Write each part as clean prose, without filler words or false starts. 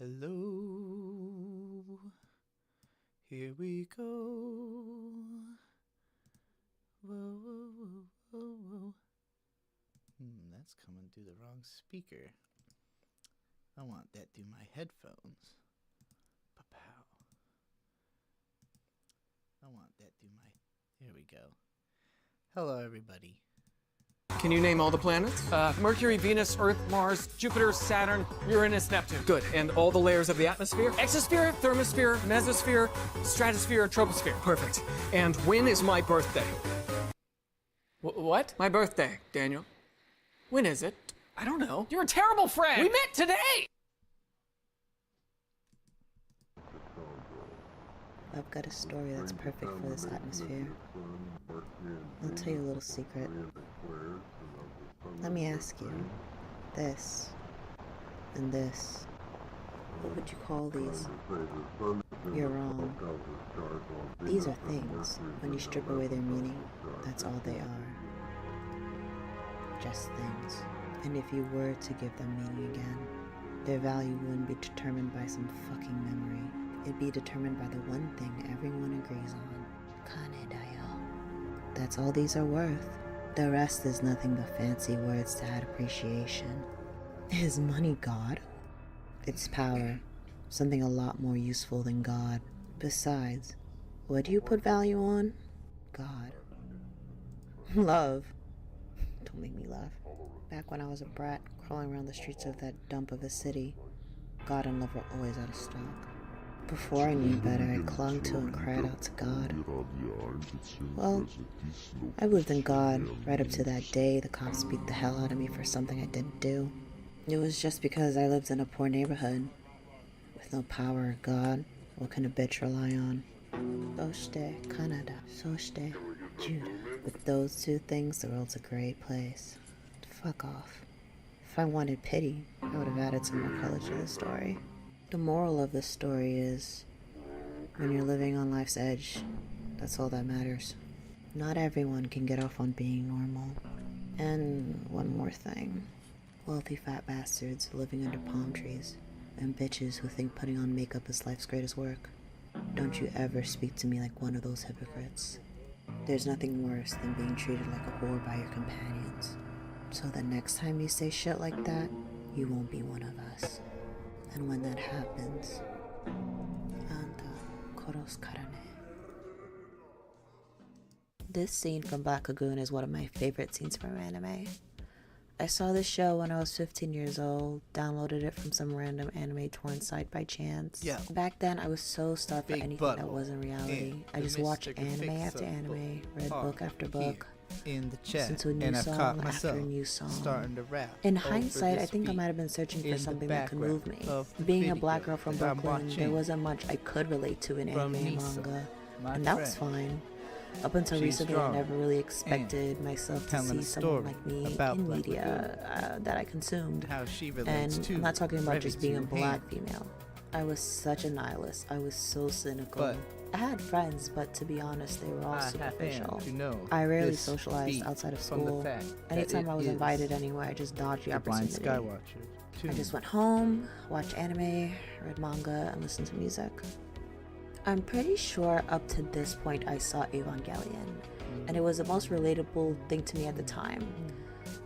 Hello, here we go. Whoa, whoa, whoa, whoa, whoa. That's coming through the wrong speaker. I want that through my headphones. Pa-pow. I want that through my... There we go. Hello, everybody. Can you name all the planets? Mercury, Venus, Earth, Mars, Jupiter, Saturn, Uranus, Neptune. Good. And all the layers of the atmosphere? Exosphere, thermosphere, mesosphere, stratosphere, troposphere. Perfect. And when is my birthday? What? My birthday, Daniel. When is it? I don't know. You're a terrible friend! We met today! I've got a story that's perfect for this atmosphere. I'll tell you a little secret. Let me ask you, this and this, what would you call these? You're wrong. These are things. When you strip away their meaning, that's all they are. Just things. And if you were to give them meaning again, their value wouldn't be determined by some fucking memory. It'd be determined by the one thing everyone agrees on. Kanedayo. That's all these are worth. The rest is nothing but fancy words to add appreciation. Is money God? It's power. Something a lot more useful than God. Besides, what do you put value on? God. Love. Don't make me laugh. Back when I was a brat, crawling around the streets of that dump of a city, God and love were always out of stock. Before I knew better, I clung to and cried out to God. Well, I believed in God right up to that day the cops beat the hell out of me for something I didn't do. It was just because I lived in a poor neighborhood. With no power or God, what can a bitch rely on? Soste, Canada. Soste, Judah. With those two things, the world's a great place. Fuck off. If I wanted pity, I would have added some more color to the story. The moral of this story is, when you're living on life's edge, that's all that matters. Not everyone can get off on being normal. And one more thing. Wealthy fat bastards living under palm trees, and bitches who think putting on makeup is life's greatest work. Don't you ever speak to me like one of those hypocrites. There's nothing worse than being treated like a whore by your companions. So the next time you say shit like that, you won't be one of us. And when that happens, Anta Koros Karane. This scene from Black Lagoon is one of my favorite scenes from anime. I saw this show when I was 15 years old, downloaded it from some random anime torrent site by chance. Yeah. Back then, I was so starved for Big anything butthole. that wasn't reality. And I the just watched Mystic anime Fix after Up anime, read Park book after here book. in the chat, Listen to a new and I've song caught after myself a new song. starting to rap. In over hindsight, I this think I beat might have been searching in for the something that could move me. background of the Being a video black girl from that I'm Brooklyn, there watching wasn't much I could relate to in from anime and Nisa, manga, my and that was friend. fine. Up until She's recently, I strong never really expected myself to telling see a someone story like me about in Black media that I consumed. How she relates And to I'm not talking about Revy just being a to black him. female. I was such a nihilist. I was so cynical. But I had friends, but to be honest, they were all I superficial. happen to know I rarely this socialized beat outside of from the school. fact that Anytime it I was is invited anywhere, I just dodged the the Blind opportunity. Skywatcher. I just went home, watched anime, read manga, and listened to music. I'm pretty sure up to this point I saw Evangelion, and it was the most relatable thing to me at the time.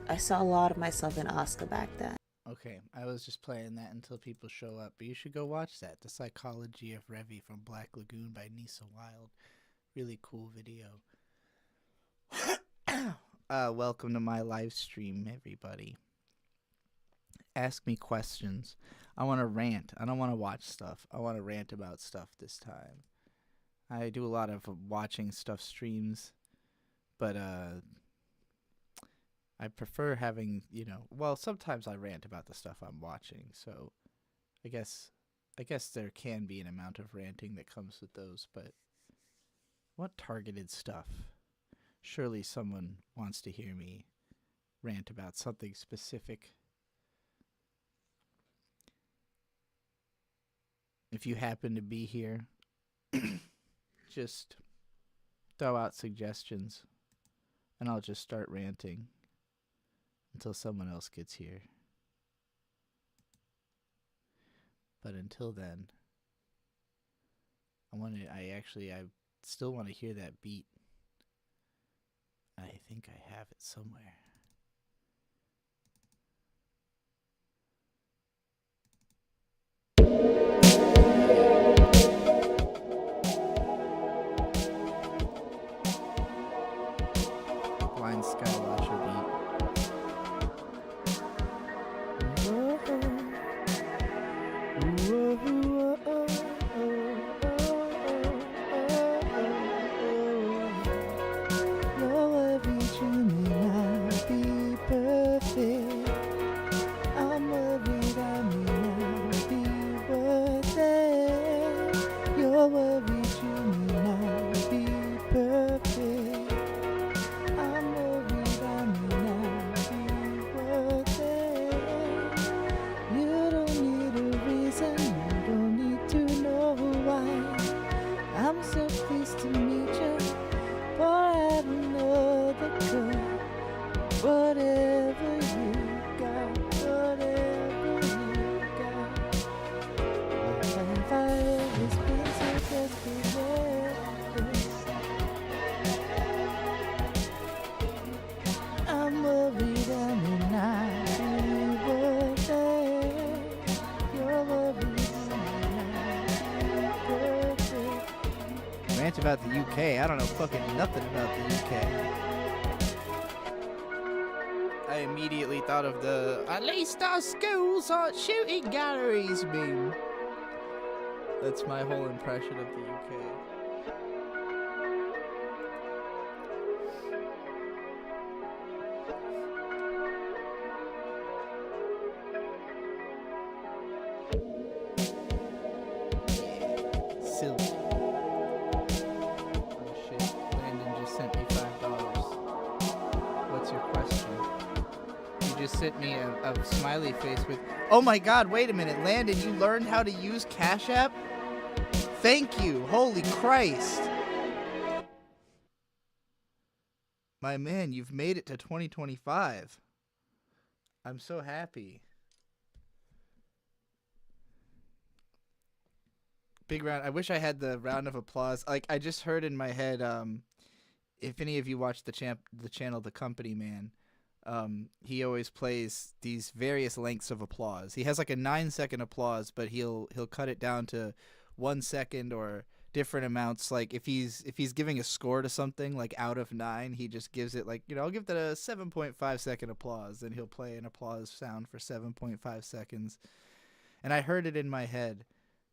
I saw a lot of myself in Asuka back then. Okay, I was just playing that until people show up, but you should go watch that. The Psychology of Revy from Black Lagoon by Nisa Wild. Really cool video. Welcome to my live stream, everybody. Ask me questions. I want to rant. I don't want to watch stuff. I want to rant about stuff this time. I do a lot of watching stuff streams, but I prefer having, well, sometimes I rant about the stuff I'm watching, so I guess there can be an amount of ranting that comes with those, but what targeted stuff? Surely someone wants to hear me rant about something specific. If you happen to be here, just throw out suggestions, and I'll just start ranting until someone else gets here. But until then, I still want to hear that beat. I think I have it somewhere. Blind Skywatcher beat. Though every dream may not be perfect, I'm worried I may not be worth it. You're worried you may not be perfect. I'm worried I may not be worth it. You don't need a reason, you don't need to know why. I'm so pleased to meet you, for I know the good. Whatever you got, whatever you got. Why have I always been so desperate? I'm worried I may not be worth it. You're worried I may not be perfect. Rant about the UK. I don't know fucking nothing about the UK. I immediately thought of the "at least our schools aren't shooting galleries" meme. That's my whole impression of the UK. Silly. Oh shit. Landon just sent me $5. What's your question? You just sent me a smiley face with, oh my god, wait a minute, Landon, you learned how to use Cash App? Thank you, holy Christ. My man, you've made it to 2025. I'm so happy. Big round. I wish I had the round of applause. Like, I just heard in my head, if any of you watch the channel The Company Man, he always plays these various lengths of applause. He has like a 9-second applause, but he'll cut it down to 1 second or different amounts. Like if he's giving a score to something, like out of 9, he just gives it like, I'll give that a 7.5 second applause, and he'll play an applause sound for 7.5 seconds. And I heard it in my head,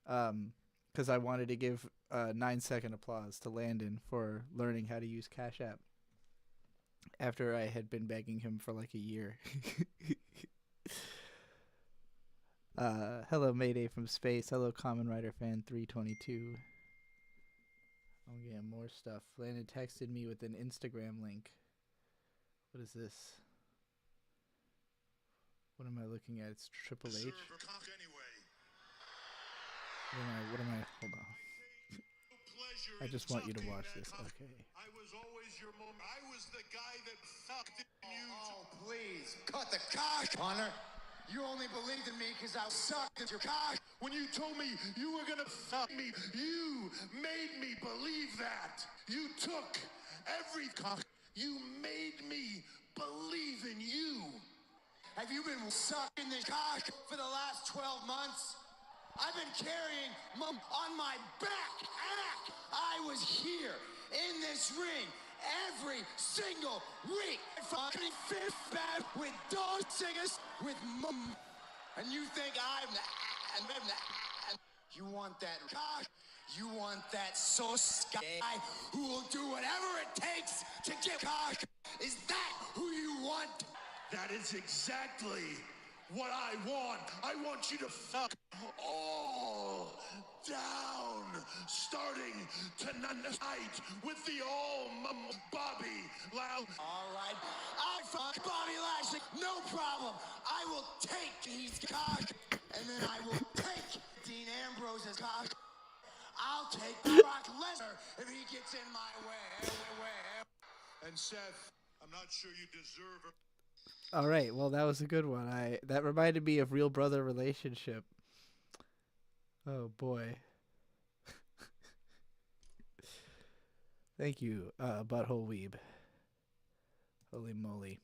because I wanted to give a 9-second applause to Landon for learning how to use Cash App after I had been begging him for like a year. Hello, Mayday from space. Hello, Common Rider fan 322. I'm getting more stuff. Landon texted me with an Instagram link. What is this? What am I looking at? It's Triple H. What am I? Hold on. I just want you to watch this. Okay. I was always your mom. I was the guy that fucked you. Oh, please. Cut the cock, Hunter. You only believed in me because I sucked at your cock. When you told me you were gonna fuck me, you made me believe that. You took every cock. You made me believe in you. Have you been sucking this cock for the last 12 months? I've been carrying mom on my back. I was here in this ring every single week. Fucking fifth bad with dog singers with mom. And you think I'm the you want that cock? You want that sauce guy who will do whatever it takes to get cock? Is that who you want? That is exactly what I want. I want you to fuck all down, starting tonight with the Bobby Loud. All right, I fuck Bobby Lashley, no problem. I will take his cock, and then I will take Dean Ambrose's cock. I'll take Brock Lesnar if he gets in my way. And Seth, I'm not sure you deserve her. All right, well, that was a good one. That reminded me of Real Brother Relationship. Oh boy. Thank you, Butthole Weeb. Holy moly.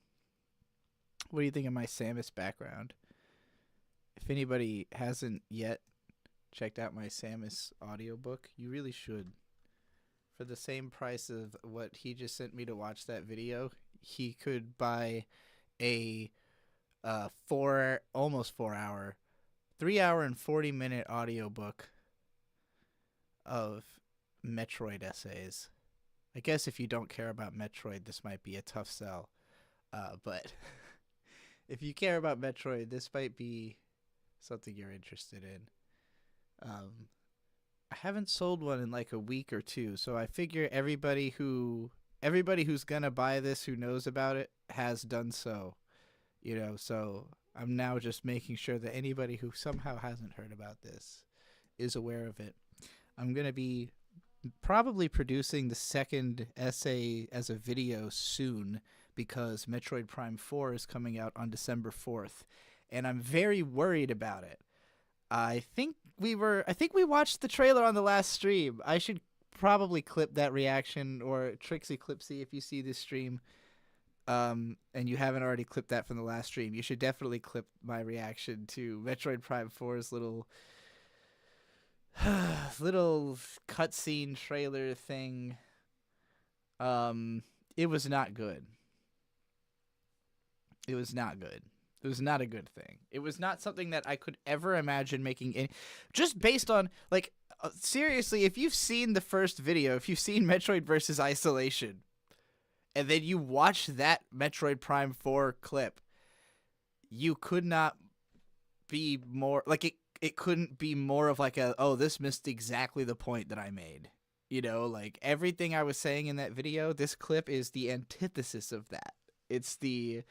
What do you think of my Samus background? If anybody hasn't yet checked out my Samus audiobook, you really should. For the same price of what he just sent me to watch that video, he could buy a almost 4 hour, 3 hour and 40-minute audiobook of Metroid essays. I guess if you don't care about Metroid, this might be a tough sell. But if you care about Metroid, this might be something you're interested in. I haven't sold one in like a week or two, so I figure everybody who's gonna buy this, who knows about it, has done so. So I'm now just making sure that anybody who somehow hasn't heard about this is aware of it. I'm gonna be probably producing the second essay as a video soon, because Metroid Prime 4 is coming out on December 4th, and I'm very worried about it. I think we watched the trailer on the last stream. I should probably clip that reaction, or Trixie Clipsy, if you see this stream, and you haven't already clipped that from the last stream, you should definitely clip my reaction to Metroid Prime 4's little cutscene trailer thing. It was not good. It was not good. It was not a good thing. It was not something that I could ever imagine making just based on, like, seriously, if you've seen the first video, if you've seen Metroid vs. Isolation, and then you watch that Metroid Prime 4 clip, you could not be more, like, it couldn't be more of like this missed exactly the point that I made. Like, everything I was saying in that video, this clip is the antithesis of that. It's the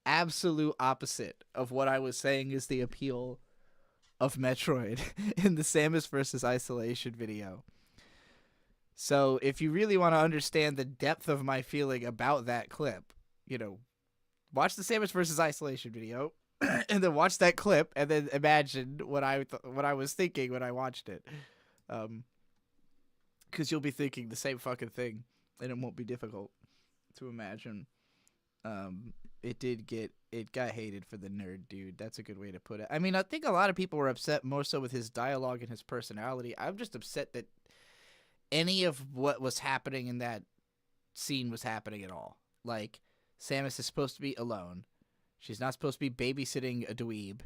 absolute opposite of what I was saying is the appeal of Metroid in the Samus vs. Isolation video. So if you really want to understand the depth of my feeling about that clip, watch the Samus vs. Isolation video and then watch that clip and then imagine what I was thinking when I watched it. Because you'll be thinking the same fucking thing, and it won't be difficult to imagine. It got hated for the nerd dude. That's a good way to put it. I mean, I think a lot of people were upset more so with his dialogue and his personality. I'm just upset that any of what was happening in that scene was happening at all. Like, Samus is supposed to be alone. She's not supposed to be babysitting a dweeb.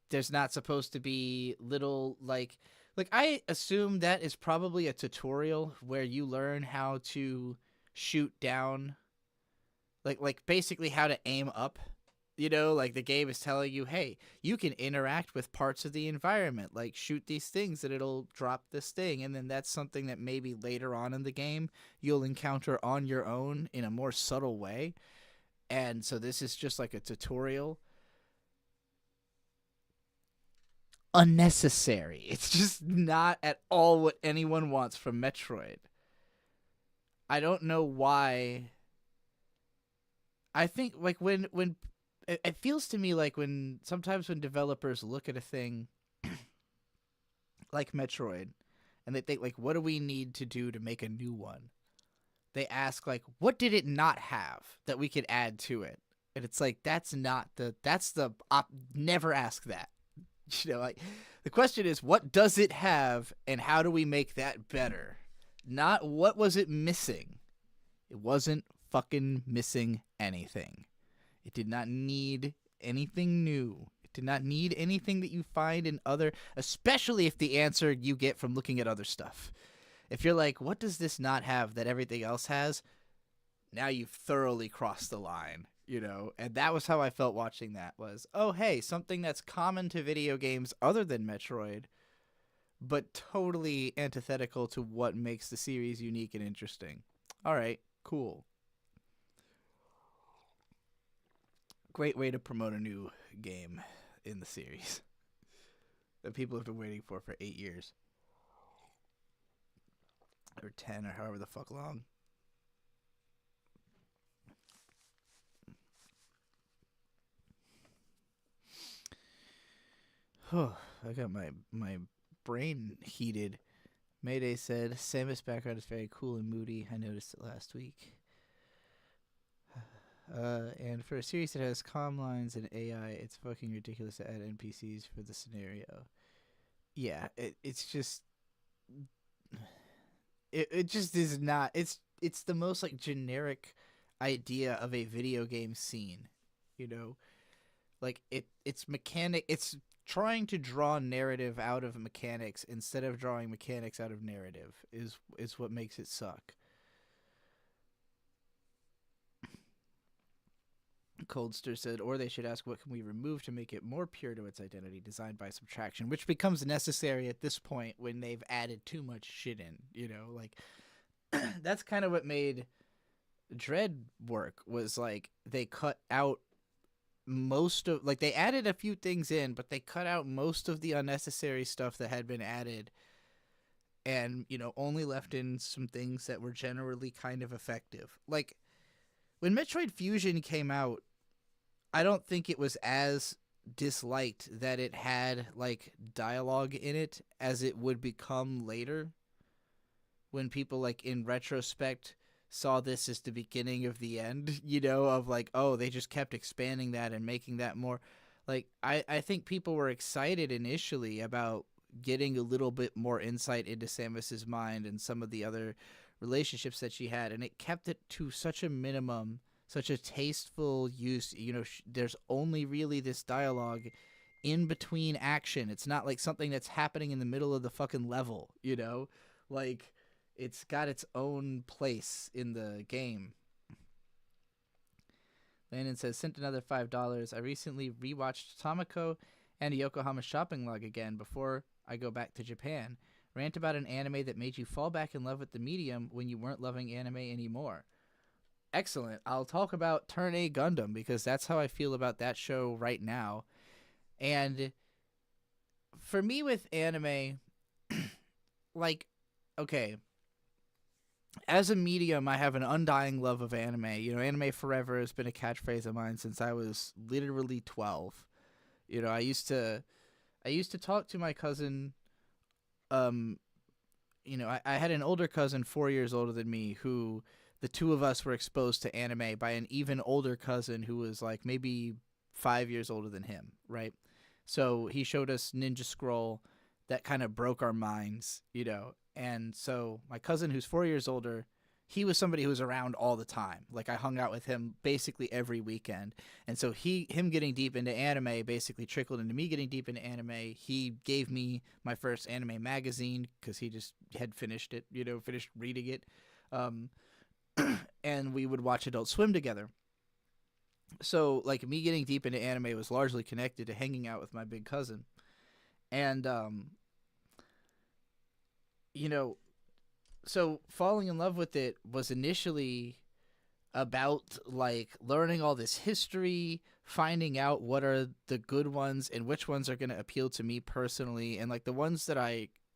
There's not supposed to be little, like I assume that is probably a tutorial where you learn how to shoot down, like basically how to aim up. Like the game is telling you, hey, you can interact with parts of the environment, like shoot these things and it'll drop this thing. And then that's something that maybe later on in the game you'll encounter on your own in a more subtle way. And so this is just like a tutorial. Unnecessary. It's just not at all what anyone wants from Metroid. I don't know why. I think like when it feels to me like sometimes when developers look at a thing like Metroid and they think, like, what do we need to do to make a new one? They ask, like, what did it not have that we could add to it? And it's like, never ask that. Like, the question is, what does it have and how do we make that better? Not what was it missing. It wasn't fucking missing anything. It did not need anything new. It did not need anything that you find in other, especially if the answer you get from looking at other stuff. If you're like, what does this not have that everything else has? Now you've thoroughly crossed the line, And that was how I felt watching that was, oh, hey, something that's common to video games other than Metroid, but totally antithetical to what makes the series unique and interesting. All right, cool. Great way to promote a new game in the series that people have been waiting for 8 years. Or 10 or however the fuck long. I got my brain heated. Mayday said, Samus' background is very cool and moody. I noticed it last week. And for a series that has comm lines and AI, it's fucking ridiculous to add NPCs for the scenario. Yeah, it's just... It just is not... It's the most, like, generic idea of a video game scene, you know? Like, it's mechanic... It's trying to draw narrative out of mechanics instead of drawing mechanics out of narrative is what makes it suck. Coldster said, or they should ask, what can we remove to make it more pure to its identity, designed by subtraction, which becomes necessary at this point when they've added too much shit in, you know? Like, that's kind of what made Dread work, was, like, they cut out most of, like, they added a few things in, but they cut out most of the unnecessary stuff that had been added and, you know, only left in some things that were generally kind of effective. Like, when Metroid Fusion came out, I don't think it was as disliked that it had, like, dialogue in it as it would become later, when people, like, in retrospect saw this as the beginning of the end, you know, of, like, oh, they just kept expanding that and making that more, like, I think people were excited initially about getting a little bit more insight into Samus's mind and some of the other relationships that she had, and it kept it to such a minimum, such a tasteful use. You know, there's only really this dialogue in between action. It's not like something that's happening in the middle of the fucking level, you know? Like, it's got its own place in the game. Landon says, sent another $5. I recently rewatched Tamako and a Yokohama shopping log again before I go back to Japan. Rant about an anime that made you fall back in love with the medium when you weren't loving anime anymore. Excellent. I'll talk about Turn A Gundam, because that's how I feel about that show right now. And for me with anime, like, okay, as a medium, I have an undying love of anime. You know, anime forever has been a catchphrase of mine since I was literally 12. You know, I used to talk to my cousin. You know, I had an older cousin 4 years older than me, who the two of us were exposed to anime by an even older cousin who was like maybe 5 years older than him, right? So he showed us Ninja Scroll. That kind of broke our minds, you know. And so my cousin, who's 4 years older, he was somebody who was around all the time. Like, I hung out with him basically every weekend. And so him getting deep into anime basically trickled into me getting deep into anime. He gave me my first anime magazine because he just had finished it, you know, finished reading it. And we would watch Adult Swim together. So, like, me getting deep into anime was largely connected to hanging out with my big cousin. And, you know, so falling in love with it was initially about, like, learning all this history, finding out what are the good ones and which ones are going to appeal to me personally. And, like, the ones that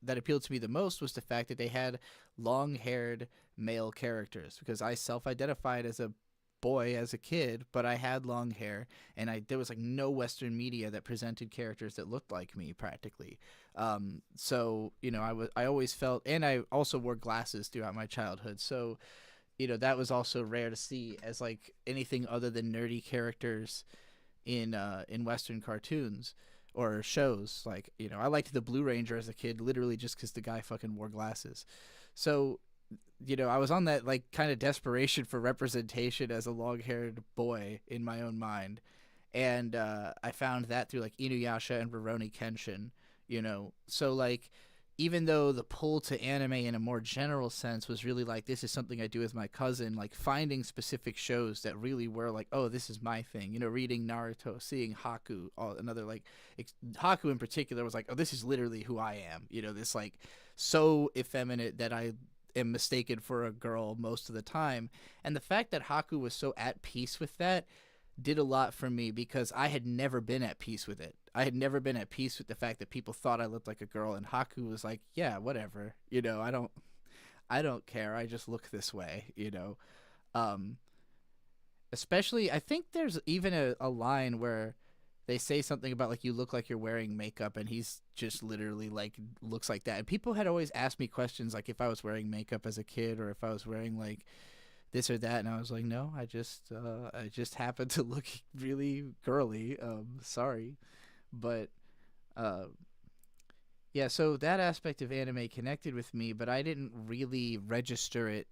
appealed to me the most was the fact that they had long-haired male characters, because I self-identified as a boy as a kid, but I had long hair, and there was, like, no Western media that presented characters that looked like me practically. So, you know, I always felt, and I also wore glasses throughout my childhood. So, you know, that was also rare to see as, like, anything other than nerdy characters in Western cartoons or shows. Like, you know, I liked the Blue Ranger as a kid, literally just because the guy fucking wore glasses. So, you know, I was on that, like, kind of desperation for representation as a long-haired boy in my own mind. And I found that through, like, Inuyasha and Rurouni Kenshin, you know. So, like, even though the pull to anime in a more general sense was really like, this is something I do with my cousin, like, finding specific shows that really were like, oh, this is my thing. You know, reading Naruto, seeing Haku, another, like, Haku in particular was like, oh, this is literally who I am. You know, this, like, so effeminate that I am mistaken for a girl most of the time. And the fact that Haku was so at peace with that did a lot for me, because I had never been at peace with it. I had never been at peace with the fact that people thought I looked like a girl, and Haku was like, yeah, whatever, you know, I don't care, I just look this way, you know. Especially, I think there's even a line where they say something about like you look like you're wearing makeup, and he's just literally like looks like that. And people had always asked me questions like if I was wearing makeup as a kid or if I was wearing like this or that, and I was like, no, I just happen to look really girly. Sorry, but uh, yeah. So that aspect of anime connected with me, but I didn't really register it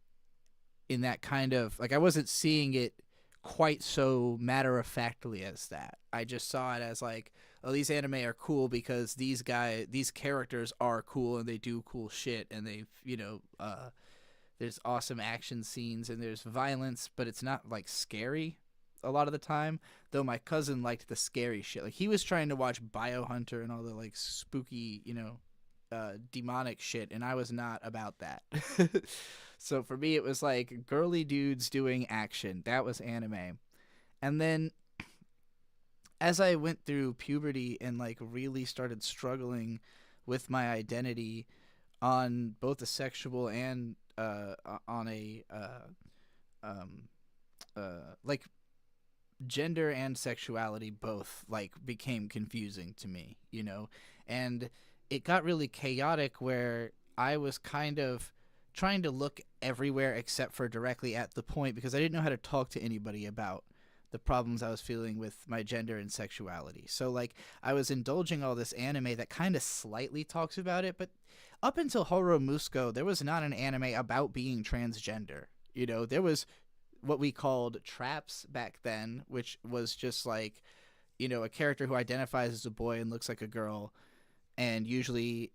in that kind of like I wasn't seeing it quite so matter of factly as that. I just saw it as like, oh, these anime are cool because these characters are cool and they do cool shit and they, there's awesome action scenes and there's violence, but it's not like scary a lot of the time. Though my cousin liked the scary shit. Like he was trying to watch Biohunter and all the like spooky, demonic shit, and I was not about that. So for me, it was like girly dudes doing action. That was anime. And then as I went through puberty and like really started struggling with my identity on both a sexual and on a like gender and sexuality both like became confusing to me, and it got really chaotic where I was kind of trying to look everywhere except for directly at the point because I didn't know how to talk to anybody about the problems I was feeling with my gender and sexuality. So like I was indulging all this anime that kind of slightly talks about it, but up until Horo Musuko, there was not an anime about being transgender. There was what we called traps back then, which was just like, a character who identifies as a boy and looks like a girl and usually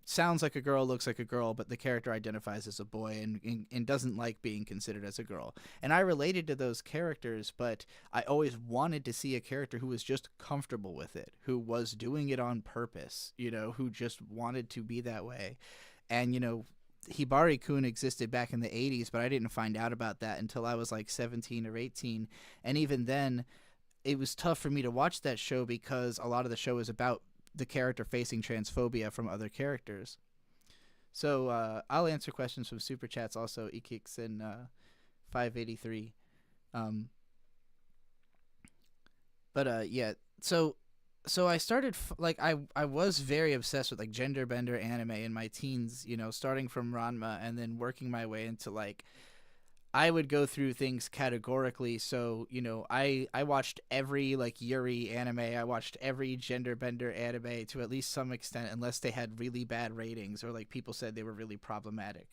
sounds like a girl, looks like a girl, but the character identifies as a boy and doesn't like being considered as a girl. And I related to those characters, but I always wanted to see a character who was just comfortable with it, who was doing it on purpose, who just wanted to be that way. And, Hibari-kun existed back in the 80s, but I didn't find out about that until I was like 17 or 18. And even then, it was tough for me to watch that show because a lot of the show is about the character facing transphobia from other characters. So I'll answer questions from Super Chats also, Ekix and 583. Yeah, so I started I was very obsessed with like gender bender anime in my teens, starting from Ranma and then working my way into like I would go through things categorically. So, I watched every like Yuri anime. I watched every gender bender anime to at least some extent, unless they had really bad ratings or like people said they were really problematic.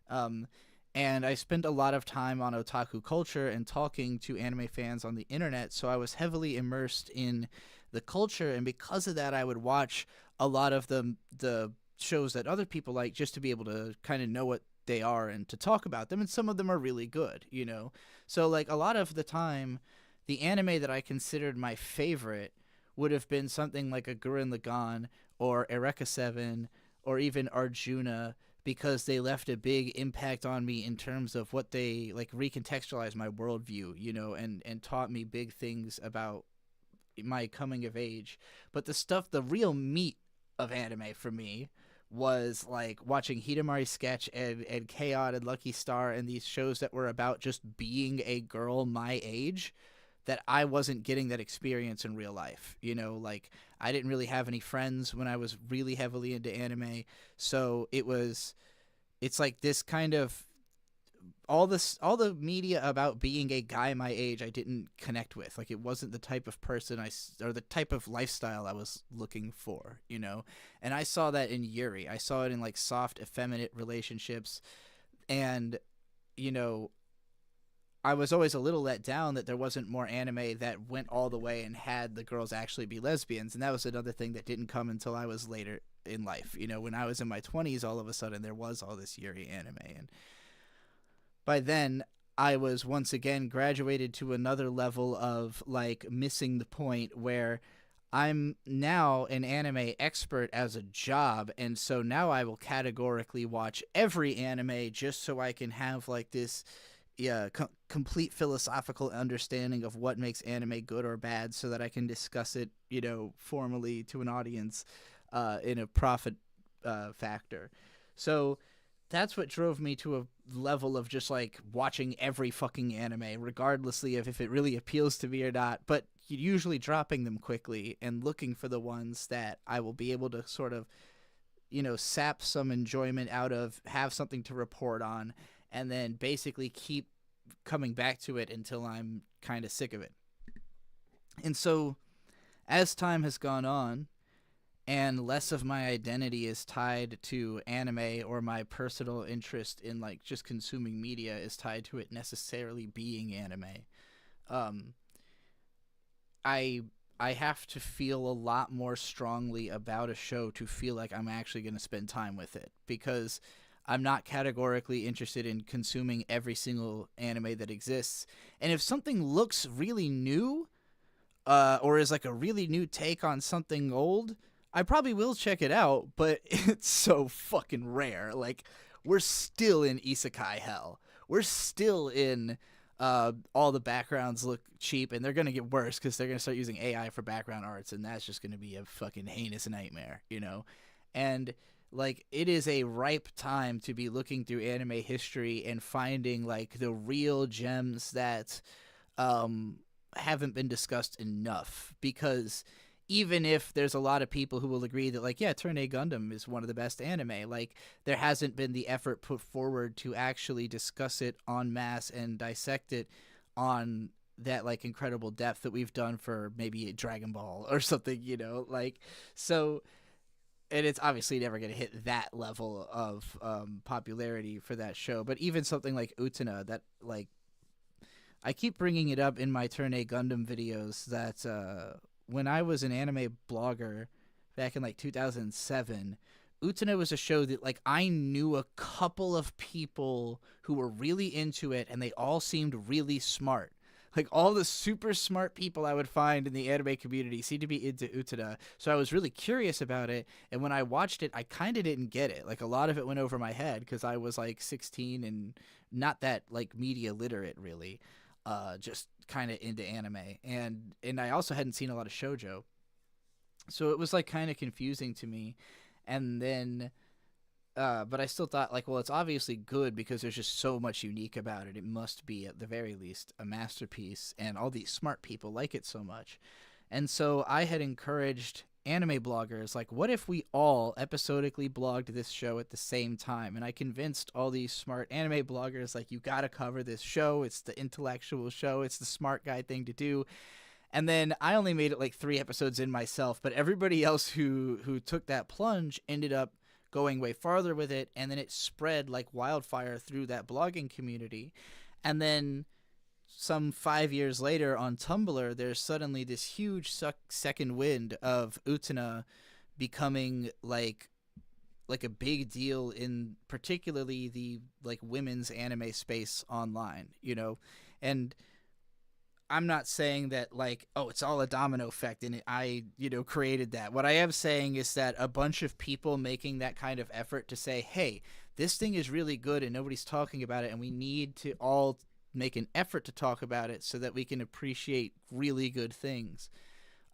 And I spent a lot of time on otaku culture and talking to anime fans on the internet. So I was heavily immersed in the culture. And because of that, I would watch a lot of the shows that other people like just to be able to kind of know what they are and to talk about them, and some of them are really good, so like a lot of the time the anime that I considered my favorite would have been something like a Gurren Lagann or Eureka 7 or even Arjuna, because they left a big impact on me in terms of what they like recontextualized my worldview, and taught me big things about my coming of age. But the real meat of anime for me was like watching Hidamari Sketch and K-On! And Lucky Star and these shows that were about just being a girl my age, that I wasn't getting that experience in real life. Like I didn't really have any friends when I was really heavily into anime. So it's like this kind of all the media about being a guy my age I didn't connect with. Like it wasn't the type of person or the type of lifestyle I was looking for, and I saw that in Yuri. I saw it in like soft effeminate relationships, and I was always a little let down that there wasn't more anime that went all the way and had the girls actually be lesbians. And that was another thing that didn't come until I was later in life. When I was in my 20s, all of a sudden there was all this Yuri anime, and by then I was once again graduated to another level of like missing the point where I'm now an anime expert as a job. And so now I will categorically watch every anime just so I can have like this complete philosophical understanding of what makes anime good or bad, so that I can discuss it, formally to an audience in a profit factor. So that's what drove me to a level of just like watching every fucking anime, regardlessly of if it really appeals to me or not. But usually dropping them quickly and looking for the ones that I will be able to sort of, sap some enjoyment out of, have something to report on, and then basically keep coming back to it until I'm kind of sick of it. And so as time has gone on and less of my identity is tied to anime, or my personal interest in like just consuming media is tied to it necessarily being anime, um, I have to feel a lot more strongly about a show to feel like I'm actually going to spend time with it, because I'm not categorically interested in consuming every single anime that exists. And if something looks really new, or is like a really new take on something old, I probably will check it out, but it's so fucking rare. Like, we're still in isekai hell. We're still in all the backgrounds look cheap, and they're going to get worse because they're going to start using AI for background arts, and that's just going to be a fucking heinous nightmare, And like, it is a ripe time to be looking through anime history and finding like the real gems that haven't been discussed enough, because even if there's a lot of people who will agree that like, yeah, Turn A Gundam is one of the best anime, like there hasn't been the effort put forward to actually discuss it en masse and dissect it on that like incredible depth that we've done for maybe Dragon Ball or something, like, so. And it's obviously never going to hit that level of popularity for that show, but even something like Utena, that like, I keep bringing it up in my Turn A Gundam videos, that when I was an anime blogger back in like 2007, Utena was a show that like I knew a couple of people who were really into it, and they all seemed really smart. Like, all the super smart people I would find in the anime community seemed to be into Utena, so I was really curious about it, and when I watched it, I kind of didn't get it. Like, a lot of it went over my head because I was like 16 and not that like media literate, really. Just kind of into anime, and I also hadn't seen a lot of shoujo, so it was like kind of confusing to me. And then but I still thought like, well, it's obviously good because there's just so much unique about it. It must be at the very least a masterpiece, and all these smart people like it so much. And so I had encouraged anime bloggers, like, what if we all episodically blogged this show at the same time? And I convinced all these smart anime bloggers, like, you gotta cover this show. It's the intellectual show. It's the smart guy thing to do. And then I only made it like 3 episodes in myself, but everybody else who took that plunge ended up going way farther with it, and then it spread like wildfire through that blogging community. And then some 5 years later on Tumblr, there's suddenly this huge second wind of Utena becoming like a big deal in particularly the like women's anime space online, and I'm not saying that like, oh, it's all a domino effect and I created that. What I am saying is that a bunch of people making that kind of effort to say, hey, this thing is really good and nobody's talking about it, and we need to all make an effort to talk about it so that we can appreciate really good things.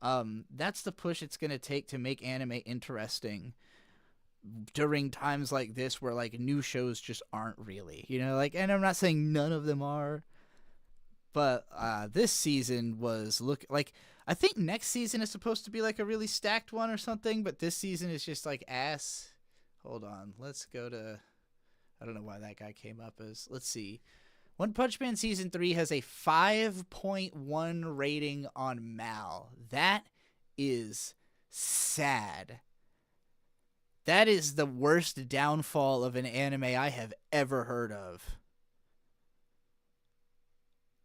That's the push it's going to take to make anime interesting during times like this where like new shows just aren't really, like, and I'm not saying none of them are. But this season was I think next season is supposed to be like a really stacked one or something, but this season is just like ass. Hold on, let's go to, I don't know why that guy came up as, let's see. One Punch Man Season 3 has a 5.1 rating on Mal. That is sad. That is the worst downfall of an anime I have ever heard of.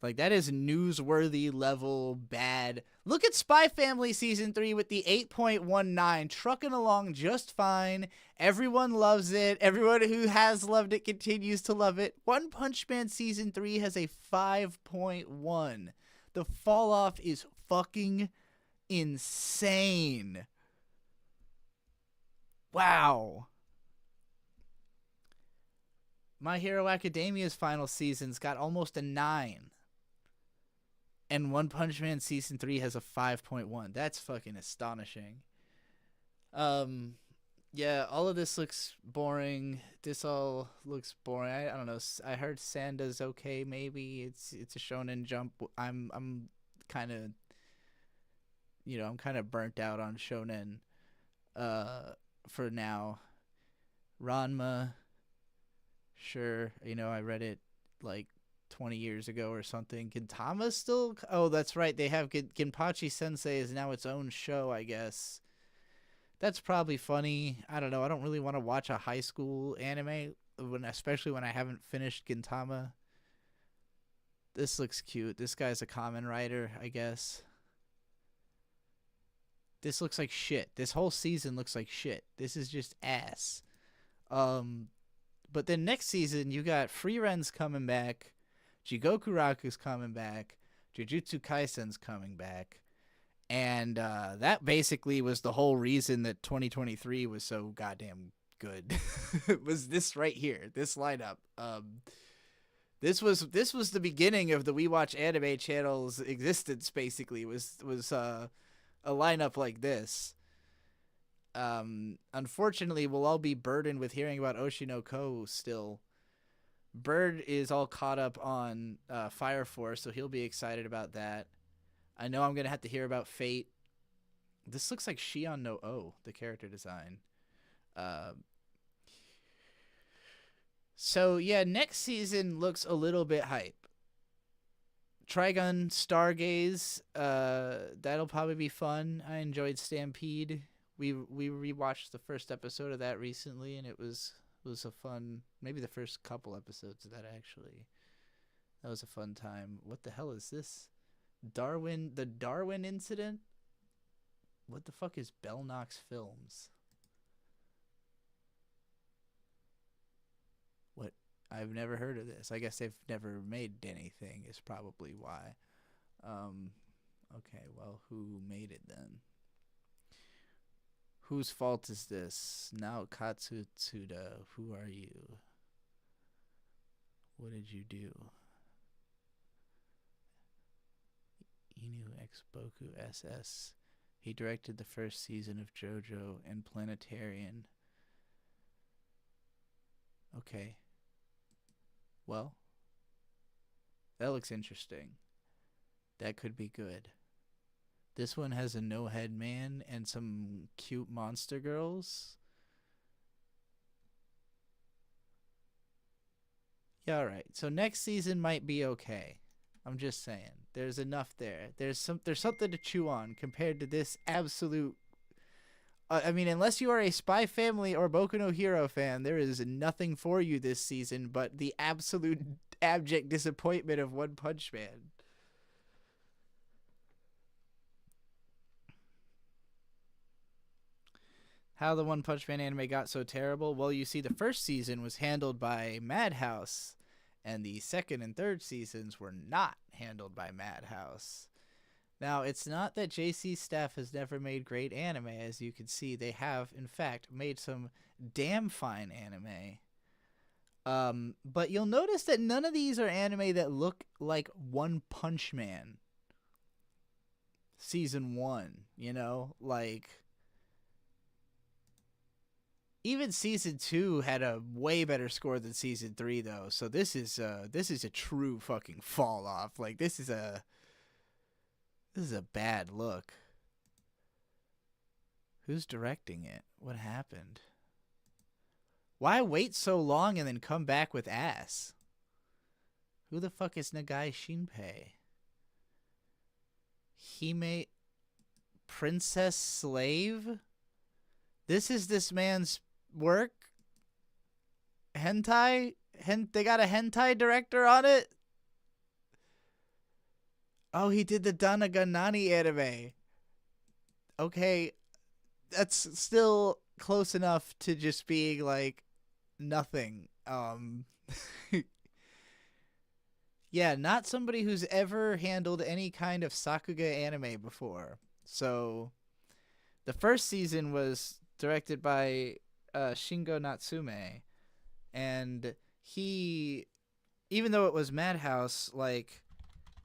Like, that is newsworthy level bad. Look at Spy Family Season 3 with the 8.19, trucking along just fine. Everyone loves it. Everyone who has loved it continues to love it. One Punch Man Season 3 has a 5.1. The fall off is fucking insane. Wow. My Hero Academia's final season's got almost a 9. And One Punch Man Season 3 has a 5.1. That's fucking astonishing. Yeah, all of this looks boring. This all looks boring. I don't know. I heard Sanda's okay, maybe. It's a Shonen Jump. I'm kind of I'm kind of burnt out on shonen for now. Ranma, sure, I read it like 20 years ago or something. Gintama's still, oh, that's right, they have Ginpachi Sensei is now its own show, I guess. That's probably funny. I don't know. I don't really want to watch a high school anime, especially when I haven't finished Gintama. This looks cute. This guy's a Kamen Rider, I guess. This looks like shit. This whole season looks like shit. This is just ass. But then next season, you got Friren's coming back, Jigoku Raku's coming back, Jujutsu Kaisen's coming back. And that basically was the whole reason that 2023 was so goddamn good. It was this right here, this lineup. This was the beginning of the We Watch Anime channel's existence. Basically, was a lineup like this. Unfortunately, we'll all be burdened with hearing about Oshinoko still. Bird is all caught up on Fire Force, so he'll be excited about that. I know I'm going to have to hear about Fate. This looks like Shion no O, the character design. So, yeah, next season looks a little bit hype. Trigun Stargaze, that'll probably be fun. I enjoyed Stampede. We rewatched the first episode of that recently, and it was a fun, maybe the first couple episodes of that, actually. That was a fun time. What the hell is this? The Darwin incident? What the fuck is Belnox Films? What? I've never heard of this. I guess they've never made anything is probably why. Okay, well, who made it then? Whose fault is this? Naokatsu Tsuda, who are you? What did you do? Inu X Boku SS. He directed the first season of JoJo and Planetarian. Okay. Well, that looks interesting. That could be good. This one has a no-head man and some cute monster girls. Yeah, alright. So next season might be okay. I'm just saying. There's enough there. There's something to chew on compared to this absolute... I mean, unless you are a Spy Family or Boku no Hero fan, there is nothing for you this season but the absolute abject disappointment of One Punch Man. How the One Punch Man anime got so terrible? Well, you see, the first season was handled by Madhouse, and the second and third seasons were not handled by Madhouse. Now, it's not that JC's staff has never made great anime. As you can see, they have, in fact, made some damn fine anime. But you'll notice that none of these are anime that look like One Punch Man. Season 1, like... Even season 2 had a way better score than season 3, though. So this is a true fucking fall off. Like, this is a bad look. Who's directing it? What happened? Why wait so long and then come back with ass? Who the fuck is Nagai Shinpei? He made Princess Slave? This is this man's work? Hentai? They got a hentai director on it? Oh, he did the Danaganani anime. Okay, that's still close enough to just being like nothing. Yeah, not somebody who's ever handled any kind of Sakuga anime before. So the first season was directed by Shingo Natsume, and he, even though it was Madhouse, like,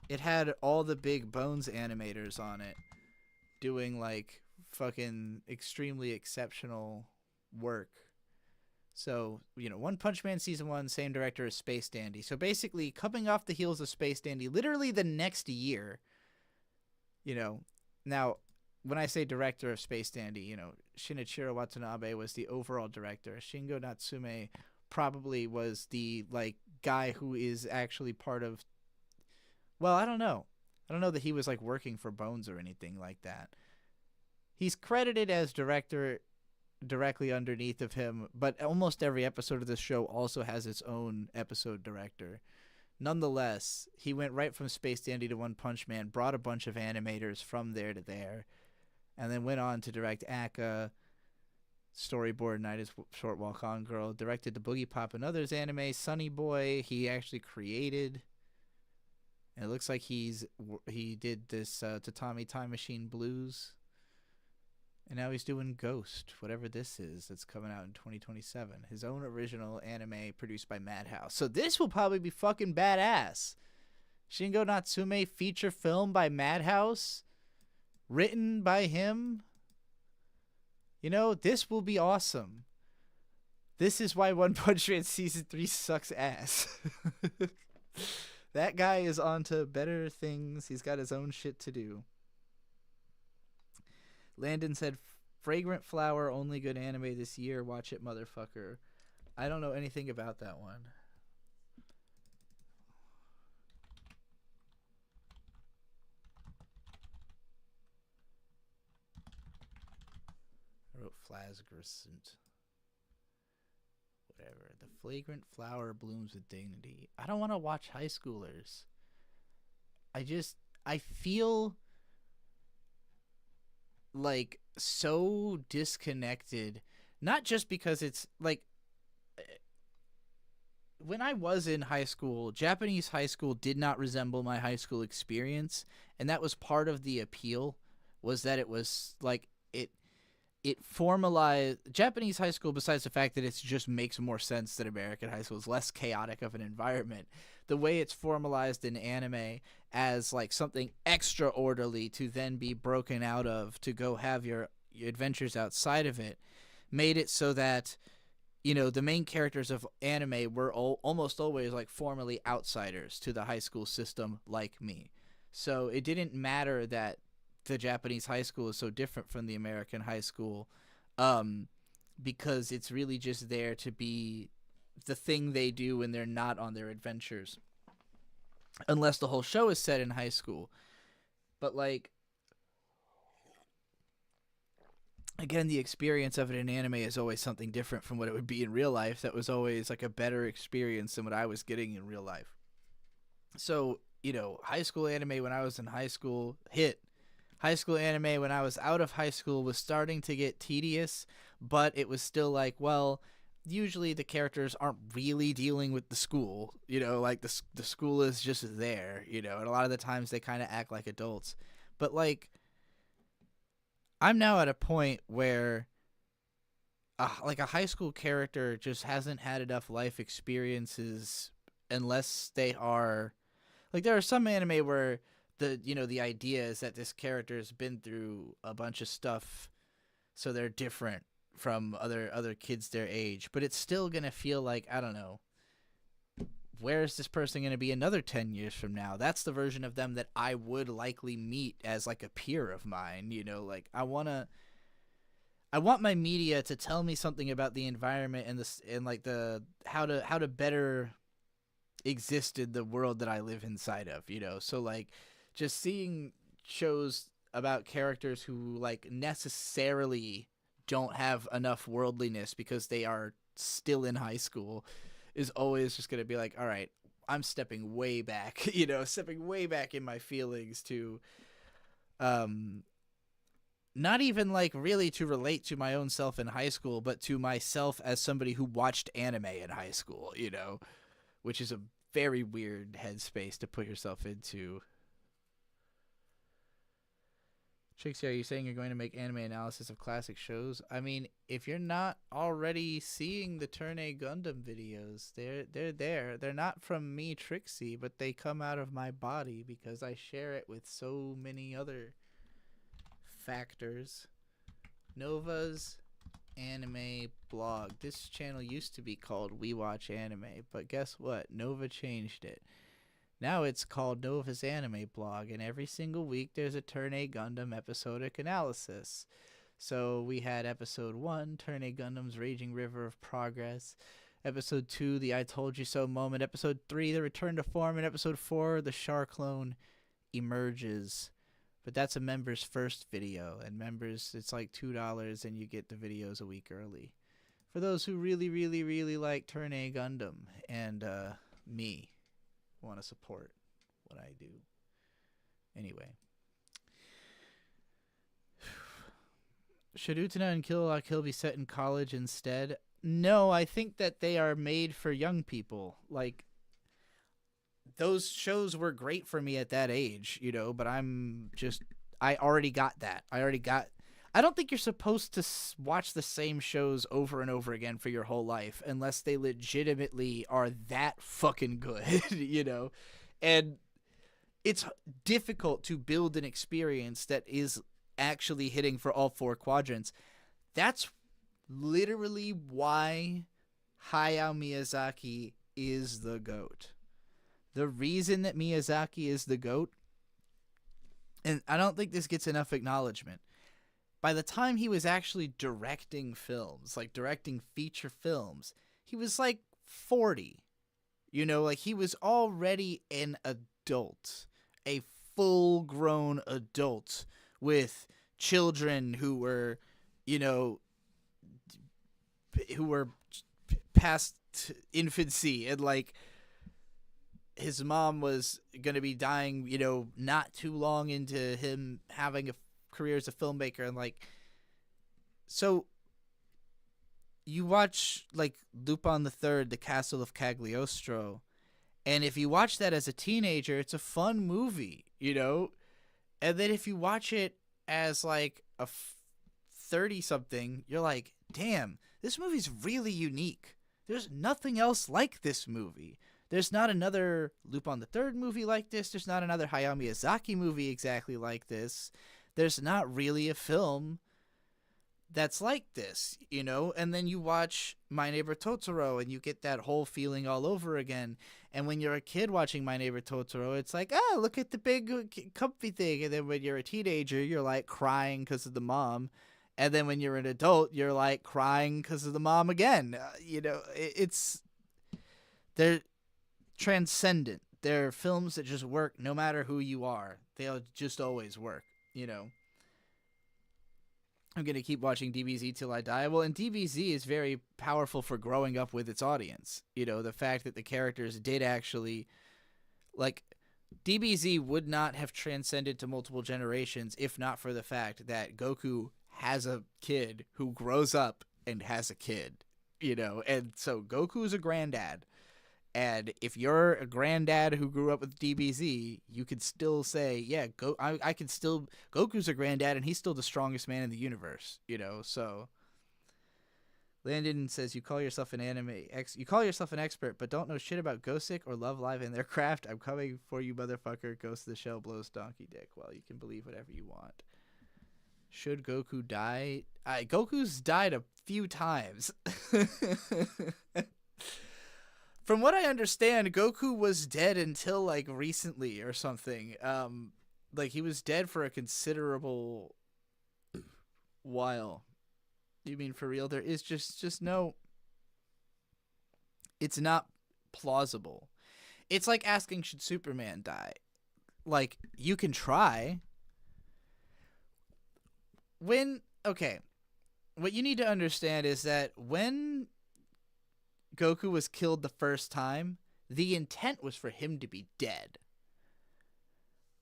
it had all the big Bones animators on it doing like fucking extremely exceptional work. So, One Punch Man season 1, same director as Space Dandy. So basically, coming off the heels of Space Dandy, literally the next year, now when I say director of Space Dandy, you know, Shinichiro Watanabe was the overall director. Shingo Natsume probably was the like guy who is actually part of. Well, I don't know. I don't know that he was like working for Bones or anything like that. He's credited as director directly underneath of him, but almost every episode of this show also has its own episode director. Nonetheless, he went right from Space Dandy to One Punch Man, brought a bunch of animators from there to there, and then went on to direct Akka, storyboard Night is Short Walk On Girl, directed the Boogie Pop and Others anime, Sunny Boy, he actually created. And it looks like he did this Tatami Time Machine Blues. And now he's doing Ghost, whatever this is, that's coming out in 2027. His own original anime produced by Madhouse. So this will probably be fucking badass. Shingo Natsume feature film by Madhouse, written by him. You know, this will be awesome. This is why One Punch Man Season 3 sucks ass. That guy is on to better things. He's got his own shit to do. Landon said, Fragrant Flower, only good anime this year. Watch it, motherfucker. I don't know anything about that one. I wrote Flasgrisant. Whatever. The Flagrant Flower blooms with dignity. I don't want to watch high schoolers. I feel like so disconnected. Not just because it's like, when I was in high school, Japanese high school did not resemble my high school experience. And that was part of the appeal, was that it was like, it formalized Japanese high school, besides the fact that it just makes more sense than American high school. It's less chaotic of an environment. The way it's formalized in anime as like something extra orderly to then be broken out of to go have your adventures outside of it made it so that, you know, the main characters of anime were almost always like formerly outsiders to the high school system like me. So it didn't matter that the Japanese high school is so different from the American high school, because it's really just there to be the thing they do when they're not on their adventures, unless the whole show is set in high school. But like, again, the experience of it in anime is always something different from what it would be in real life. That was always like a better experience than what I was getting in real life. So, you know, high school anime when I was in high school hit. High school anime when I was out of high school was starting to get tedious, but it was still like, well, usually the characters aren't really dealing with the school, you know, like the school is just there, you know, and a lot of the times they kind of act like adults. But like, I'm now at a point where like a high school character just hasn't had enough life experiences, unless they are like, there are some anime where the idea is that this character has been through a bunch of stuff, so they're different from other kids their age. But it's still gonna feel like, I don't know, where is this person gonna be another 10 years from now? That's the version of them that I would likely meet as like a peer of mine. You know, like I want my media to tell me something about the environment and like the how to better exist in the world that I live inside of. You know, so like, just seeing shows about characters who like necessarily don't have enough worldliness because they are still in high school is always just going to be like, all right, I'm stepping way back, you know, stepping way back in my feelings to not even like really to relate to my own self in high school, but to myself as somebody who watched anime in high school, you know, which is a very weird headspace to put yourself into. Trixie, are you saying you're going to make anime analysis of classic shows? I mean, if you're not already seeing the Turn A Gundam videos, they're there. They're not from me, Trixie, but they come out of my body because I share it with so many other factors. Nova's anime blog. This channel used to be called We Watch Anime, but guess what? Nova changed it. Now it's called Nova's Anime Blog, and every single week there's a Turn A Gundam episodic analysis. So we had episode 1, Turn A Gundam's Raging River of Progress. Episode 2, the I Told You So moment. Episode 3, the Return to Form. And episode 4, the Char clone emerges. But that's a member's first video. And members, it's like $2 and you get the videos a week early. For those who really, really, really like Turn A Gundam and me want to support what I do. Anyway. Should Utena and Kill La Kill be set in college instead? No, I think that they are made for young people. Like, those shows were great for me at that age, you know, but I already got that. I don't think you're supposed to watch the same shows over and over again for your whole life unless they legitimately are that fucking good, you know? And it's difficult to build an experience that is actually hitting for all 4 quadrants. That's literally why Hayao Miyazaki is the GOAT. The reason that Miyazaki is the GOAT, and I don't think this gets enough acknowledgement, by the time he was actually directing films, like directing feature films, he was like 40. You know, like he was already an adult, a full-grown adult with children who were, you know, who were past infancy, and like his mom was going to be dying, you know, not too long into him having a career as a filmmaker. And like, so you watch like Lupin the Third, The Castle of Cagliostro, and if you watch that as a teenager, it's a fun movie, you know. And then if you watch it as like a 30-something, you're like, damn, this movie's really unique. There's nothing else like this movie. There's not another Lupin the Third movie like this. There's not another Hayao Miyazaki movie exactly like this. There's not really a film that's like this, you know? And then you watch My Neighbor Totoro and you get that whole feeling all over again. And when you're a kid watching My Neighbor Totoro, it's like, oh, look at the big comfy thing. And then when you're a teenager, you're like crying because of the mom. And then when you're an adult, you're like crying because of the mom again. You know, they're transcendent. They're films that just work no matter who you are. They'll just always work, you know. I'm going to keep watching DBZ till I die. Well, and DBZ is very powerful for growing up with its audience. You know, the fact that the characters did actually, like, DBZ would not have transcended to multiple generations if not for the fact that Goku has a kid who grows up and has a kid, you know. And so Goku's a granddad. And if you're a granddad who grew up with DBZ, you could still say, yeah, I can still, Goku's a granddad and he's still the strongest man in the universe, you know. So Landon says, you call yourself an expert, but don't know shit about Gosick or Love Live and their craft. I'm coming for you, motherfucker. Ghost of the Shell blows donkey dick. Well, you can believe whatever you want. Should Goku die? Goku's died a few times. From what I understand, Goku was dead until like recently or something. Like he was dead for a considerable while. You mean for real? There is just no. It's not plausible. It's like asking, should Superman die? Like, you can try. Okay, what you need to understand is that when Goku was killed the first time, the intent was for him to be dead.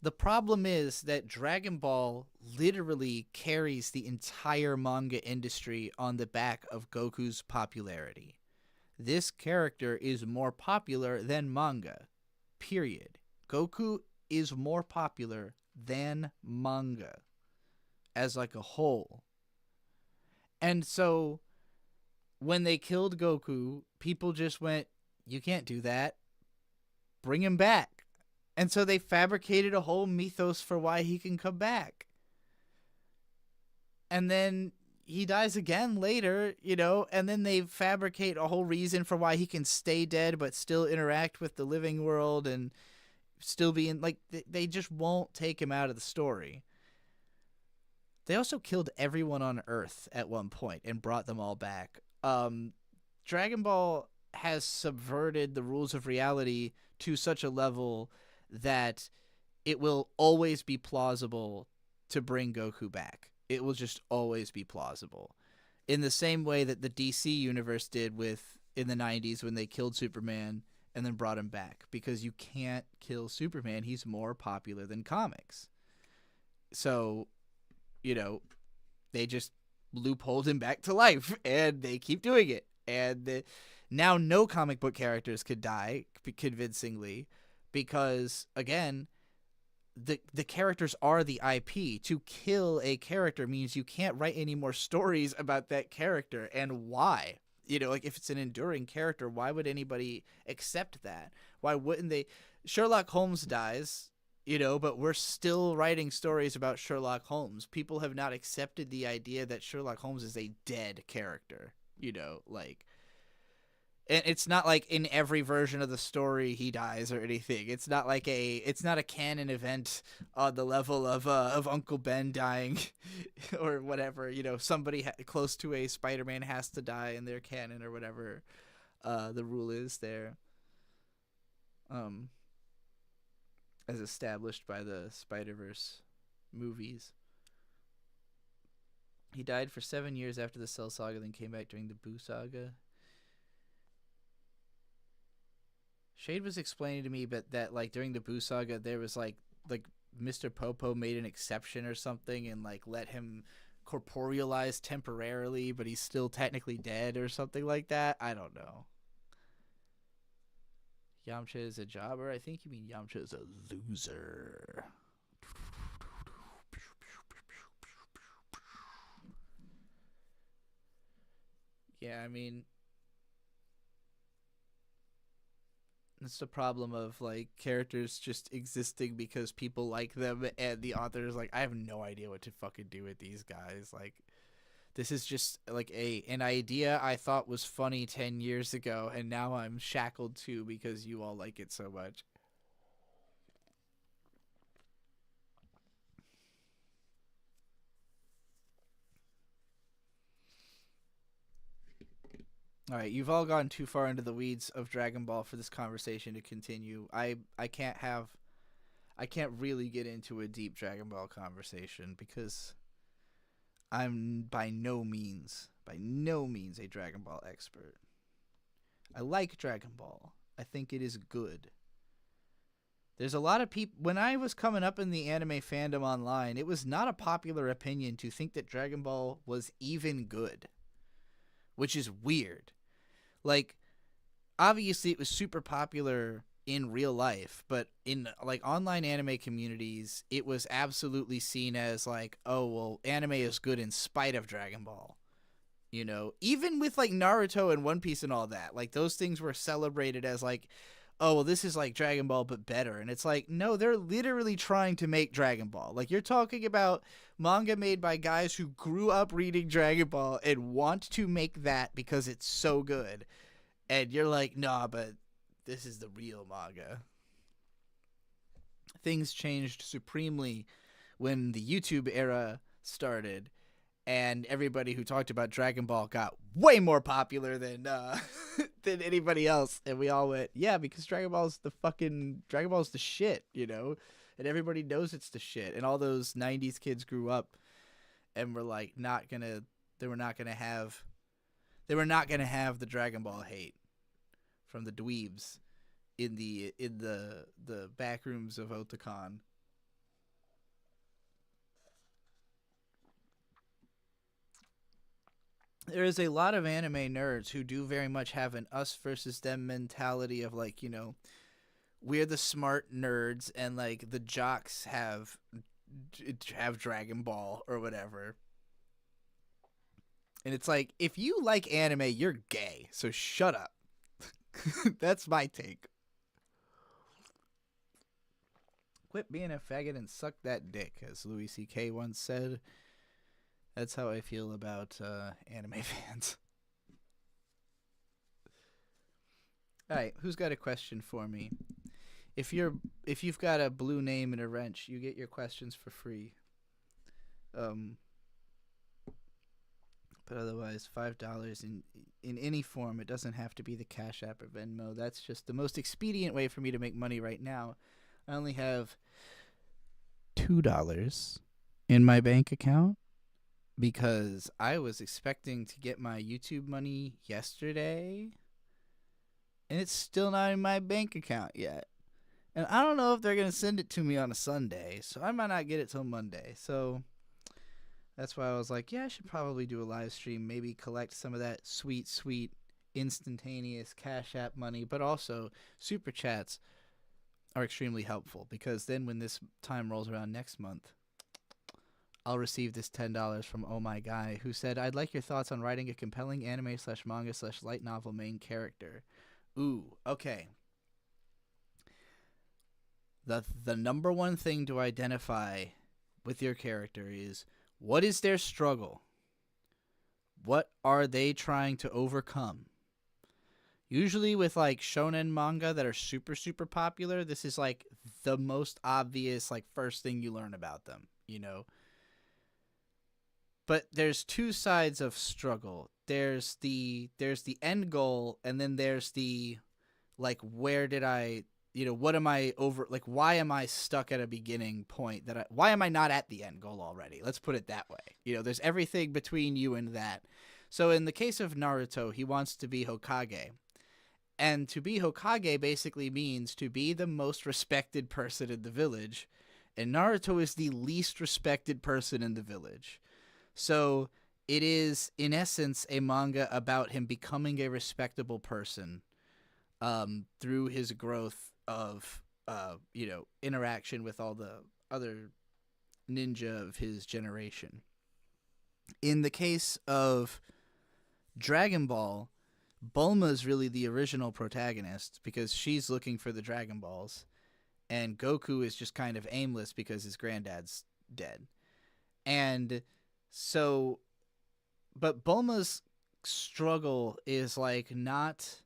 The problem is that Dragon Ball literally carries the entire manga industry on the back of Goku's popularity. This character is more popular than manga. Period. Goku is more popular than manga as like a whole. And so when they killed Goku, people just went, you can't do that. Bring him back. And so they fabricated a whole mythos for why he can come back. And then he dies again later, you know, and then they fabricate a whole reason for why he can stay dead but still interact with the living world. And still be in, like, they just won't take him out of the story. They also killed everyone on Earth at one point and brought them all back. Dragon Ball has subverted the rules of reality to such a level that it will always be plausible to bring Goku back. It will just always be plausible. In the same way that the DC universe did in the 90s when they killed Superman and then brought him back. Because you can't kill Superman. He's more popular than comics. So, they just loopholed him back to life, and they keep doing it. And now no comic book characters could die convincingly because, again, the characters are the IP. To kill a character means you can't write any more stories about that character. And why? Like, if it's an enduring character, why would anybody accept that? Why wouldn't they? Sherlock Holmes dies, but we're still writing stories about Sherlock Holmes. People have not accepted the idea that Sherlock Holmes is a dead character, like, and it's not like in every version of the story he dies or anything. It's not a canon event on the level of Uncle Ben dying or whatever. Somebody close to a Spider-Man has to die in their canon or whatever the rule is there. As established by the Spider-Verse movies. He died for 7 years after the Cell Saga, then came back during the Boo Saga. Shade was explaining to me, but that, like, during the Boo Saga, there was like Mr. Popo made an exception or something and, like, let him corporealize temporarily, but he's still technically dead or something like that. I don't know. Yamcha is a jobber? I think you mean Yamcha is a loser. Yeah, I mean, it's the problem of, like, characters just existing because people like them, and the author is like, I have no idea what to fucking do with these guys. Like, this is just, like, an idea I thought was funny 10 years ago, and now I'm shackled to because you all like it so much. All right, you've all gone too far into the weeds of Dragon Ball for this conversation to continue. I can't really get into a deep Dragon Ball conversation because I'm by no means a Dragon Ball expert. I like Dragon Ball. I think it is good. There's a lot of people, when I was coming up in the anime fandom online, it was not a popular opinion to think that Dragon Ball was even good, which is weird. Like, obviously it was super popular in real life, but in, like, online anime communities, it was absolutely seen as, like, oh, well, anime is good in spite of Dragon Ball. Even with, like, Naruto and One Piece and all that, like, those things were celebrated as, like, oh, well, this is like Dragon Ball but better. And it's like, no, they're literally trying to make Dragon Ball. Like, you're talking about manga made by guys who grew up reading Dragon Ball and want to make that because it's so good. And you're like, nah, but this is the real manga. Things changed supremely when the YouTube era started, and everybody who talked about Dragon Ball got way more popular than than anybody else. And we all went, yeah, because Dragon Ball's the shit, and everybody knows it's the shit. And all those 90s kids grew up and were like, they were not gonna have the Dragon Ball hate from the dweebs in the back rooms of Otakon. There is a lot of anime nerds who do very much have an us versus them mentality of, like, we're the smart nerds and, like, the jocks have Dragon Ball or whatever. And it's like, if you like anime, you're gay, so shut up. That's my take. Quit being a faggot and suck that dick, as Louis C.K. once said. That's how I feel about anime fans. Alright, who's got a question for me? if you've got a blue name and a wrench, you get your questions for free. But otherwise, $5 in any form. It doesn't have to be the Cash App or Venmo. That's just the most expedient way for me to make money right now. I only have $2 in my bank account because I was expecting to get my YouTube money yesterday, and it's still not in my bank account yet. And I don't know if they're going to send it to me on a Sunday, so I might not get it till Monday. So that's why I was like, yeah, I should probably do a live stream, maybe collect some of that sweet, sweet, instantaneous Cash App money, but also Super Chats are extremely helpful, because then when this time rolls around next month, I'll receive this $10 from Oh My Guy, who said, I'd like your thoughts on writing a compelling anime/manga/light novel main character. Ooh, okay. The number one thing to identify with your character is, what is their struggle? What are they trying to overcome? Usually with like shonen manga that are super, super popular, this is like the most obvious, like, first thing you learn about them, you know? But there's two sides of struggle. There's the end goal, and then there's the, like, where did I, you know, what am I over, like, why am I stuck at a beginning point why am I not at the end goal already? Let's put it that way. You know, there's everything between you and that. So in the case of Naruto, he wants to be Hokage. And to be Hokage basically means to be the most respected person in the village. And Naruto is the least respected person in the village. So it is, in essence, a manga about him becoming a respectable person through his growth of, you know, interaction with all the other ninja of his generation. In the case of Dragon Ball, Bulma's really the original protagonist because she's looking for the Dragon Balls, and Goku is just kind of aimless because his granddad's dead. And so, but Bulma's struggle is like not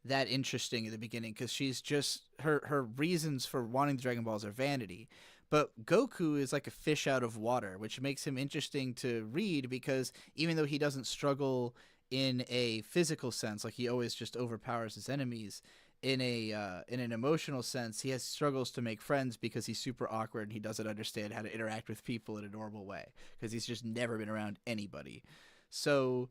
that interesting at the beginning because she's just, her reasons for wanting the Dragon Balls are vanity. But Goku is like a fish out of water, which makes him interesting to read because even though he doesn't struggle in a physical sense, like he always just overpowers his enemies, in an emotional sense, he has struggles to make friends because he's super awkward and he doesn't understand how to interact with people in a normal way because he's just never been around anybody. So,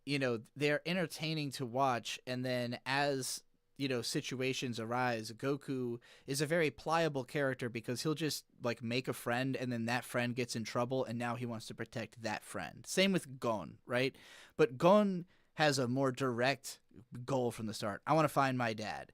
you know, they're entertaining to watch, and then as, you know, situations arise, Goku is a very pliable character because he'll just, like, make a friend and then that friend gets in trouble and now he wants to protect that friend. Same with Gon, right? But Gon has a more direct goal from the start. I want to find my dad.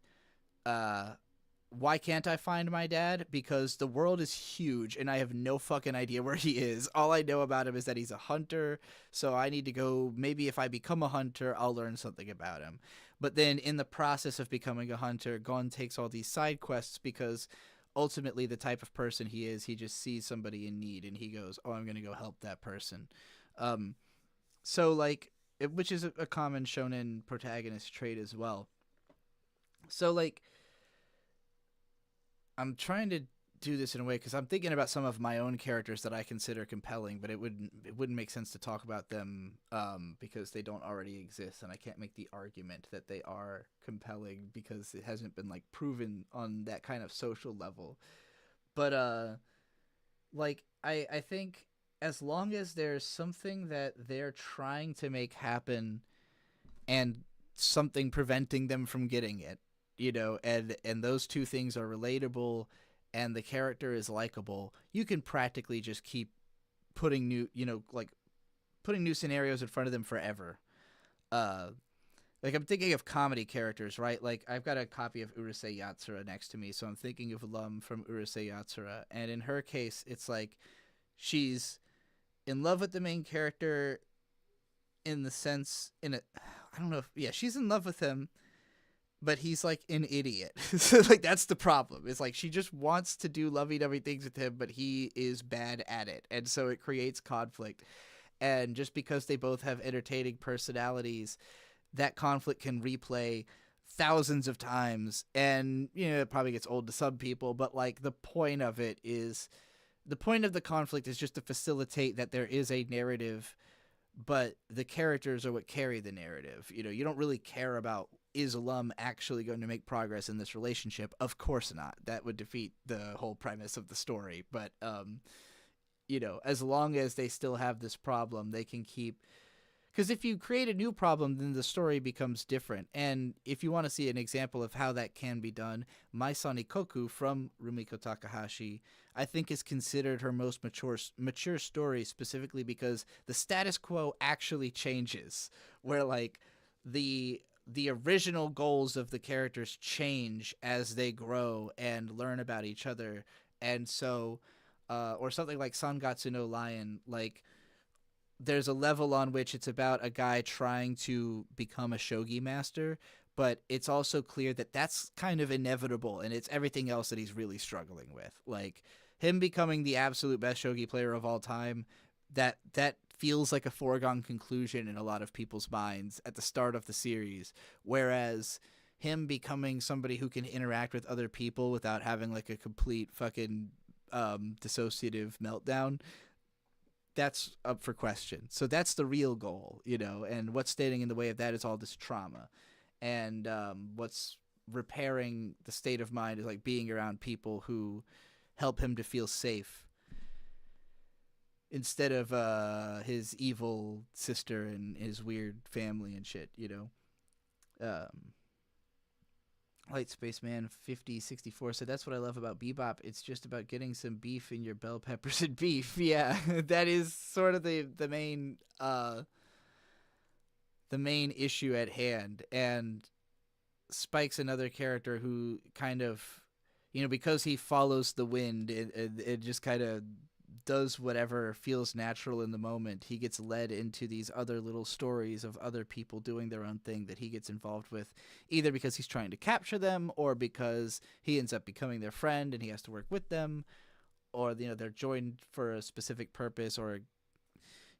Why can't I find my dad? Because the world is huge and I have no fucking idea where he is. All I know about him is that he's a hunter, so I need to go, maybe if I become a hunter, I'll learn something about him. But then in the process of becoming a hunter, Gon takes all these side quests because ultimately the type of person he is, he just sees somebody in need and he goes, oh, I'm going to go help that person. So, like, which is a common shonen protagonist trait as well. So, like, I'm trying to do this in a way because I'm thinking about some of my own characters that I consider compelling, but it wouldn't make sense to talk about them because they don't already exist, and I can't make the argument that they are compelling because it hasn't been, like, proven on that kind of social level. But like, I think as long as there's something that they're trying to make happen and something preventing them from getting it, you know, and those two things are relatable and the character is likable, you can practically just keep putting new, you know, like, putting new scenarios in front of them forever. Like, I'm thinking of comedy characters, right? Like, I've got a copy of Urusei Yatsura next to me, so I'm thinking of Lum from Urusei Yatsura, and in her case, it's like she's in love with the main character in the sense, I don't know if, yeah, she's in love with him, but he's like an idiot. So, like, that's the problem. It's like she just wants to do lovey-dovey things with him, but he is bad at it. And so it creates conflict. And just because they both have entertaining personalities, that conflict can replay thousands of times, and it probably gets old to some people, but like the point of the conflict is just to facilitate that there is a narrative, but the characters are what carry the narrative. You don't really care about, is Lum actually going to make progress in this relationship? Of course not. That would defeat the whole premise of the story. But as long as they still have this problem, they can keep. Because if you create a new problem, then the story becomes different. And if you want to see an example of how that can be done, Mai Sanikoku from Rumiko Takahashi, I think, is considered her most mature story, specifically because the status quo actually changes, where like the original goals of the characters change as they grow and learn about each other. And so, or something like Sangatsu no Lion, like, there's a level on which it's about a guy trying to become a shogi master, but it's also clear that that's kind of inevitable, and it's everything else that he's really struggling with. Like, him becoming the absolute best shogi player of all time, that feels like a foregone conclusion in a lot of people's minds at the start of the series, whereas him becoming somebody who can interact with other people without having like a complete fucking dissociative meltdown, that's up for question. So that's the real goal, and what's standing in the way of that is all this trauma. And what's repairing the state of mind is like being around people who help him to feel safe instead of his evil sister and his weird family and shit, Light Spaceman 5064 said, that's what I love about Bebop. It's just about getting some beef in your bell peppers and beef. Yeah, that is sort of the main issue at hand. And Spike's another character who kind of, because he follows the wind, it just kind of does whatever feels natural in the moment. He gets led into these other little stories of other people doing their own thing that he gets involved with, either because he's trying to capture them or because he ends up becoming their friend and he has to work with them, or they're joined for a specific purpose, or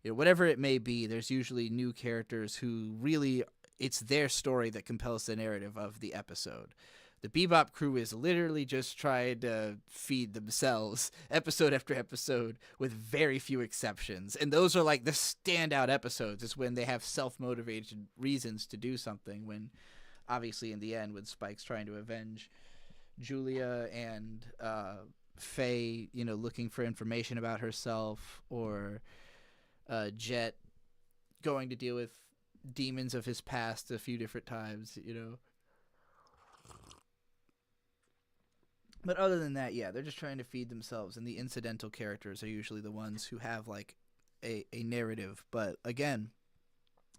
whatever it may be. There's usually new characters who really, it's their story that compels the narrative of the episode. The Bebop crew is literally just trying to feed themselves episode after episode with very few exceptions. And those are like the standout episodes, is when they have self-motivated reasons to do something, when obviously in the end, when Spike's trying to avenge Julia and Faye, looking for information about herself, or Jet going to deal with demons of his past a few different times, But other than that, yeah, they're just trying to feed themselves, and the incidental characters are usually the ones who have like a narrative. But again,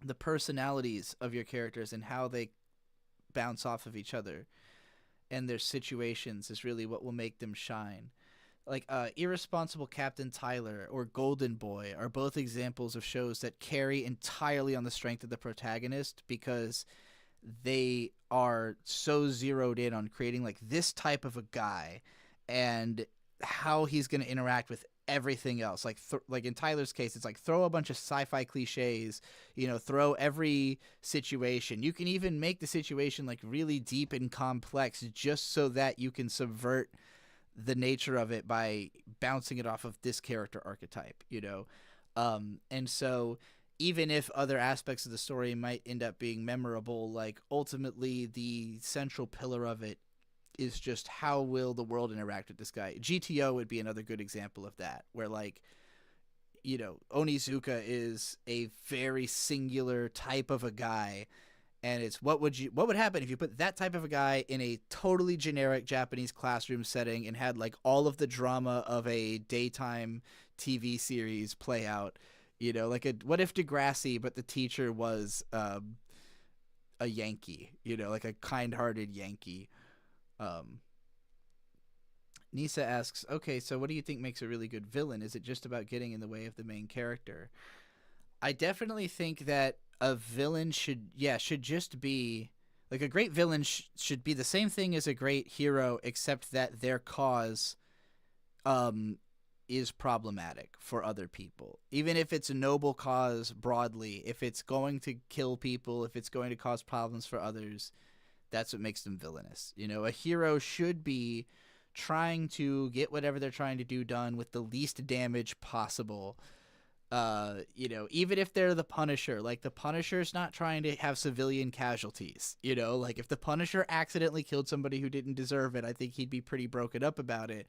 the personalities of your characters and how they bounce off of each other and their situations is really what will make them shine. Like Irresponsible Captain Tyler or Golden Boy are both examples of shows that carry entirely on the strength of the protagonist, because they are so zeroed in on creating like this type of a guy and how he's going to interact with everything else. Like like in Tyler's case, it's like throw a bunch of sci-fi cliches, throw every situation. You can even make the situation like really deep and complex just so that you can subvert the nature of it by bouncing it off of this character archetype, and so even if other aspects of the story might end up being memorable, like ultimately the central pillar of it is just how will the world interact with this guy. GTO would be another good example of that, where like, Onizuka is a very singular type of a guy, and it's what would happen if you put that type of a guy in a totally generic Japanese classroom setting and had like all of the drama of a daytime TV series play out. Like what if Degrassi, but the teacher was a Yankee, like a kind-hearted Yankee. Nisa asks, okay, so what do you think makes a really good villain? Is it just about getting in the way of the main character? I definitely think that a villain should just be like a great villain should be the same thing as a great hero, except that their cause is problematic for other people. Even if it's a noble cause broadly, if it's going to kill people, if it's going to cause problems for others, That's what makes them villainous. You know, a hero should be trying to get whatever they're trying to do done with the least damage possible. You know, even if they're the Punisher, like the Punisher's not trying to have civilian casualties. You know, like if the Punisher accidentally killed somebody who didn't deserve it, I think he'd be pretty broken up about it.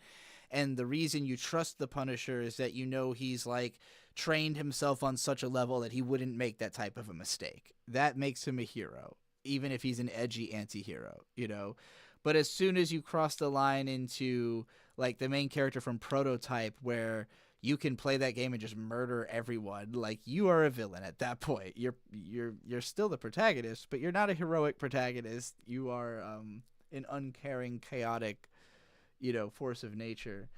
And the reason you trust the Punisher is that you know he's like trained himself on such a level that he wouldn't make that type of a mistake. That makes him a hero, even if he's an edgy anti-hero, you know. But as soon as you cross the line into like the main character from Prototype, where you can play that game and just murder everyone, like you are a villain at that point. You're still the protagonist, but you're not a heroic protagonist. You are an uncaring, chaotic, you know, force of nature.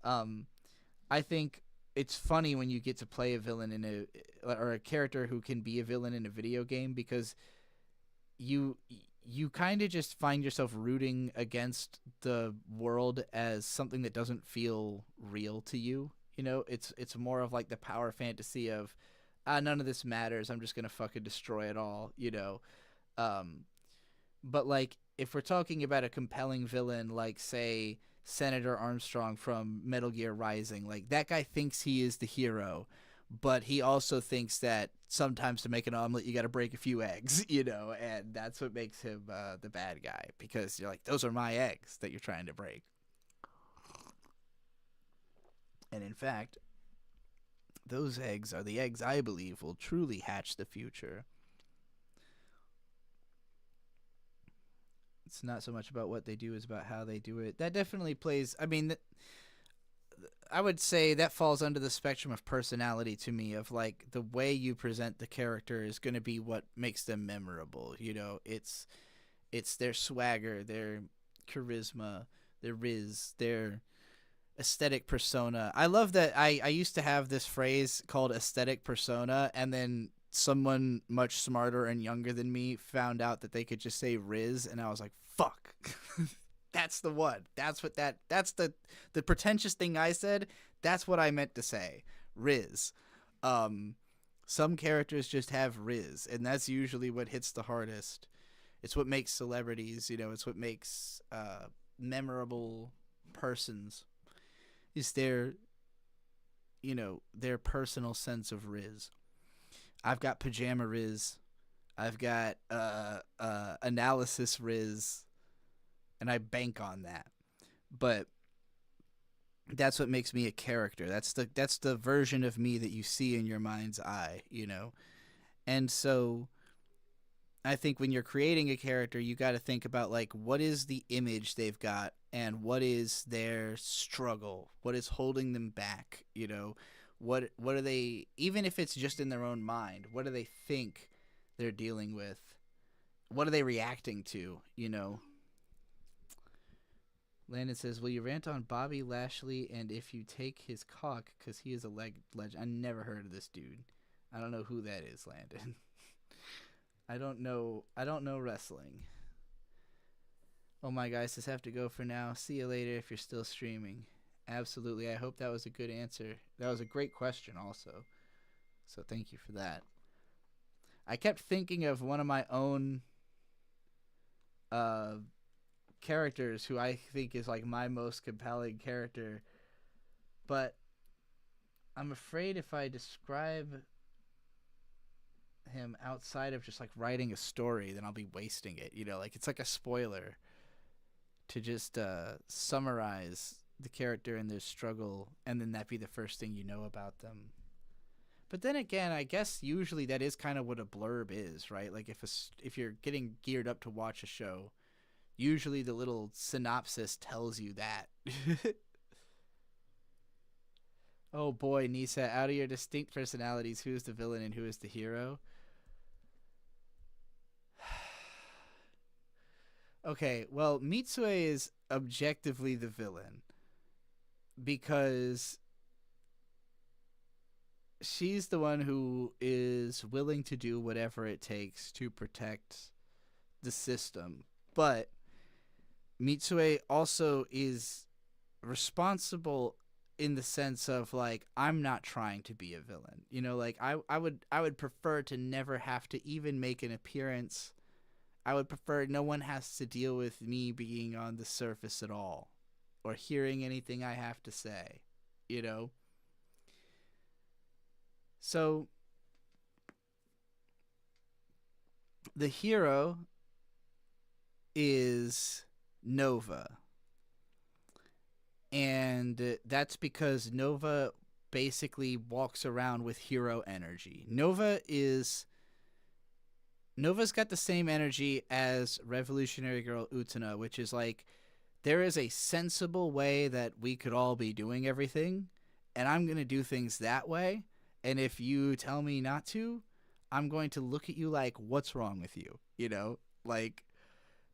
I think it's funny when you get to play a villain in or a character who can be a villain in a video game, because you kind of just find yourself rooting against the world as something that doesn't feel real to you. You know, it's more of like the power fantasy of, none of this matters. I'm just gonna fucking destroy it all. You know, but like if we're talking about a compelling villain, like say Senator Armstrong from Metal Gear Rising, like that guy thinks he is the hero, but he also thinks that sometimes to make an omelet you got to break a few eggs, you know, and that's what makes him the bad guy, because you're like, those are my eggs that you're trying to break. And in fact, those eggs are the eggs I believe will truly hatch the future. It's not so much about what they do as about how they do it. That definitely plays, I mean, I would say that falls under the spectrum of personality to me, of like the way you present the character is going to be what makes them memorable. You know, it's their swagger, their charisma, their riz, their aesthetic persona. I love that I used to have this phrase called aesthetic persona, and then someone much smarter and younger than me found out that they could just say riz, and I was like, fuck. That's the one. That's the pretentious thing I said. That's what I meant to say. Riz. Some characters just have riz, and that's usually what hits the hardest. It's what makes celebrities, you know, it's what makes memorable persons, is their, you know, their personal sense of riz. I've got pajama riz. I've got analysis riz, and I bank on that. But that's what makes me a character. That's the version of me that you see in your mind's eye, you know. And so I think when you're creating a character, you got to think about like, what is the image they've got and what is their struggle? What is holding them back? You know, what are they, even if it's just in their own mind, what do they think they're dealing with? What are they reacting to, you know? Landon says, will you rant on Bobby Lashley and if you take his cock, because he is a legend? I never heard of this dude. I don't know who that is, Landon. I don't know wrestling. Oh my guys, just have to go for now. See you later if you're still streaming. Absolutely. I hope that was a good answer. That was a great question also. So thank you for that. I kept thinking of one of my own characters who I think is like my most compelling character, but I'm afraid if I describe him outside of just like writing a story, then I'll be wasting it, you know, like it's like a spoiler to just summarize the character and their struggle, and then that be the first thing you know about them. But then again, I guess usually that is kind of what a blurb is, right? Like if you're getting geared up to watch a show, usually the little synopsis tells you that. Oh boy, Nisa, out of your distinct personalities, who is the villain and who is the hero? Okay, well, Mitsue is objectively the villain because she's the one who is willing to do whatever it takes to protect the system. But Mitsue also is responsible in the sense of like, I'm not trying to be a villain. You know, like I would prefer to never have to even make an appearance I would prefer no one has to deal with me being on the surface at all or hearing anything I have to say, you know? So the hero is Nova. And that's because Nova basically walks around with hero energy. Nova's got the same energy as Revolutionary Girl Utena, which is like, there is a sensible way that we could all be doing everything, and I'm going to do things that way. And if you tell me not to, I'm going to look at you like, what's wrong with you? You know, like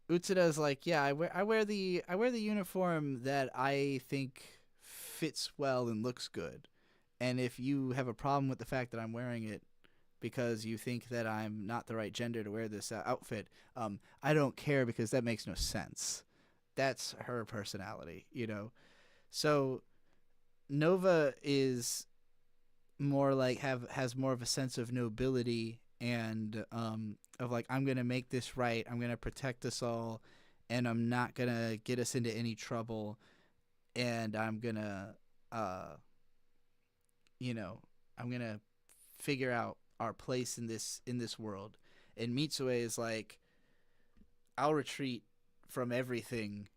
Utsuda's like, yeah, I wear the uniform that I think fits well and looks good. And if you have a problem with the fact that I'm wearing it because you think that I'm not the right gender to wear this outfit, I don't care because that makes no sense. That's her personality, you know? So Nova is more like has more of a sense of nobility and of like, I'm gonna make this right, I'm gonna protect us all, and I'm not gonna get us into any trouble, and I'm gonna you know, I'm gonna figure out our place in this world. And Mitsue is like, I'll retreat from everything,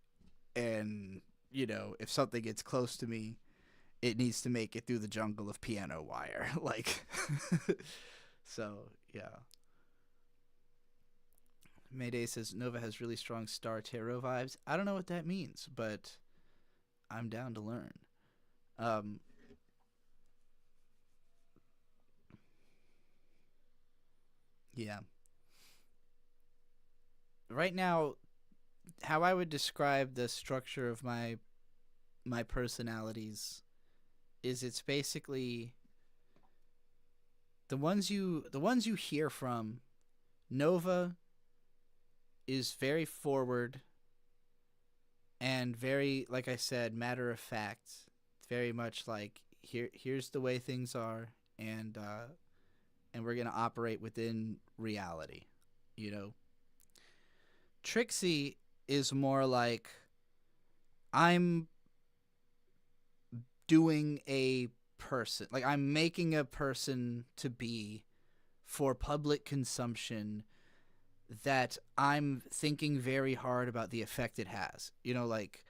and you know, if something gets close to me, it needs to make it through the jungle of piano wire. Like, so yeah. Mayday says Nova has really strong Star Tarot vibes. I don't know what that means, but I'm down to learn. Yeah. Right now, how I would describe the structure of my personalities is it's basically the ones you hear from. Nova is very forward and very, like I said, matter of fact. Very much like, here's the way things are, and we're gonna operate within reality, you know. Trixie is more like, I'm doing a person, like I'm making a person to be for public consumption that I'm thinking very hard about the effect it has. You know, like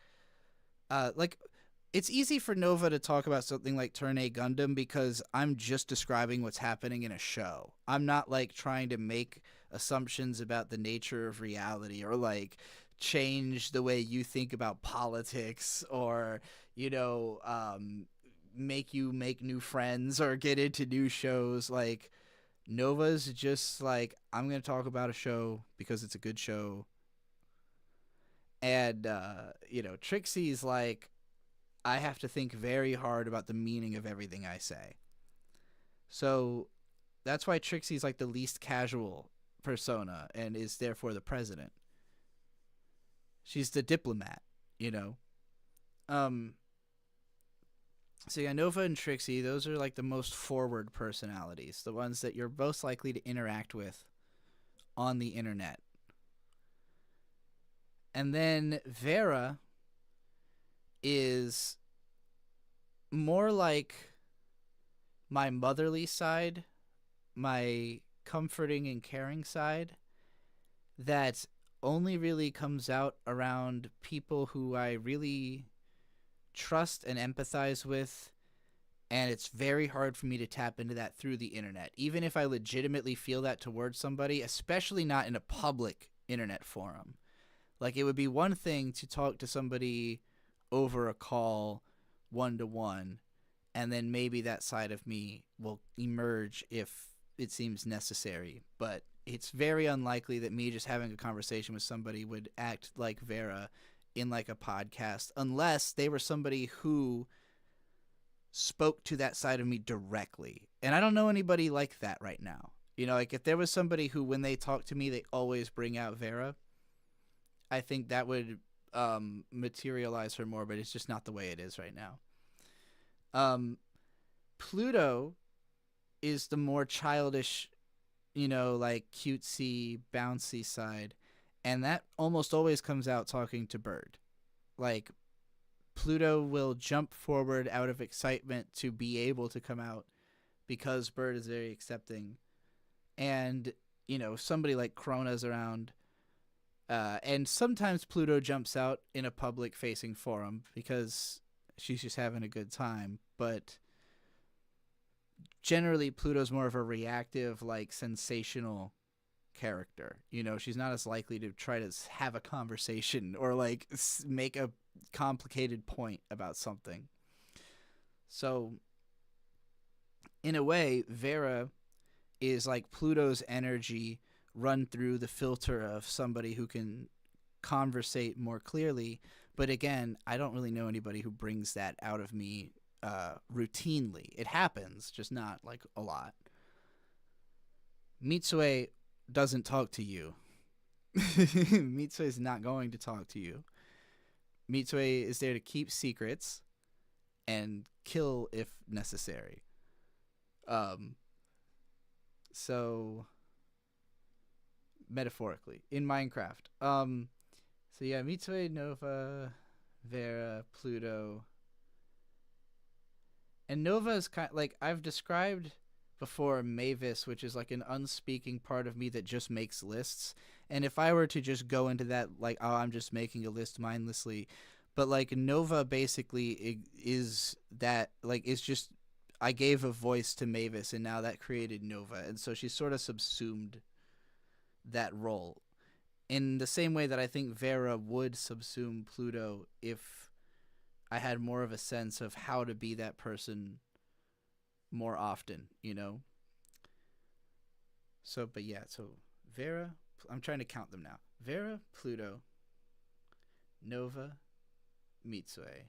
it's easy for Nova to talk about something like Turn A Gundam because I'm just describing what's happening in a show. I'm not like trying to make assumptions about the nature of reality or like change the way you think about politics or, you know, make you make new friends or get into new shows. Like, Nova's just like, I'm going to talk about a show because it's a good show. And, you know, Trixie's like, I have to think very hard about the meaning of everything I say. So that's why Trixie's like the least casual persona and is therefore the president. She's the diplomat, you know. So yeah, Nova and Trixie, those are like the most forward personalities, the ones that you're most likely to interact with on the internet. And then Vera is more like my motherly side, my comforting and caring side, that only really comes out around people who I really trust and empathize with, and it's very hard for me to tap into that through the internet, even if I legitimately feel that towards somebody, especially not in a public internet forum. Like, it would be one thing to talk to somebody over a call one-to-one, and then maybe that side of me will emerge if it seems necessary, but it's very unlikely that me just having a conversation with somebody would act like Vera in like a podcast unless they were somebody who spoke to that side of me directly. And I don't know anybody like that right now. You know, like if there was somebody who, when they talk to me, they always bring out Vera, I think that would materialize her more, but it's just not the way it is right now. Pluto is the more childish, you know, like cutesy, bouncy side. And that almost always comes out talking to Bird. Like, Pluto will jump forward out of excitement to be able to come out because Bird is very accepting. And, you know, somebody like Krona's around. And sometimes Pluto jumps out in a public-facing forum because she's just having a good time. But generally, Pluto's more of a reactive, like, sensational character. You know, she's not as likely to try to have a conversation or, like, make a complicated point about something. So, in a way, Vera is like Pluto's energy run through the filter of somebody who can conversate more clearly. But again, I don't really know anybody who brings that out of me routinely. It happens, just not like a lot. Mitsue doesn't talk to you. Mitsue is not going to talk to you. Mitsue is there to keep secrets and kill if necessary. So metaphorically in Minecraft. So yeah, Mitsue, Nova, Vera, Pluto. And Nova is kind of, like I've described before, Mavis, which is like an unspeaking part of me that just makes lists. And if I were to just go into that, like, oh, I'm just making a list mindlessly, but like Nova basically is that, like, it's just, I gave a voice to Mavis and now that created Nova. And so she sort of subsumed that role in the same way that I think Vera would subsume Pluto if I had more of a sense of how to be that person more often, you know? So, but yeah, so Vera, I'm trying to count them now. Vera, Pluto, Nova, Mitsue,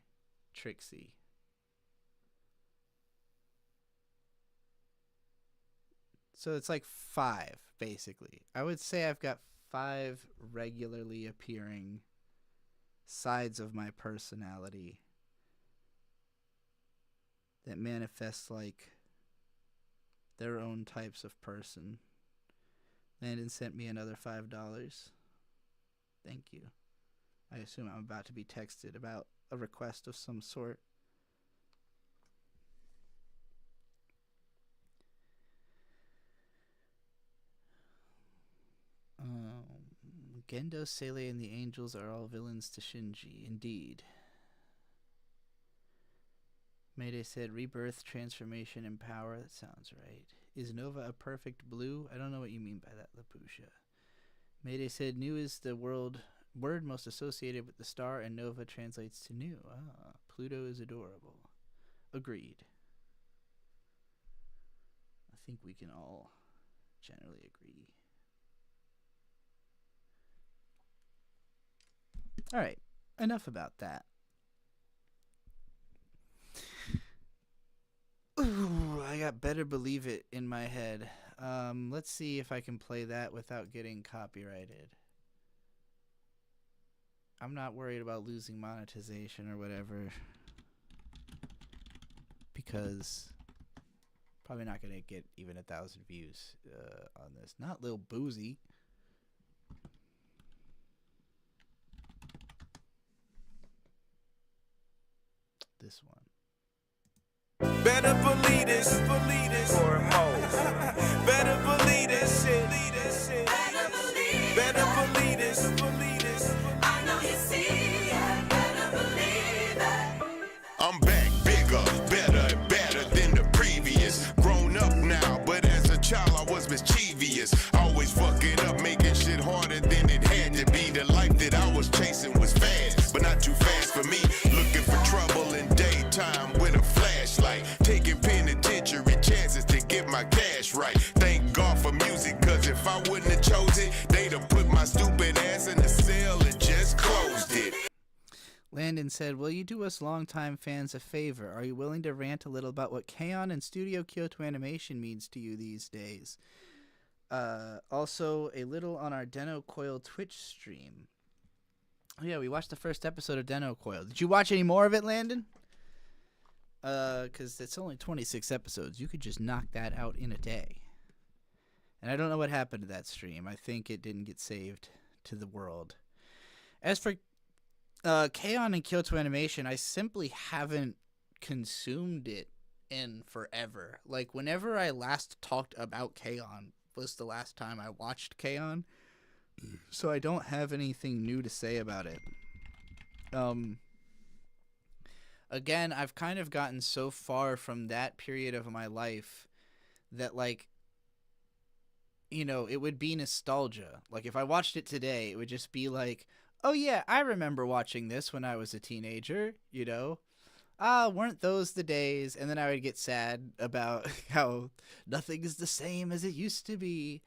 Trixie. So it's like 5, basically. I would say I've got 5 regularly appearing sides of my personality that manifest like their own types of person. Landon sent me another $5. Thank you. I assume I'm about to be texted about a request of some sort. Gendo, Sele, and the Angels are all villains to Shinji. Indeed. Mayday said, rebirth, transformation, and power. That sounds right. Is Nova a perfect blue? I don't know what you mean by that, Lapusha. Mayday said, new is the word most associated with the star, and Nova translates to new. Ah, Pluto is adorable. Agreed. I think we can all generally agree. All right, enough about that. Ooh, I got Better Believe It in my head. Let's see if I can play that without getting copyrighted. I'm not worried about losing monetization or whatever, because probably not gonna get even 1,000 views on this. Not Lil Boozy. This one. Better believe this, for hoes. Better believe this shit. Better believe this, I know you see it. Better believe it. I'm back bigger, better than the previous. Grown up now, but as a child I was mischievous. Always fucking up, making shit harder than it had to be. The life that I was chasing was fast, but not too fast for me. Looking for trouble in daytime with a flashlight. Taking penitentiary chances to get my cash right. Thank God for music, cause if I wouldn't have chose it, they'd have put my stupid ass in the cell and just closed it. Landon said, will you do us longtime fans a favor? Are you willing to rant a little about what K-On! And Studio Kyoto Animation means to you these days? Also, a little on our Deno Coil Twitch stream. Oh yeah, we watched the first episode of Deno Coil. Did you watch any more of it, Landon? Because it's only 26 episodes. You could just knock that out in a day. And I don't know what happened to that stream. I think it didn't get saved to the world. As for K-On! And Kyoto Animation, I simply haven't consumed it in forever. Like, whenever I last talked about K-On! Was the last time I watched K-On!, so I don't have anything new to say about it. Again, I've kind of gotten so far from that period of my life that, like, you know, it would be nostalgia. Like, if I watched it today, it would just be like, oh yeah, I remember watching this when I was a teenager, you know? Weren't those the days? And then I would get sad about how nothing is the same as it used to be.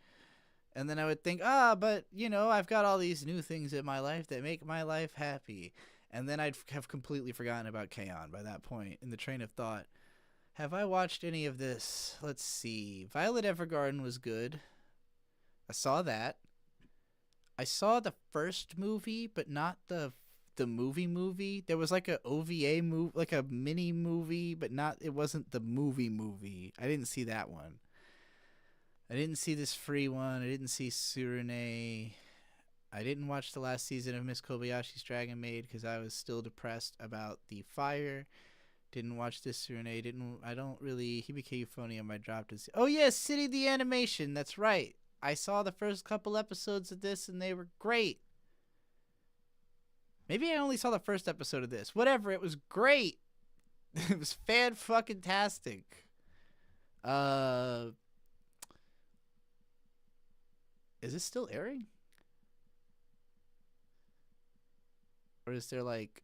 And then I would think, but, you know, I've got all these new things in my life that make my life happy. And then I'd have completely forgotten about K-On! By that point in the train of thought. Have I watched any of this? Let's see. Violet Evergarden was good. I saw that. I saw the first movie, but not the movie. There was like a OVA movie, like a mini movie, but it wasn't the movie. I didn't see that one. I didn't see this free one. I didn't see Surune. I didn't watch the last season of Miss Kobayashi's Dragon Maid because I was still depressed about the fire. Didn't watch this Surune. I don't really. Hibike Euphonium I dropped it. Oh yeah, City the Animation. That's right. I saw the first couple episodes of this and they were great. Maybe I only saw the first episode of this. Whatever, it was great. It was fan-fucking-tastic. Is this still airing? Or is there like...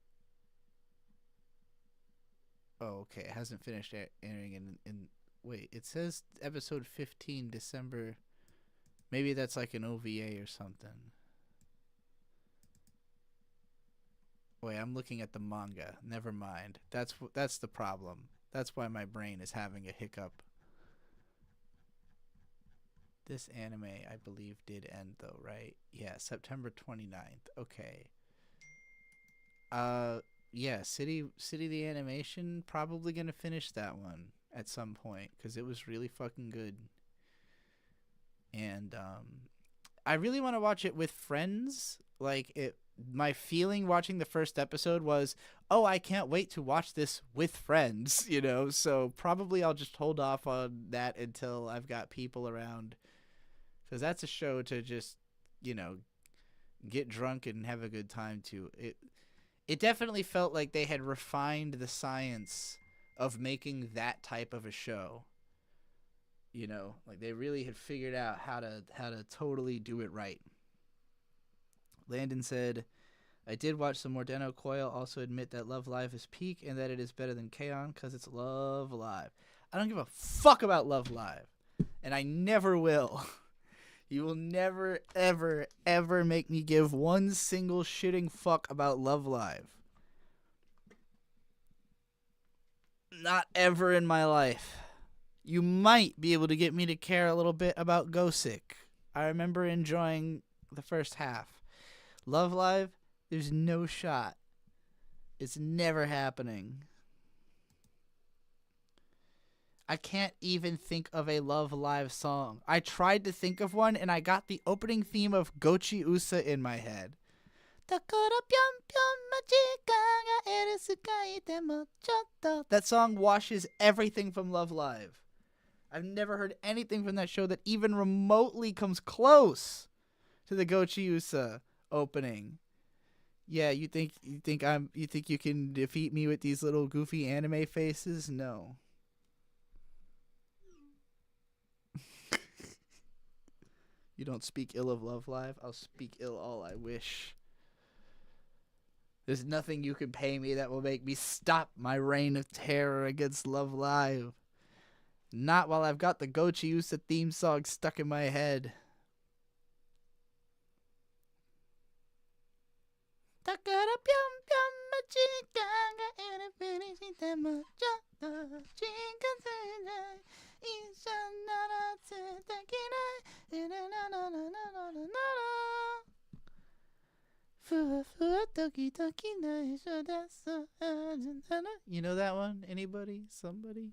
Oh, okay. It hasn't finished airing in... Wait, it says episode 15 December... Maybe that's like an OVA or something. Wait, I'm looking at the manga. Never mind. That's the problem. That's why my brain is having a hiccup. This anime, I believe, did end though, right? Yeah, September 29th. Okay. Yeah, City the Animation, probably gonna finish that one at some point because it was really fucking good. And I really want to watch it with friends. My feeling watching the first episode was, oh, I can't wait to watch this with friends, you know? So probably I'll just hold off on that until I've got people around. Because that's a show to just, you know, get drunk and have a good time to. It definitely felt like they had refined the science of making that type of a show. You know, like they really had figured out how to totally do it right. Landon said, I did watch some more Deno Coil, also admit that Love Live is peak and that it is better than K-On! Because it's Love Live. I don't give a fuck about Love Live. And I never will. You will never, ever, ever make me give one single shitting fuck about Love Live. Not ever in my life. You might be able to get me to care a little bit about Gosick. I remember enjoying the first half. Love Live, there's no shot. It's never happening. I can't even think of a Love Live song. I tried to think of one, and I got the opening theme of Gochi Usa in my head. That song washes everything from Love Live. I've never heard anything from that show that even remotely comes close to the Gochi Usa opening. Yeah, you think you can defeat me with these little goofy anime faces? No. You don't speak ill of Love Live? I'll speak ill all I wish. There's nothing you can pay me that will make me stop my reign of terror against Love Live. Not while I've got the Gochi Usa theme song stuck in my head. You know that one? Anybody? Somebody?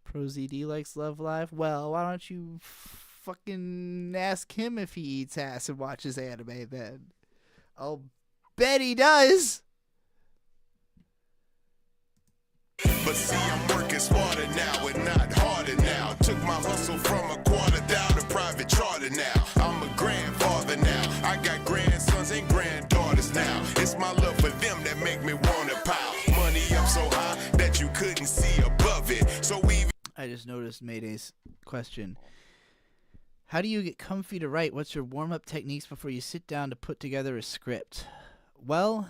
Pro ZD likes Love Live. Well, why don't you fucking ask him if he eats ass and watches anime then. I'll bet he does. But see, I'm working smarter now and not harder now. Took my hustle from a quarter down to private charter now. I'm a grandfather now. I got grandsons and granddaughters now. It's my love for them that make me wanna pile money up so high that you couldn't see above it. So we. I just noticed Mayday's question. How do you get comfy to write? What's your warm-up techniques before you sit down to put together a script? Well,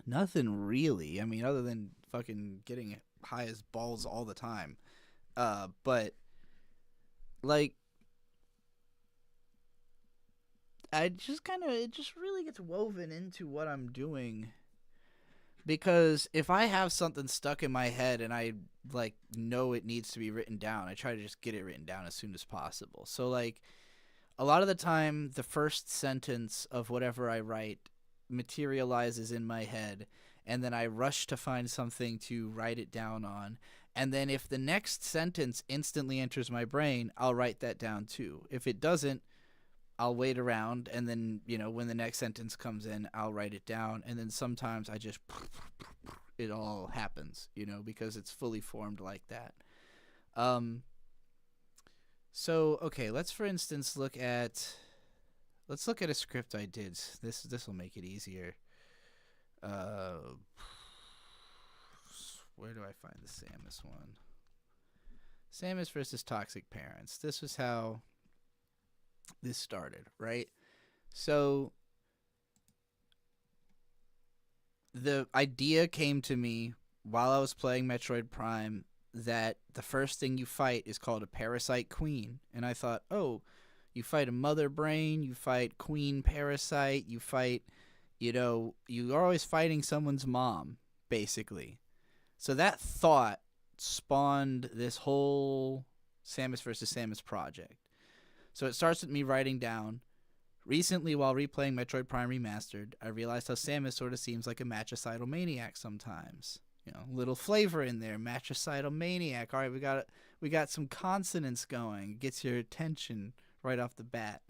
nothing really. I mean, other than fucking getting high as balls all the time. But, like, it just really gets woven into what I'm doing. Because if I have something stuck in my head and I, like, know it needs to be written down, I try to just get it written down as soon as possible. So, like, a lot of the time, the first sentence of whatever I write materializes in my head, and then I rush to find something to write it down on. And then if the next sentence instantly enters my brain, I'll write that down too. If it doesn't, I'll wait around, and then, you know, when the next sentence comes in, I'll write it down. And then sometimes I just, it all happens, you know, because it's fully formed like that. So, okay, let's, for instance, look at a script I did. This will make it easier. Where do I find the Samus one? Samus versus Toxic Parents. This was how this started, right? So the idea came to me while I was playing Metroid Prime that the first thing you fight is called a parasite queen. And I thought, oh, you fight a mother brain, you fight queen parasite, you fight, you know, you are always fighting someone's mom, basically. So that thought spawned this whole Samus versus Samus project. So it starts with me writing down, recently while replaying Metroid Prime Remastered, I realized how Samus sort of seems like a matricidal maniac sometimes. You know, little flavor in there, matricidal maniac. All right, we got some consonants going. It gets your attention right off the bat.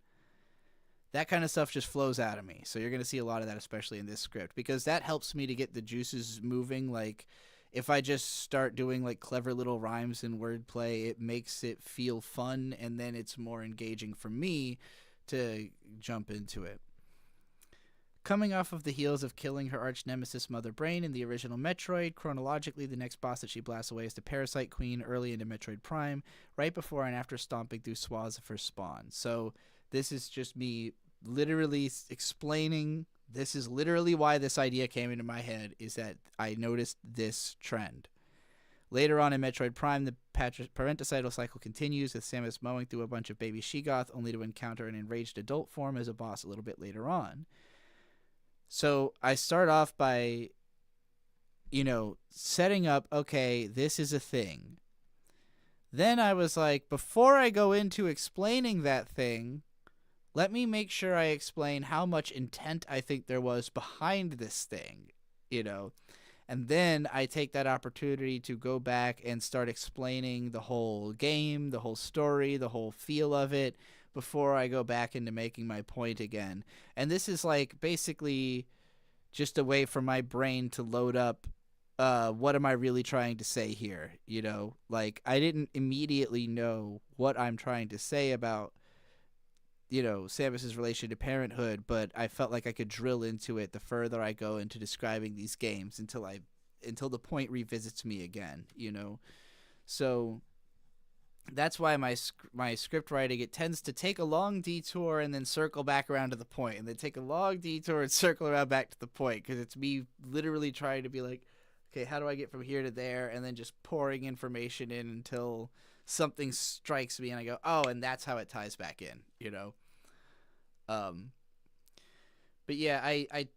That kind of stuff just flows out of me. So you're going to see a lot of that, especially in this script, because that helps me to get the juices moving. Like, if I just start doing like clever little rhymes and wordplay, it makes it feel fun, and then it's more engaging for me to jump into it. Coming off of the heels of killing her arch nemesis Mother Brain in the original Metroid, chronologically the next boss that she blasts away is the Parasite Queen early into Metroid Prime, right before and after stomping through swaths of her spawn. So this is just me literally explaining. This is literally why this idea came into my head, is that I noticed this trend. Later on in Metroid Prime, the parenticidal cycle continues, with Samus mowing through a bunch of baby Sheegoth, only to encounter an enraged adult form as a boss a little bit later on. So I start off by, you know, setting up, okay, this is a thing. Then I was like, before I go into explaining that thing, let me make sure I explain how much intent I think there was behind this thing, you know. And then I take that opportunity to go back and start explaining the whole game, the whole story, the whole feel of it, before I go back into making my point again. And this is like basically just a way for my brain to load up, what am I really trying to say here, you know? Like, I didn't immediately know what I'm trying to say about, you know, Samus's relation to parenthood, but I felt like I could drill into it the further I go into describing these games until the point revisits me again, you know. So that's why my script writing, it tends to take a long detour and then circle back around to the point, and then take a long detour and circle around back to the point, because it's me literally trying to be like, okay, how do I get from here to there, and then just pouring information in until something strikes me and I go, oh, and that's how it ties back in, you know. But yeah, I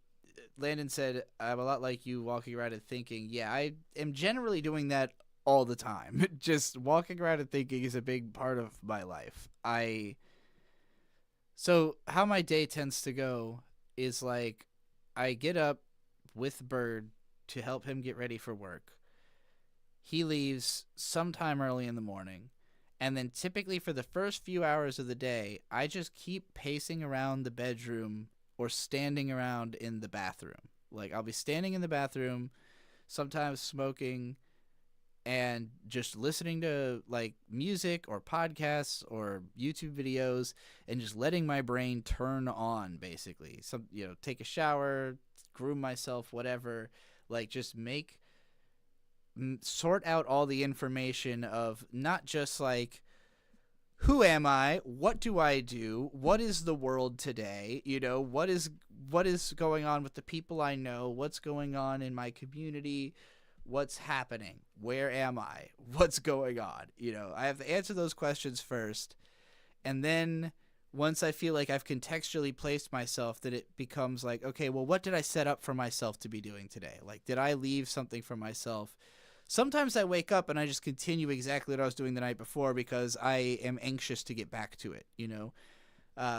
Landon said, I'm a lot like you, walking around and thinking. Yeah, I am generally doing that all the time. Just walking around and thinking is a big part of my life. So how my day tends to go is like, I get up with Bird to help him get ready for work. He leaves sometime early in the morning, And then typically for the first few hours of the day, I just keep pacing around the bedroom or standing around in the bathroom. Like, I'll be standing in the bathroom, sometimes smoking, and just listening to like music or podcasts or YouTube videos, and just letting my brain turn on, basically. Take a shower, groom myself, whatever. Like, just sort out all the information of not just like, who am I? What do I do? What is the world today? What is going on with the people I know? What's going on in my community? What's happening? Where am I? What's going on? I have to answer those questions first. And then once I feel like I've contextually placed myself, that it becomes like, okay, well, what did I set up for myself to be doing today? Like, did I leave something for myself? Sometimes I wake up and I just continue exactly what I was doing the night before because I am anxious to get back to it,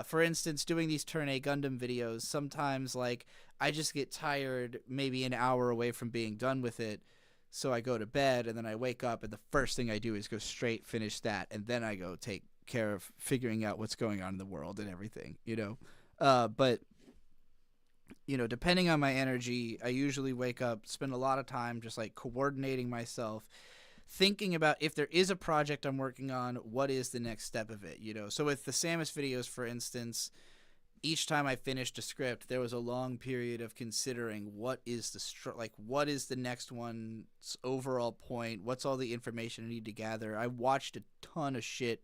For instance, doing these Turn A Gundam videos, sometimes, like, I just get tired maybe an hour away from being done with it, so I go to bed, and then I wake up, and the first thing I do is go straight finish that, and then I go take care of figuring out what's going on in the world and everything, But depending on my energy, I usually wake up, spend a lot of time just like coordinating myself, thinking about if there is a project I'm working on, what is the next step of it, So with the Samus videos, for instance, each time I finished a script, there was a long period of considering what is what is the next one's overall point, what's all the information I need to gather. I watched a ton of shit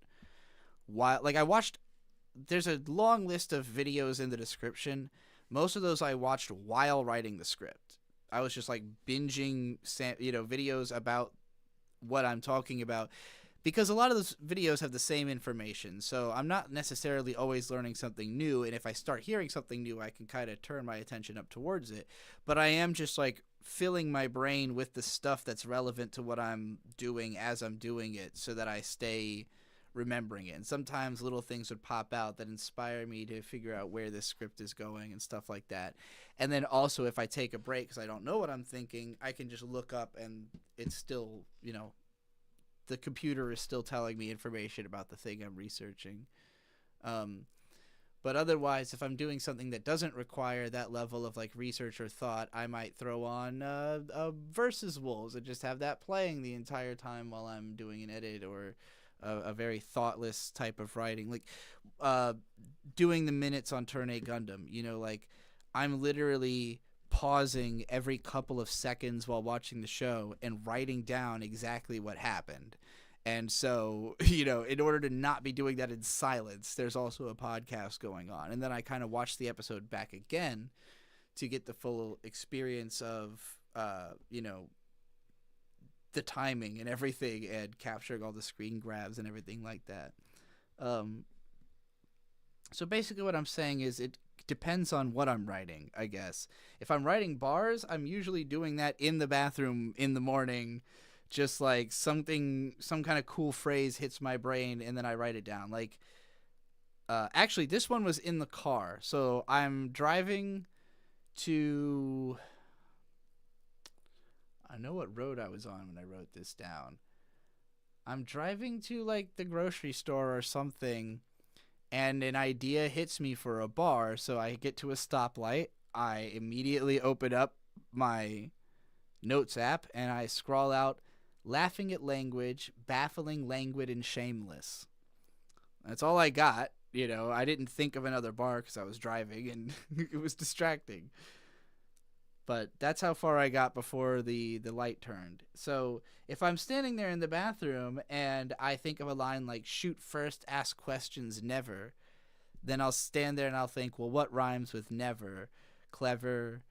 there's a long list of videos in the description. Most of those I watched while writing the script. I was just like binging, videos about what I'm talking about, because a lot of those videos have the same information. So I'm not necessarily always learning something new. And if I start hearing something new, I can kind of turn my attention up towards it. But I am just like filling my brain with the stuff that's relevant to what I'm doing as I'm doing it, so that I stay remembering it. And sometimes little things would pop out that inspire me to figure out where this script is going and stuff like that. And then also, if I take a break because I don't know what I'm thinking, I can just look up and it's still, the computer is still telling me information about the thing I'm researching. But otherwise, if I'm doing something that doesn't require that level of like research or thought, I might throw on Versus Wolves and just have that playing the entire time while I'm doing an edit, or a very thoughtless type of writing, like doing the minutes on Turn A Gundam. Like, I'm literally pausing every couple of seconds while watching the show and writing down exactly what happened. And so, in order to not be doing that in silence, there's also a podcast going on. And then I kind of watch the episode back again to get the full experience of, the timing and everything, and capturing all the screen grabs and everything like that. So basically what I'm saying is it depends on what I'm writing, I guess. If I'm writing bars, I'm usually doing that in the bathroom in the morning, just like some kind of cool phrase hits my brain and then I write it down. Like, actually, this one was in the car. So I'm driving to... I know what road I was on when I wrote this down. I'm driving to like the grocery store or something, and an idea hits me for a bar. So I get to a stoplight. I immediately open up my notes app and I scroll out, laughing at language, baffling, languid, and shameless. That's all I got. I didn't think of another bar because I was driving and it was distracting. But that's how far I got before the light turned. So if I'm standing there in the bathroom and I think of a line like, shoot first, ask questions, never, then I'll stand there and I'll think, well, what rhymes with never? Clever,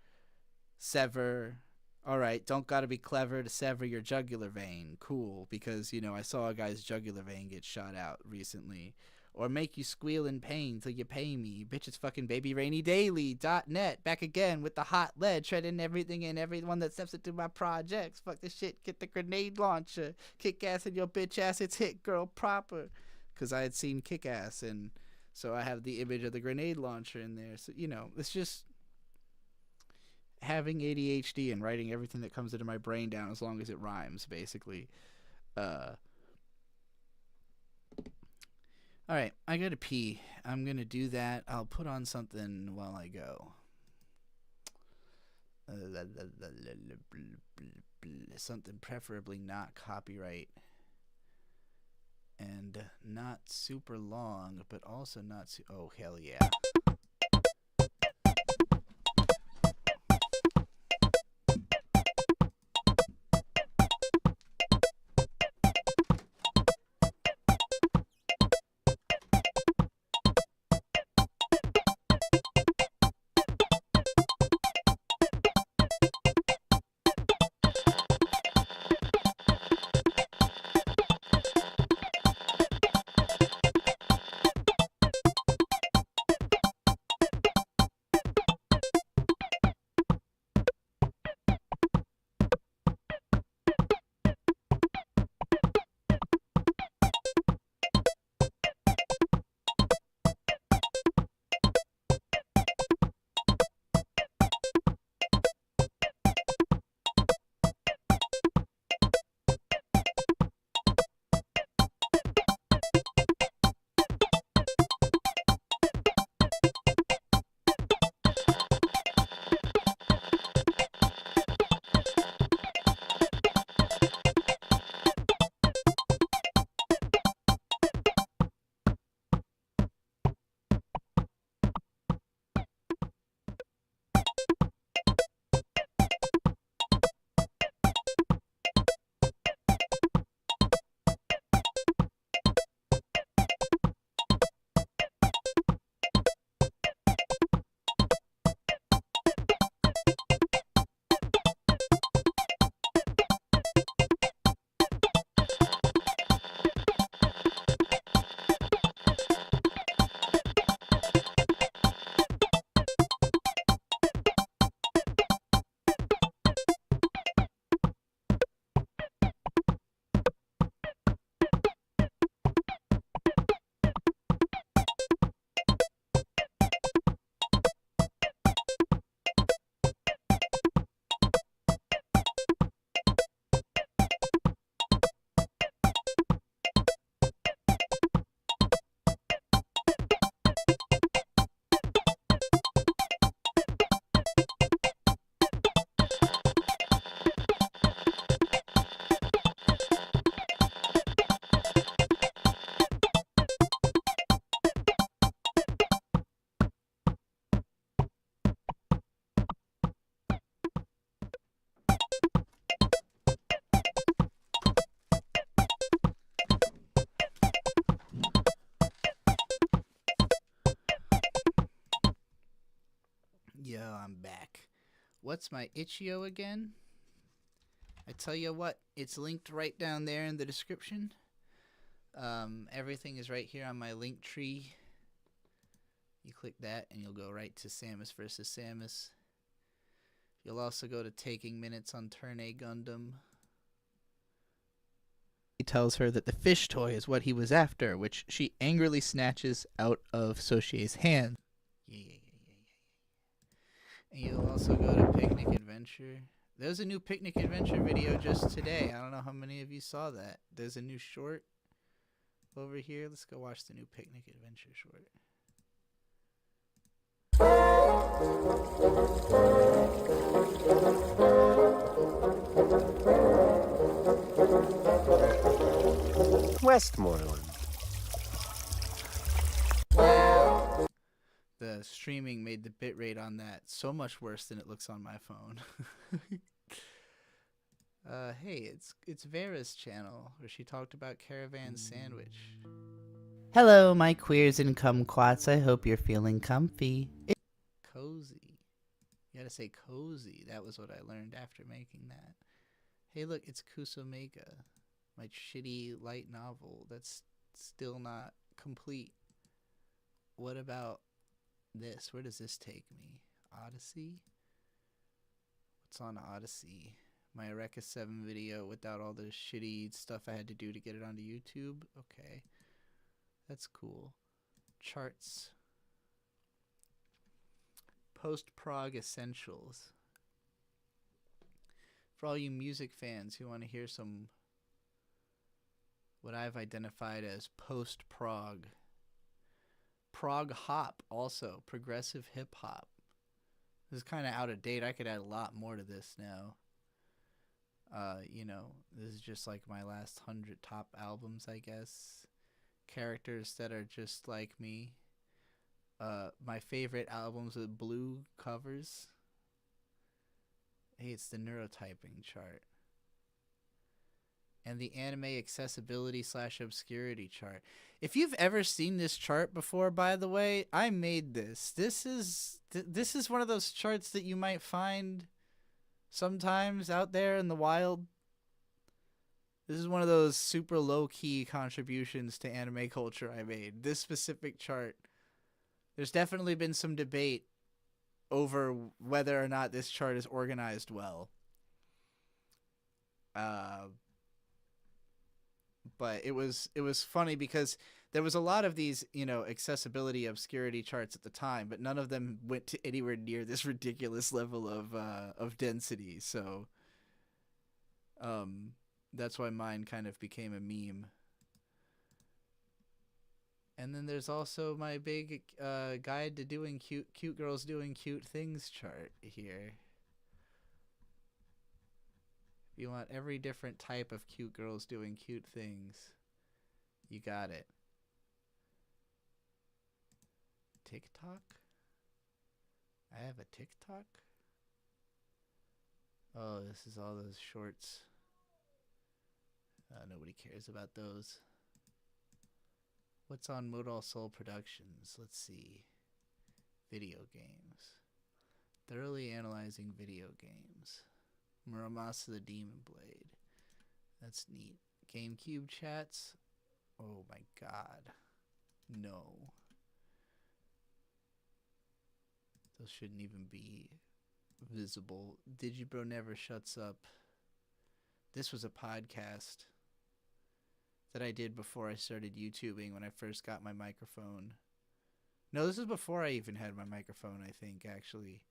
sever. All right, don't gotta be clever to sever your jugular vein. Cool, because, I saw a guy's jugular vein get shot out recently. Or make you squeal in pain till you pay me. Bitch, it's fucking babyrainydaily.net. Back again with the hot lead, shredding everything and everyone that steps into my projects. Fuck this shit, get the grenade launcher. Kick ass in your bitch ass, it's hit girl proper. Because I had seen Kick Ass, and so I have the image of the grenade launcher in there. So, it's just having ADHD and writing everything that comes into my brain down as long as it rhymes, basically. All right, I gotta pee. I'm gonna do that. I'll put on something while I go. Something preferably not copyright and not super long, but also not oh, hell yeah. Yo, I'm back. What's my itch.io again? I tell you what, it's linked right down there in the description. Everything is right here on my link tree. You click that and you'll go right to Samus vs. Samus. You'll also go to Taking Minutes on Turn A Gundam. He tells her that the fish toy is what he was after, which she angrily snatches out of Sochie's hand. Yeah. And you'll also go to Picnic Adventure. There's a new Picnic Adventure video just today. I don't know how many of you saw that. There's a new short over here. Let's go watch the new Picnic Adventure short. Westmoreland. The streaming made the bitrate on that so much worse than it looks on my phone. Hey, it's Vera's channel where she talked about Caravan Sandwich. Hello, my queers and kumquats. I hope you're feeling comfy. Cozy. You gotta say cozy. That was what I learned after making that. Hey, look, it's Kusomega, my shitty light novel that's still not complete. What about this? Where does this take me? Odyssey? What's on Odyssey? My Eureka 7 video without all the shitty stuff I had to do to get it onto YouTube? Okay. That's cool. Charts. Post-prog essentials. For all you music fans who want to hear some what I've identified as post-prog prog hop, also progressive hip hop. This is kind of out of date. I could add a lot more to this now. This is just like my last 100 top albums, I guess. Characters that are just like me. My favorite albums with blue covers. Hey, it's the neurotyping chart. And the anime accessibility / obscurity chart. If you've ever seen this chart before, by the way, I made this. This is one of those charts that you might find sometimes out there in the wild. This is one of those super low-key contributions to anime culture I made. This specific chart. There's definitely been some debate over whether or not this chart is organized well. But it was funny because there was a lot of these, accessibility obscurity charts at the time, but none of them went to anywhere near this ridiculous level of density. So that's why mine kind of became a meme. And then there's also my big guide to doing cute girls doing cute things chart here. If you want every different type of cute girls doing cute things, you got it. TikTok? I have a TikTok? Oh, this is all those shorts. Nobody cares about those. What's on Modal Soul Productions? Let's see. Video games. Thoroughly analyzing video games. Muramasa the Demon Blade. That's neat. GameCube chats. Oh my god. No. Those shouldn't even be visible. Digibro never shuts up. This was a podcast that I did before I started YouTubing when I first got my microphone. No, this is before I even had my microphone, I think, actually.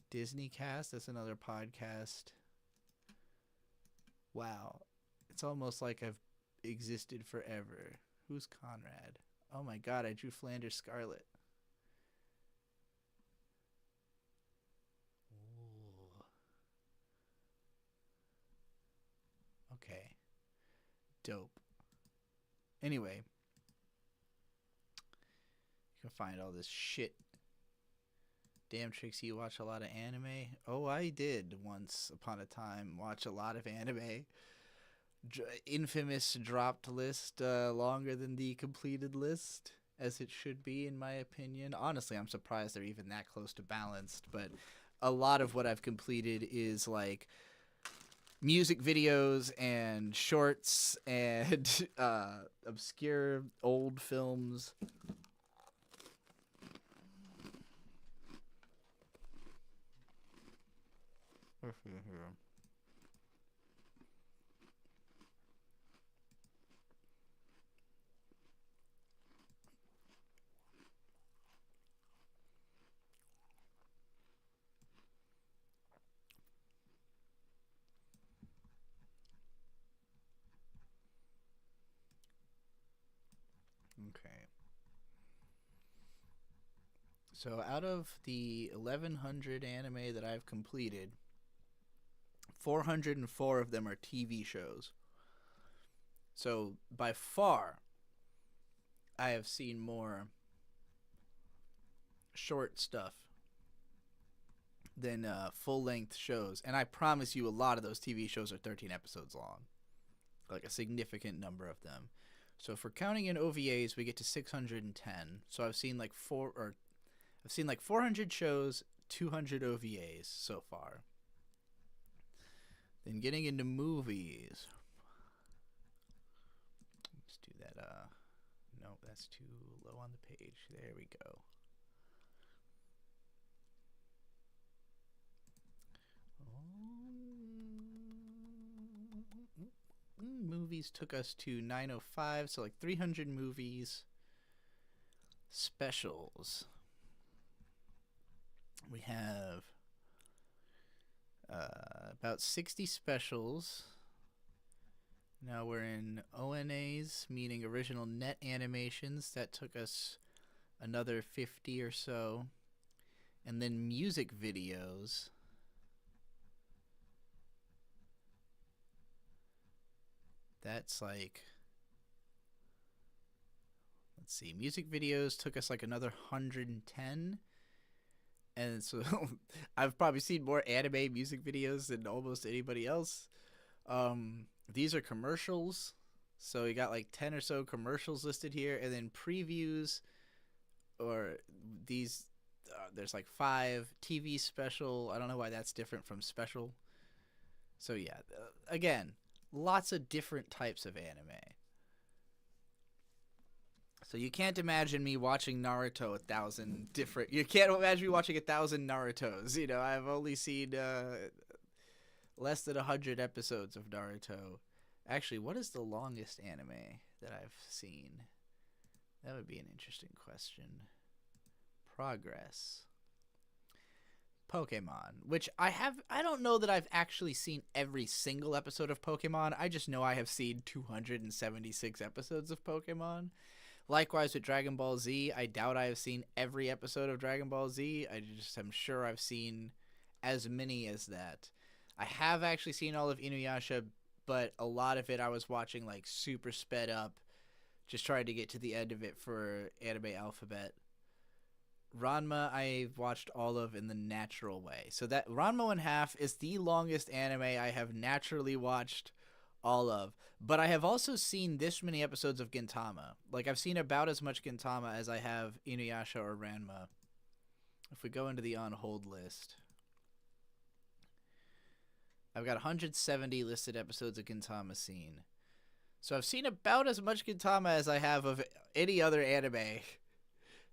Disney Cast, that's another podcast. Wow. It's almost like I've existed forever. Who's Conrad? Oh my god, I drew Flanders Scarlet. Ooh. Okay. Dope. Anyway. You can find all this shit. Damn, Trixie, you watch a lot of anime? Oh, I did once upon a time watch a lot of anime. Infamous dropped list, longer than the completed list, as it should be, in my opinion. Honestly, I'm surprised they're even that close to balanced, but a lot of what I've completed is like music videos and shorts and obscure old films. Okay. So out of the 1,100 anime that I've completed, 404 of them are TV shows. So by far, I have seen more short stuff than full-length shows. And I promise you a lot of those TV shows are 13 episodes long. Like a significant number of them. So if we're counting in OVAs, we get to 610. So I've seen like 400 shows, 200 OVAs so far. Then getting into movies. Let's do that. No, that's too low on the page. There we go. Movies took us to 905, so like 300 movies. Specials. We have about 60 specials. Now we're in ONAs, meaning original net animations. That took us another 50 or so. And then music videos. That's like, let's see, music videos took us like another 110. And so I've probably seen more anime music videos than almost anybody else. These are commercials. So you got like 10 or so commercials listed here, and then previews, or these, there's like 5 TV special. I don't know why that's different from special. So yeah, again, lots of different types of anime. So you can't imagine me watching Naruto 1,000 different. You can't imagine me watching 1,000 Narutos. You know, I've only seen less than 100 episodes of Naruto. Actually, what is the longest anime that I've seen? That would be an interesting question. Progress. Pokemon, which I don't know that I've actually seen every single episode of Pokemon. I just know I have seen 276 episodes of Pokemon. Likewise with Dragon Ball Z, I doubt I have seen every episode of Dragon Ball Z. I just am sure I've seen as many as that. I have actually seen all of Inuyasha, but a lot of it I was watching like super sped up, just trying to get to the end of it for Anime Alphabet. Ranma I've watched all of in the natural way. So that Ranma 1/2 is the longest anime I have naturally watched all of. But I have also seen this many episodes of Gintama. Like, I've seen about as much Gintama as I have Inuyasha or Ranma. If we go into the on hold list, I've got 170 listed episodes of Gintama seen. So I've seen about as much Gintama as I have of any other anime.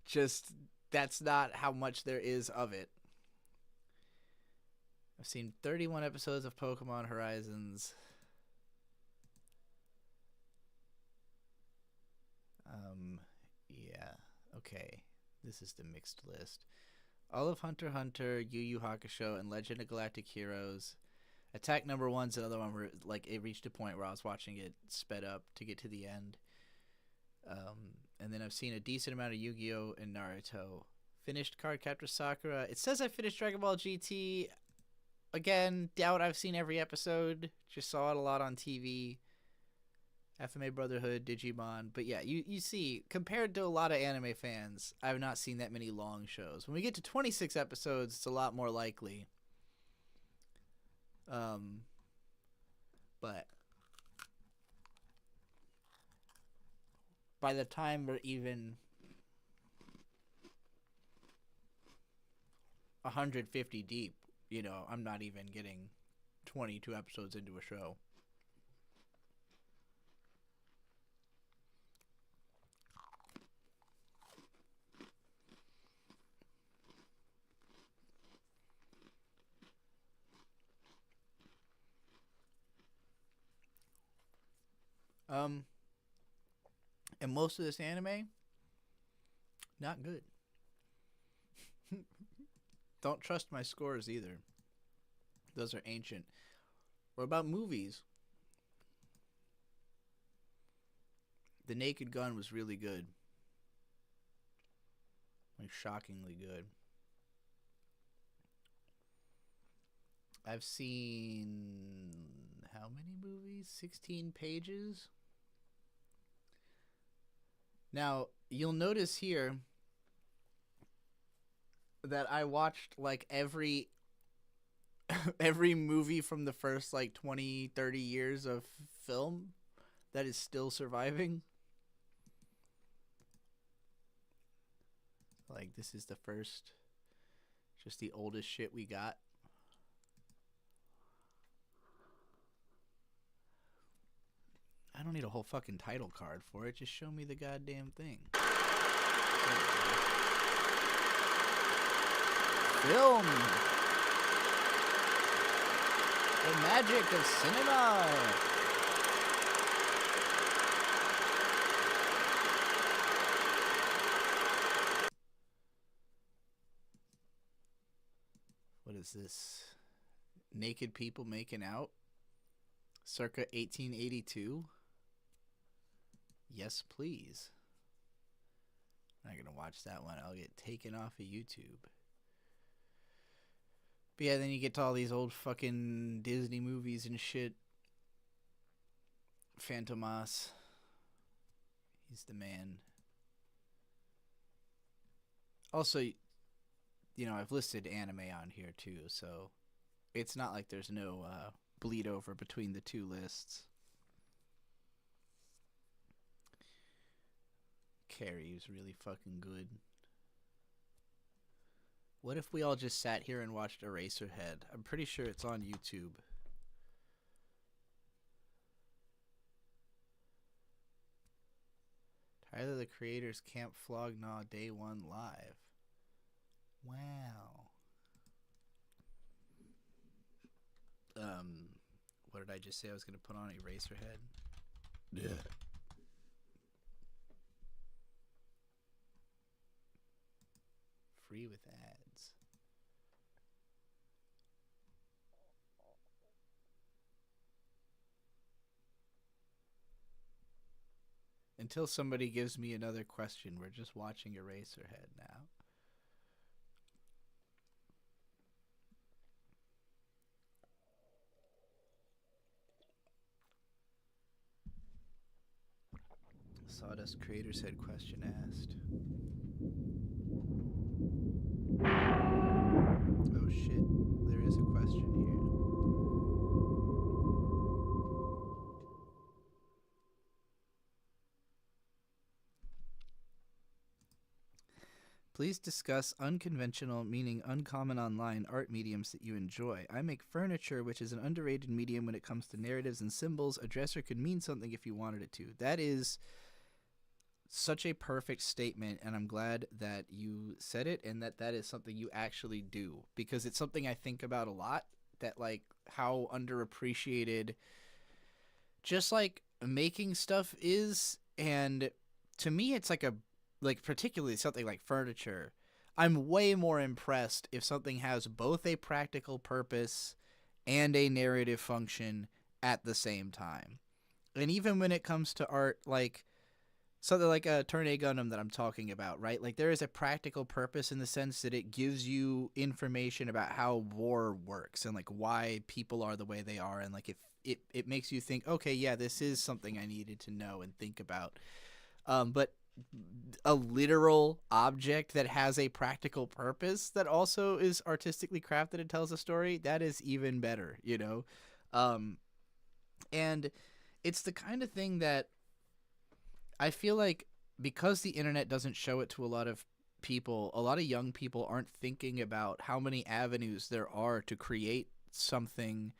Just, that's not how much there is of it. I've seen 31 episodes of Pokemon Horizons. Yeah, okay. This is the mixed list. All of Hunter x Hunter, Yu Yu Hakusho, and Legend of Galactic Heroes. Attack Number 1's another one where, like, it reached a point where I was watching it sped up to get to the end. And then I've seen a decent amount of Yu-Gi-Oh! And Naruto. Finished Cardcaptor Sakura. It says I finished Dragon Ball GT. Again, doubt I've seen every episode. Just saw it a lot on TV. FMA Brotherhood, Digimon. But yeah, you see, compared to a lot of anime fans, I've not seen that many long shows. When we get to 26 episodes, it's a lot more likely. But by the time we're even 150 deep, you know, I'm not even getting 22 episodes into a show. And most of this anime, not good. Don't trust my scores either. Those are ancient. What about movies? The Naked Gun was really good. Like, shockingly good. I've seen how many movies? 16 pages? Now, you'll notice here that I watched like every movie from the first like 20, 30 years of film that is still surviving. Like, this is the first, just the oldest shit we got. I don't need a whole fucking title card for it. Just show me the goddamn thing. Film. The magic of cinema. What is this? Naked people making out? Circa 1882? Yes, please. I'm not gonna watch that one. I'll get taken off of YouTube. But yeah, then you get to all these old fucking Disney movies and shit. Fantomas. He's the man. Also, I've listed anime on here too, so it's not like there's no bleed over between the two lists. Carrie was really fucking good. What if we all just sat here and watched Eraserhead? I'm pretty sure it's on YouTube. Tyler the Creator's Camp Flog Gnaw Day 1 live. Wow. What did I just say? I was going to put on Eraserhead. Yeah. Free with ads. Until somebody gives me another question, we're just watching Eraserhead now. Sawdust Creators Head question asked. Oh shit, there is a question here. Please discuss unconventional, meaning uncommon online art mediums that you enjoy. I make furniture, which is an underrated medium when it comes to narratives and symbols. A dresser could mean something if you wanted it to. That is such a perfect statement, and I'm glad that you said it and that is something you actually do, because it's something I think about a lot, that like how underappreciated just like making stuff is. And to me it's like particularly something like furniture, I'm way more impressed if something has both a practical purpose and a narrative function at the same time. And even when it comes to art, like something like a Turn A Gundam that I'm talking about, right? Like there is a practical purpose in the sense that it gives you information about how war works and like why people are the way they are, and like if it makes you think, okay, yeah, this is something I needed to know and think about. But a literal object that has a practical purpose that also is artistically crafted and tells a story, that is even better, and it's the kind of thing that I feel like, because the internet doesn't show it to a lot of people, a lot of young people aren't thinking about how many avenues there are to create something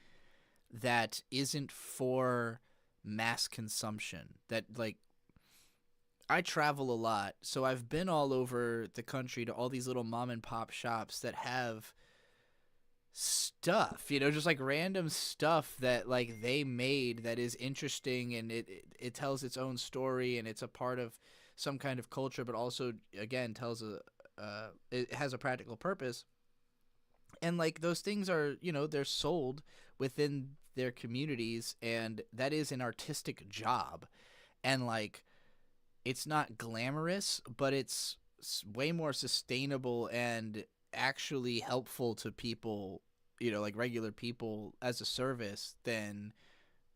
that isn't for mass consumption. That, like, I travel a lot, so I've been all over the country to all these little mom and pop shops that have stuff, just like random stuff that like they made that is interesting, and it tells its own story, and it's a part of some kind of culture, but also again tells it has a practical purpose. And like those things are, they're sold within their communities, and that is an artistic job. And like it's not glamorous, but it's way more sustainable and actually helpful to people, like regular people, as a service than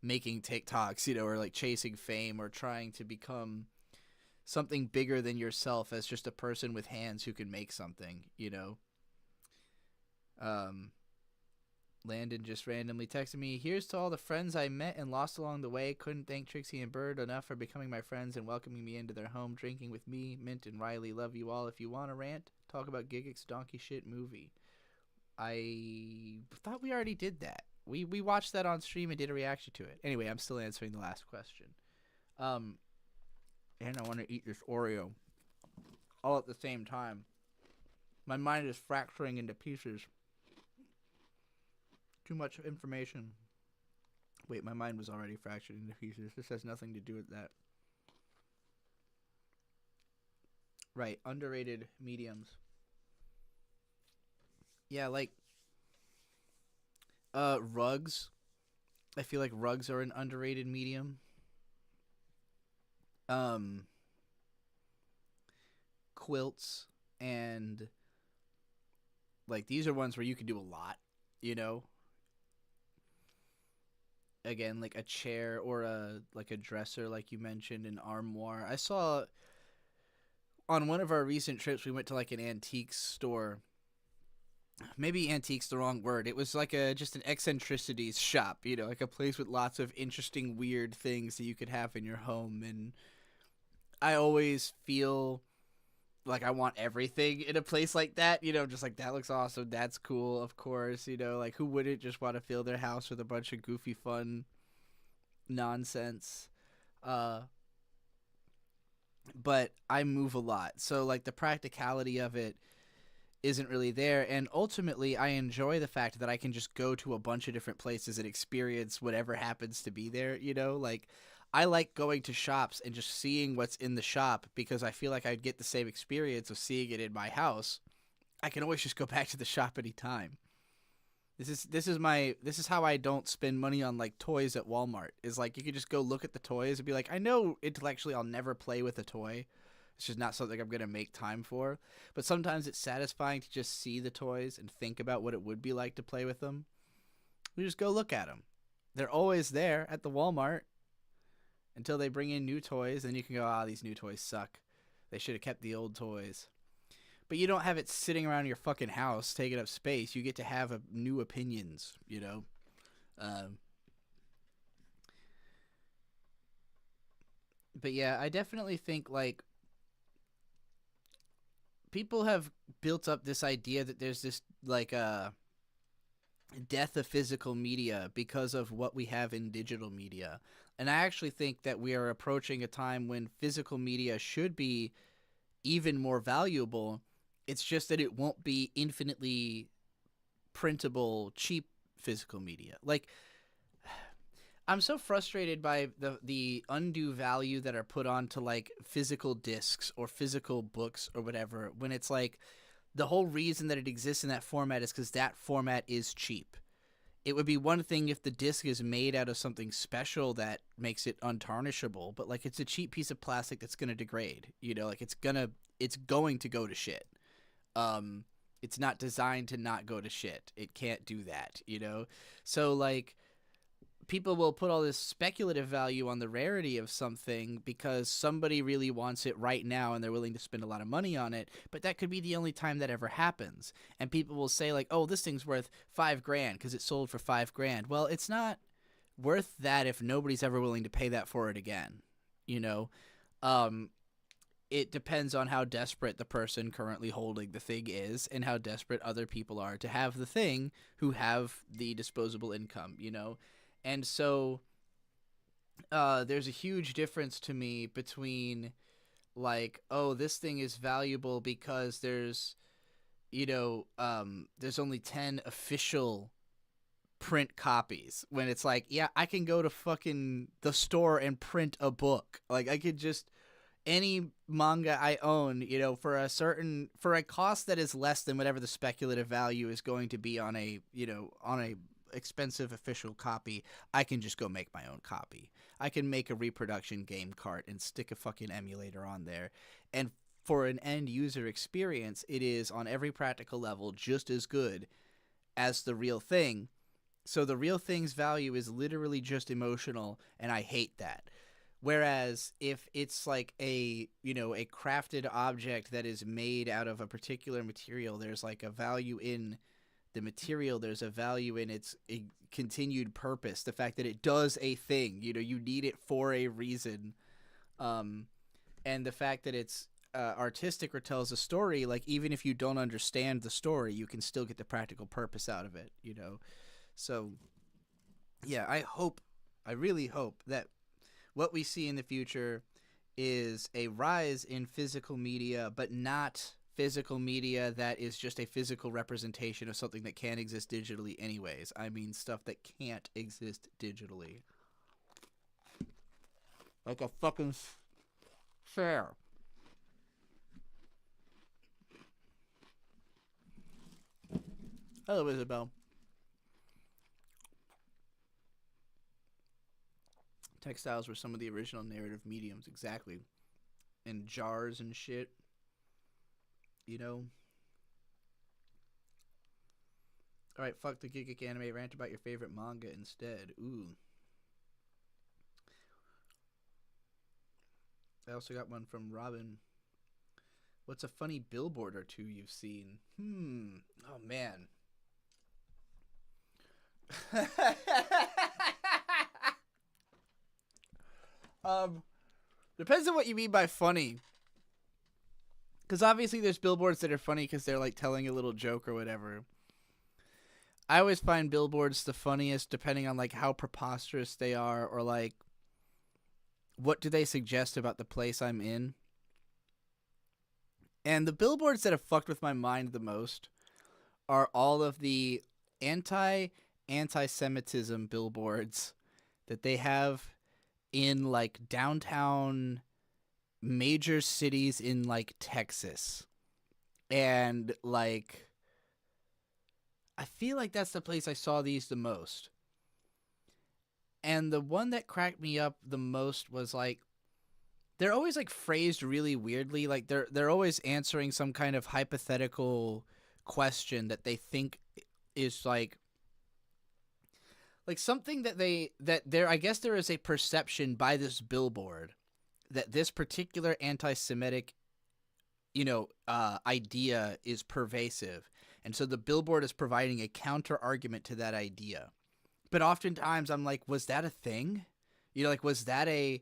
making TikToks, or like chasing fame or trying to become something bigger than yourself as just a person with hands who can make something, Landon just randomly texted me, "Here's to all the friends I met and lost along the way. Couldn't thank Trixie and Bird enough for becoming my friends and welcoming me into their home, drinking with me, Mint and Riley. Love you all. If you want to rant, talk about Gigix donkey shit movie." I thought we already did that. We watched that on stream and did a reaction to it. Anyway, I'm still answering the last question. And I want to eat this Oreo all at the same time. My mind is fracturing into pieces. Too much information. Wait, my mind was already fractured into pieces. This has nothing to do with that. Right, underrated mediums. Yeah, like rugs. I feel like rugs are an underrated medium. quilts and like these are ones where you can do a lot, you know. Again, like a chair or a dresser, like you mentioned, an armoire. I saw on one of our recent trips we went to like an antiques store. Maybe antique's the wrong word. It was like just an eccentricities shop, you know, like a place with lots of interesting, weird things that you could have in your home. And I always feel like I want everything in a place like that, you know, just like that looks awesome, that's cool, of course, you know, like who wouldn't just want to fill their house with a bunch of goofy, fun nonsense? But I move a lot, so like the practicality of it isn't really there, and ultimately I enjoy the fact that I can just go to a bunch of different places and experience whatever happens to be there, you know, like I like going to shops and just seeing what's in the shop because I feel like I'd get the same experience of seeing it in my house. I can always just go back to the shop anytime. This is how I don't spend money on like toys at Walmart. Is like you could just go look at the toys and be like, I know intellectually I'll never play with a toy. It's just not something I'm going to make time for. But sometimes it's satisfying to just see the toys and think about what it would be like to play with them. We just go look at them. They're always there at the Walmart until they bring in new toys. Then you can go, these new toys suck. They should have kept the old toys. But you don't have it sitting around your fucking house taking up space. You get to have new opinions, you know? But yeah, I definitely think, like, people have built up this idea that there's this, like, death of physical media because of what we have in digital media. And I actually think that we are approaching a time when physical media should be even more valuable. It's just that it won't be infinitely printable, cheap physical media. Like, I'm so frustrated by the undue value that are put onto like physical discs or physical books or whatever, when it's like the whole reason that it exists in that format is because that format is cheap. It would be one thing if the disc is made out of something special that makes it untarnishable, but like it's a cheap piece of plastic that's going to degrade, you know, like it's going to go to shit. It's not designed to not go to shit. It can't do that, you know? So like people will put all this speculative value on the rarity of something because somebody really wants it right now and they're willing to spend a lot of money on it, but that could be the only time that ever happens. And people will say like, oh, this thing's worth $5,000 because it sold for $5,000. Well, it's not worth that if nobody's ever willing to pay that for it again, you know? It depends on how desperate the person currently holding the thing is and how desperate other people are to have the thing who have the disposable income, you know? And so there's a huge difference to me between like, oh, this thing is valuable because there's, you know, there's only 10 official print copies, when it's like, yeah, I can go to fucking the store and print a book. Like I could just, any manga I own, you know, for a cost that is less than whatever the speculative value is going to be on a, you know, on a expensive official copy, I can just go make my own copy. I can make a reproduction game cart and stick a fucking emulator on there. And for an end user experience, it is on every practical level just as good as the real thing. So the real thing's value is literally just emotional, and I hate that. Whereas if it's like a, you know, a crafted object that is made out of a particular material, there's like a value in the material, there's a value in its continued purpose, the fact that it does a thing, you know, you need it for a reason. And the fact that it's artistic or tells a story, like even if you don't understand the story, you can still get the practical purpose out of it, you know? So yeah, I really hope that what we see in the future is a rise in physical media, but not physical media that is just a physical representation of something that can't exist digitally anyways. I mean stuff that can't exist digitally. Like a fucking fair. Hello, Isabel. Textiles were some of the original narrative mediums, exactly. And jars and shit. you know. All right, fuck the Gigguk Anime, rant about your favorite manga instead. Ooh. I also got one from Robin. What's a funny billboard or two you've seen? Oh, man. Depends on what you mean by funny. Because obviously there's billboards that are funny because they're like telling a little joke or whatever. I always find billboards the funniest depending on like how preposterous they are, or like what do they suggest about the place I'm in. And the billboards that have fucked with my mind the most are all of the anti-Semitism billboards that they have in like downtown major cities in like Texas. And like I feel like that's the place I saw these the most. And the one that cracked me up the most was like they're always like phrased really weirdly. Like they're always answering some kind of hypothetical question that they think is like something that I guess there is a perception by this billboard that this particular anti-Semitic, idea is pervasive. And so the billboard is providing a counter argument to that idea. But oftentimes I'm like, was that a thing? Was that an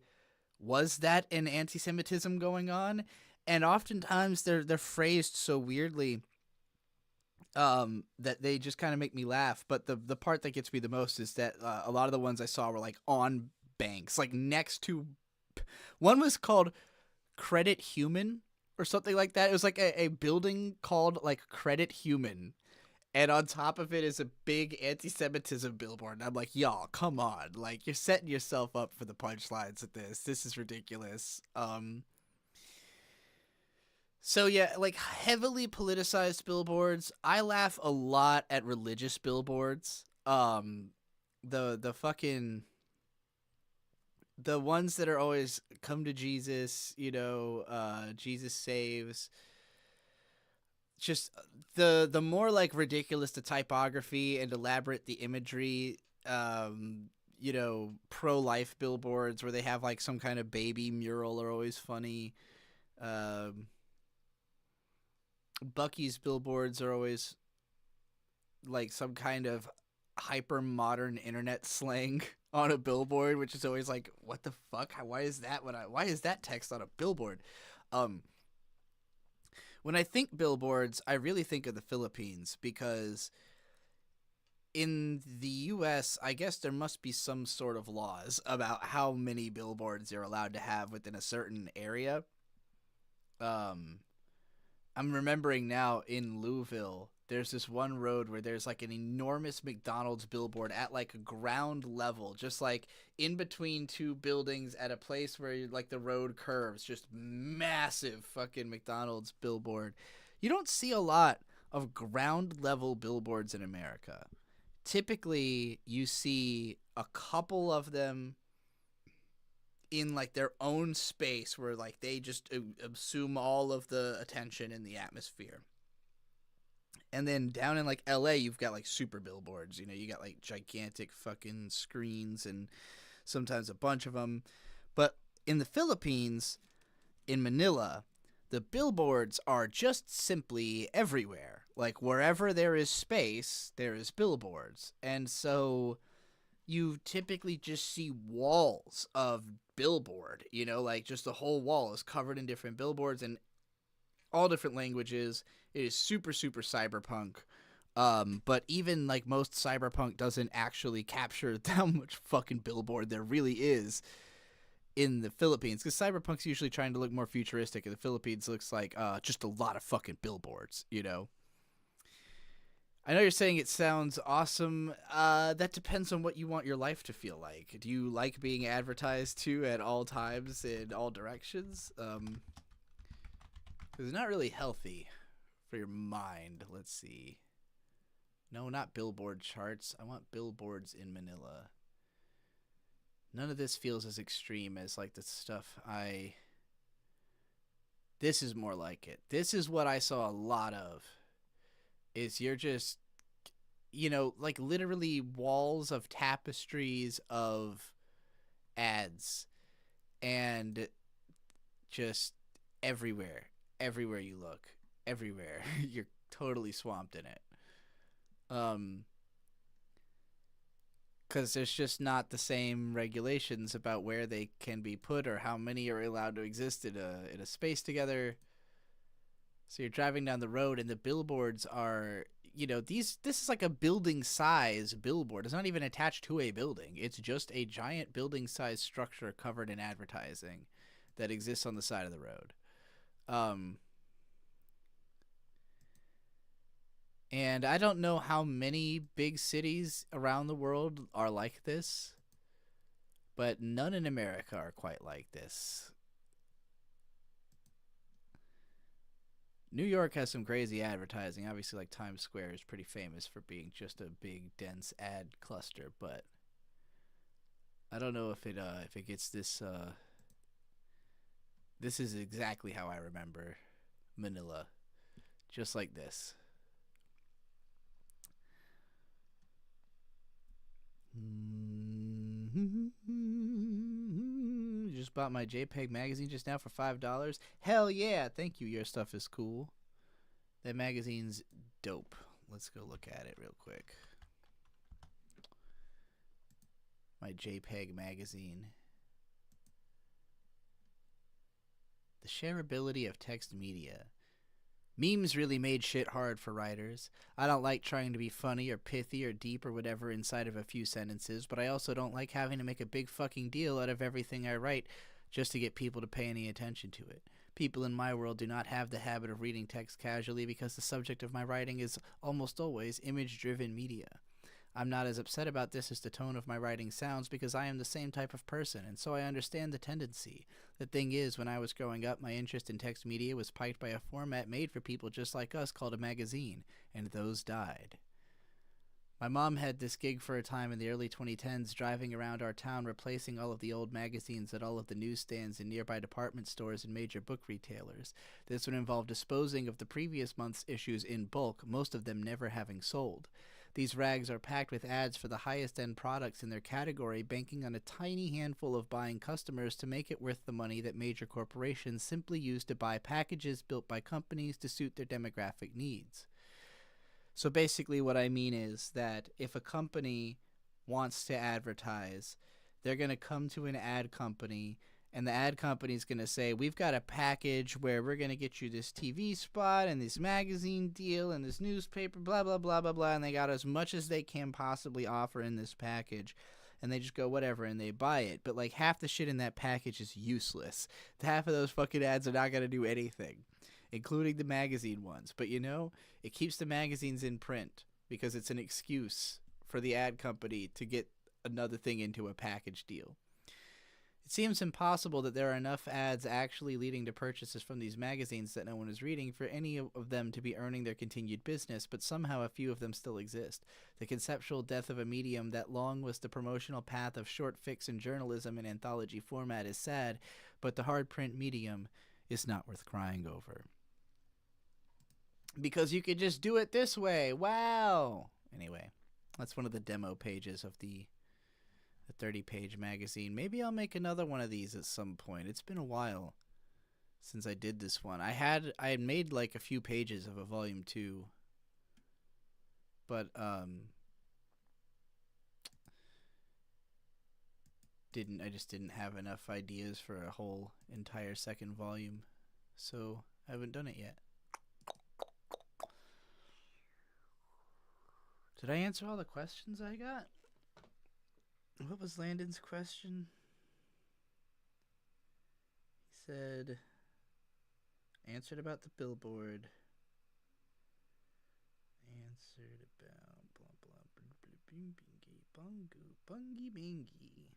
anti-Semitism going on? And oftentimes they're phrased so weirdly that they just kind of make me laugh. But the part that gets me the most is that a lot of the ones I saw were like on banks, like next to. One was called Credit Human or something like that. It was like a building called like Credit Human. And on top of it is a big anti-Semitism billboard. And I'm like, y'all, come on. Like, you're setting yourself up for the punchlines at this. This is ridiculous. So, yeah, like, heavily politicized billboards. I laugh a lot at religious billboards. The fucking... The ones that are always come to Jesus, Jesus saves. Just the more like ridiculous the typography and elaborate the imagery, pro-life billboards where they have like some kind of baby mural are always funny. Bucky's billboards are always like some kind of hyper modern internet slang on a billboard, which is always like, what the fuck? Why is that text on a billboard? When I think billboards, I really think of the Philippines, because in the U.S., I guess there must be some sort of laws about how many billboards you're allowed to have within a certain area. I'm remembering now in Louisville, there's this one road where there's like an enormous McDonald's billboard at like a ground level, just like in between two buildings at a place where like the road curves, just massive fucking McDonald's billboard. You don't see a lot of ground level billboards in America. Typically, you see a couple of them in like their own space where like they just assume all of the attention in the atmosphere. And then down in like LA, you've got like super billboards, you got like gigantic fucking screens and sometimes a bunch of them. But in the Philippines, in Manila, the billboards are just simply everywhere. Like wherever there is space, there is billboards. And so you typically just see walls of billboard, like just the whole wall is covered in different billboards and all different languages. It is super, super cyberpunk. But even like most cyberpunk doesn't actually capture how much fucking billboard there really is in the Philippines. Because cyberpunk's usually trying to look more futuristic, and the Philippines looks like just a lot of fucking billboards, I know you're saying it sounds awesome. That depends on what you want your life to feel like. Do you like being advertised to at all times in all directions? It's not really healthy for your mind. Let's see. No, not billboard charts. I want billboards in Manila. None of this feels as extreme as like the stuff I This is more like it. This is what I saw a lot of. Is you're just, like literally walls of tapestries of ads, and just everywhere you look, everywhere you're totally swamped in it. Because there's just not the same regulations about where they can be put or how many are allowed to exist in a space together. So you're driving down the road, and the billboards are, this is like a building size billboard. It's not even attached to a building. It's just a giant building size structure covered in advertising that exists on the side of the road. And I don't know how many big cities around the world are like this, but none in America are quite like this. New York has some crazy advertising. Obviously, like Times Square is pretty famous for being just a big, dense ad cluster, but I don't know if it gets this. This is exactly how I remember Manila, just like this. Just bought my JPEG magazine just now for $5. Hell yeah! Thank you. Your stuff is cool. That magazine's dope. Let's go look at it real quick. My JPEG magazine. The shareability of text media. Memes really made shit hard for writers. I don't like trying to be funny or pithy or deep or whatever inside of a few sentences, but I also don't like having to make a big fucking deal out of everything I write just to get people to pay any attention to it. People in my world do not have the habit of reading text casually because the subject of my writing is almost always image-driven media. I'm not as upset about this as the tone of my writing sounds because I am the same type of person, and so I understand the tendency. The thing is, when I was growing up, my interest in text media was piked by a format made for people just like us called a magazine, and those died. My mom had this gig for a time in the early 2010s, driving around our town replacing all of the old magazines at all of the newsstands and nearby department stores and major book retailers. This would involve disposing of the previous month's issues in bulk, most of them never having sold. These rags are packed with ads for the highest-end products in their category, banking on a tiny handful of buying customers to make it worth the money that major corporations simply use to buy packages built by companies to suit their demographic needs. So basically what I mean is that if a company wants to advertise, they're going to come to an ad company, and the ad company is going to say, we've got a package where we're going to get you this TV spot and this magazine deal and this newspaper, blah, blah, blah, blah, blah, and they got as much as they can possibly offer in this package. And they just go, whatever, and they buy it. But like half the shit in that package is useless. Half of those fucking ads are not going to do anything, including the magazine ones. But it keeps the magazines in print because it's an excuse for the ad company to get another thing into a package deal. It seems impossible that there are enough ads actually leading to purchases from these magazines that no one is reading for any of them to be earning their continued business, but somehow a few of them still exist. The conceptual death of a medium that long was the promotional path of short fiction journalism in anthology format is sad, but the hard print medium is not worth crying over. Because you could just do it this way. Wow. Anyway, that's one of the demo pages of the 30-page magazine. Maybe I'll make another one of these at some point. It's been a while since I did this one. I had made like a few pages of a volume 2, but I just didn't have enough ideas for a whole entire second volume, so I haven't done it yet. Did I answer all the questions I got? What was Landon's question? He said, answered about the billboard. Answered about blah blah blah bingy bungu bungy bingy.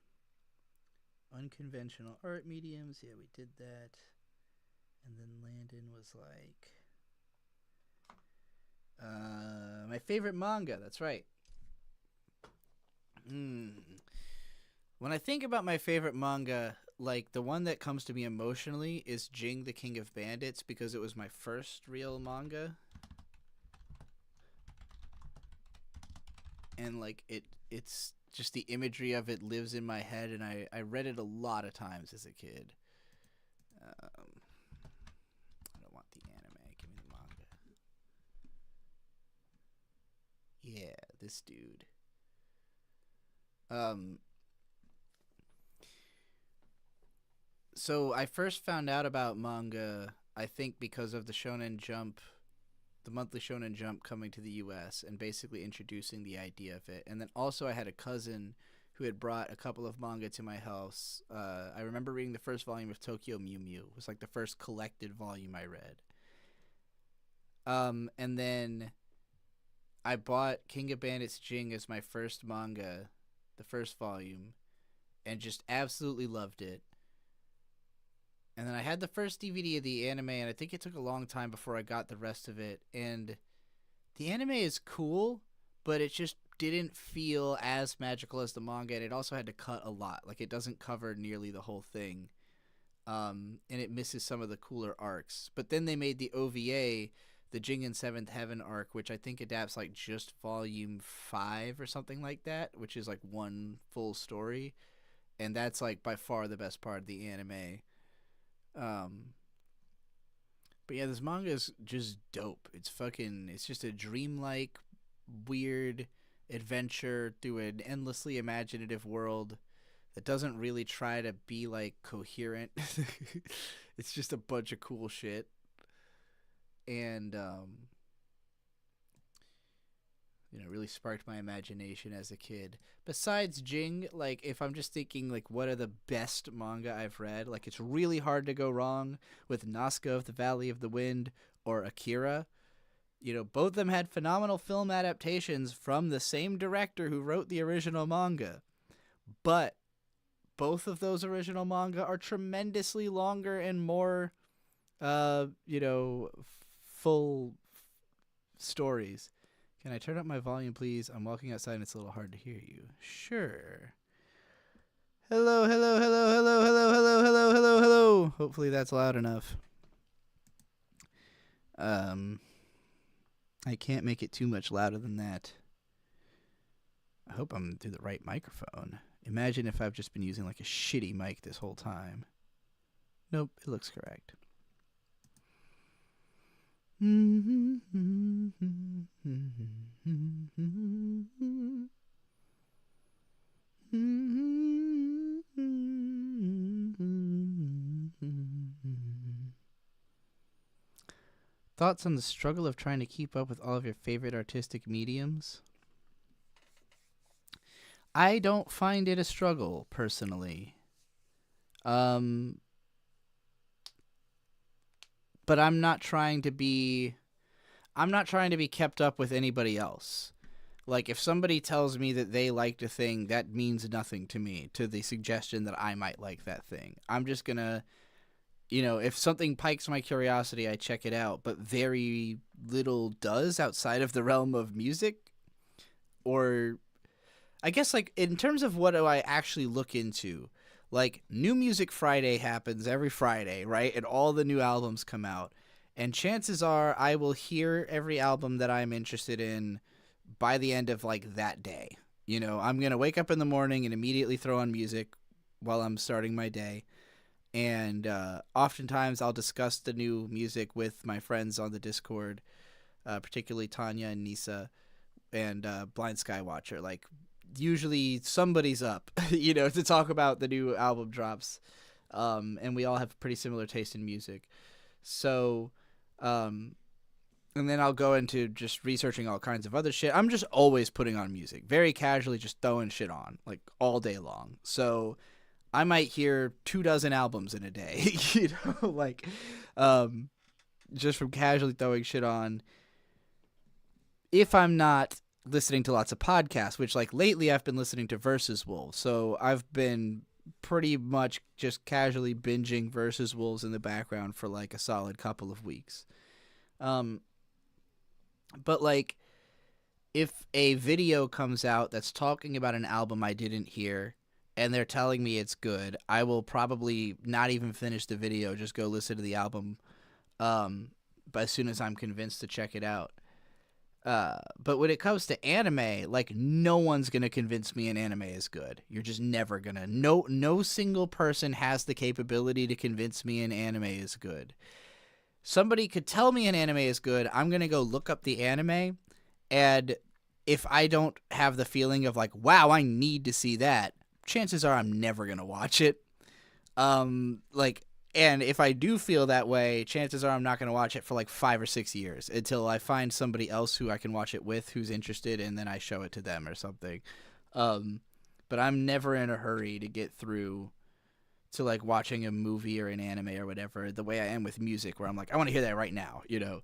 Unconventional art mediums. Yeah, we did that. And then Landon was like, my favorite manga. That's right. When I think about my favorite manga, like, the one that comes to me emotionally is Jing the King of Bandits, because it was my first real manga. And, like, it's just the imagery of it lives in my head, and I read it a lot of times as a kid. I don't want the anime. Give me the manga. Yeah, this dude. So I first found out about manga, I think, because of the Shonen Jump, the monthly Shonen Jump coming to the U.S. and basically introducing the idea of it. And then also I had a cousin who had brought a couple of manga to my house. I remember reading the first volume of Tokyo Mew Mew. It was like the first collected volume I read. And then I bought King of Bandits Jing as my first manga, the first volume, and just absolutely loved it. And then I had the first DVD of the anime, and I think it took a long time before I got the rest of it. And the anime is cool, but it just didn't feel as magical as the manga, and it also had to cut a lot. Like, it doesn't cover nearly the whole thing, and it misses some of the cooler arcs. But then they made the OVA, the Jing and Seventh Heaven arc, which I think adapts, like, just volume 5 or something like that, which is, like, one full story. And that's, like, by far the best part of the anime. But yeah, this manga is just dope. It's just a dreamlike, weird adventure through an endlessly imaginative world that doesn't really try to be, like, coherent. It's just a bunch of cool shit. And, really sparked my imagination as a kid. Besides Jing, like, if I'm just thinking, like, what are the best manga I've read, like, it's really hard to go wrong with Nazca of the Valley of the Wind or Akira. Both of them had phenomenal film adaptations from the same director who wrote the original manga. But both of those original manga are tremendously longer and more, full stories. Can I turn up my volume, please? I'm walking outside and it's a little hard to hear you. Sure. Hello, hello, hello, hello, hello, hello, hello, hello, hello. Hopefully that's loud enough. I can't make it too much louder than that. I hope I'm through the right microphone. Imagine if I've just been using, like, a shitty mic this whole time. Nope, it looks correct. Thoughts on the struggle of trying to keep up with all of your favorite artistic mediums? I don't find it a struggle, personally. But I'm not trying to be kept up with anybody else. Like, if somebody tells me that they liked a thing, that means nothing to me, to the suggestion that I might like that thing. I'm just gonna, if something piques my curiosity, I check it out, but very little does outside of the realm of music. Or, I guess, like, in terms of what do I actually look into, like, New Music Friday happens every Friday, right? And all the new albums come out. And chances are I will hear every album that I'm interested in by the end of, like, that day. I'm going to wake up in the morning and immediately throw on music while I'm starting my day. And oftentimes I'll discuss the new music with my friends on the Discord, particularly Tanya and Nisa and Blind Skywatcher. Like, usually somebody's up, to talk about the new album drops. And we all have pretty similar taste in music. So, and then I'll go into just researching all kinds of other shit. I'm just always putting on music, very casually, just throwing shit on, like, all day long. So I might hear 24 albums in a day, like, just from casually throwing shit on. If I'm not listening to lots of podcasts, which, like, lately I've been listening to Versus Wolves. So I've been pretty much just casually binging Versus Wolves in the background for, like, a solid couple of weeks. But, like, if a video comes out that's talking about an album I didn't hear and they're telling me it's good, I will probably not even finish the video, just go listen to the album. But as soon as I'm convinced to check it out. But when it comes to anime, like, no one's gonna convince me an anime is good. You're just never gonna. No single person has the capability to convince me an anime is good. Somebody could tell me an anime is good. I'm gonna go look up the anime, and if I don't have the feeling of like, wow, I need to see that, chances are I'm never gonna watch it. And if I do feel that way, chances are I'm not going to watch it for like 5 or 6 years until I find somebody else who I can watch it with who's interested, and then I show it to them or something. But I'm never in a hurry to get through to like watching a movie or an anime or whatever, the way I am with music, where I'm like, I want to hear that right now, you know.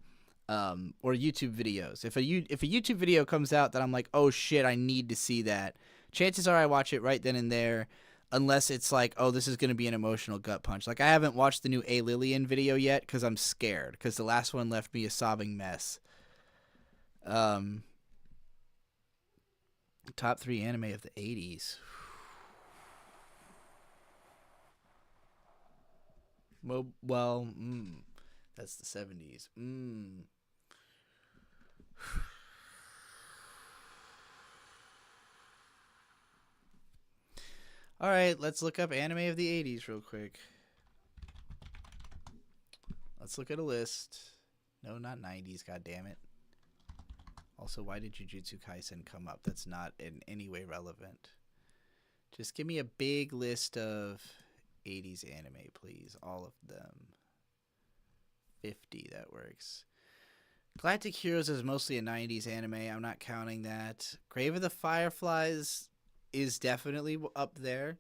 Or YouTube videos. If a YouTube video comes out that I'm like, oh shit, I need to see that, chances are I watch it right then and there. Unless it's like, oh, this is going to be an emotional gut punch. Like, I haven't watched the new A Lillian video yet because I'm scared. Because the last one left me a sobbing mess. Top 3 anime of the 80s. Well, that's the 70s. All right, let's look up anime of the 80s real quick. Let's look at a list. No, not 90s, goddammit. Also, why did Jujutsu Kaisen come up? That's not in any way relevant. Just give me a big list of 80s anime, please. All of them. 50, that works. Galactic Heroes is mostly a 90s anime. I'm not counting that. Grave of the Fireflies is definitely up there.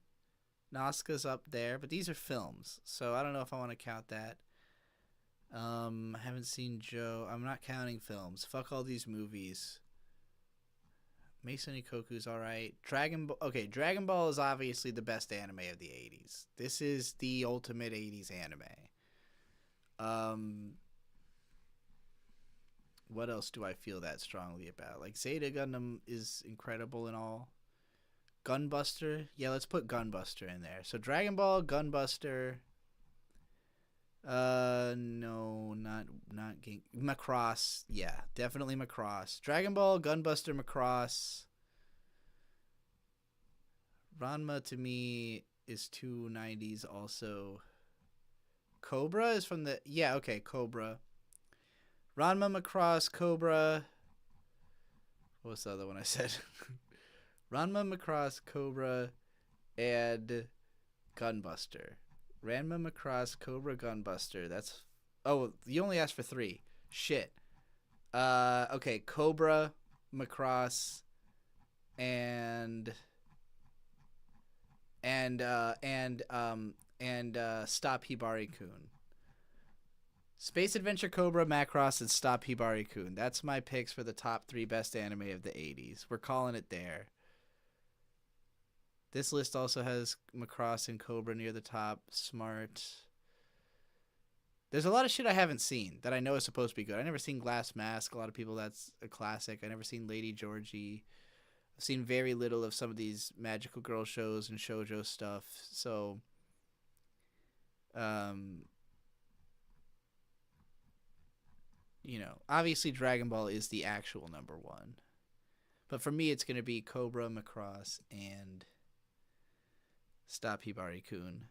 Nazca's up there, but these are films, so I don't know if I want to count that. I haven't seen Joe. I'm not counting films. Fuck all these movies. Mason Ikoku's alright. Dragon Ball is obviously the best anime of the 80s. This is the ultimate 80s anime. What else do I feel that strongly about? Like, Zeta Gundam is incredible and all. Gunbuster? Yeah, let's put Gunbuster in there. So Dragon Ball, Gunbuster. No, not Macross. Yeah, definitely Macross. Dragon Ball, Gunbuster, Macross. Ranma to me is 290s also. Cobra is from the... Yeah, okay, Cobra. Ranma, Macross, Cobra. What was the other one I said? Ranma, Macross, Cobra, and Gunbuster. Ranma, Macross, Cobra, Gunbuster. That's... Oh, you only asked for 3. Shit. Okay, Cobra, Macross, and Stop Hibari-kun. Space Adventure, Cobra, Macross, and Stop Hibari-kun. That's my picks for the top 3 best anime of the 80s. We're calling it there. This list also has Macross and Cobra near the top. Smart. There's a lot of shit I haven't seen that I know is supposed to be good. I never seen Glass Mask. A lot of people, that's a classic. I never seen Lady Georgie. I've seen very little of some of these magical girl shows and shoujo stuff. So, you know, obviously Dragon Ball is the actual number 1. But for me, it's going to be Cobra, Macross, and Stop Hibari-kun.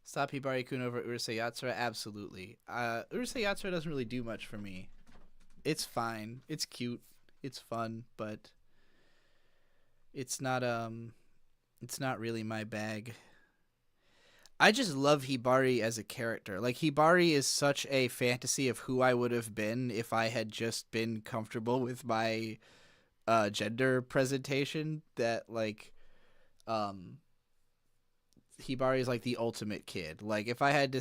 Stop Hibari-kun over Urusei Yatsura? Absolutely. Urusei Yatsura doesn't really do much for me. It's fine. It's cute. It's fun, but it's not really my bag. I just love Hibari as a character. Like, Hibari is such a fantasy of who I would have been if I had just been comfortable with my gender presentation, that, like, Hibari is like the ultimate kid. Like, if I had to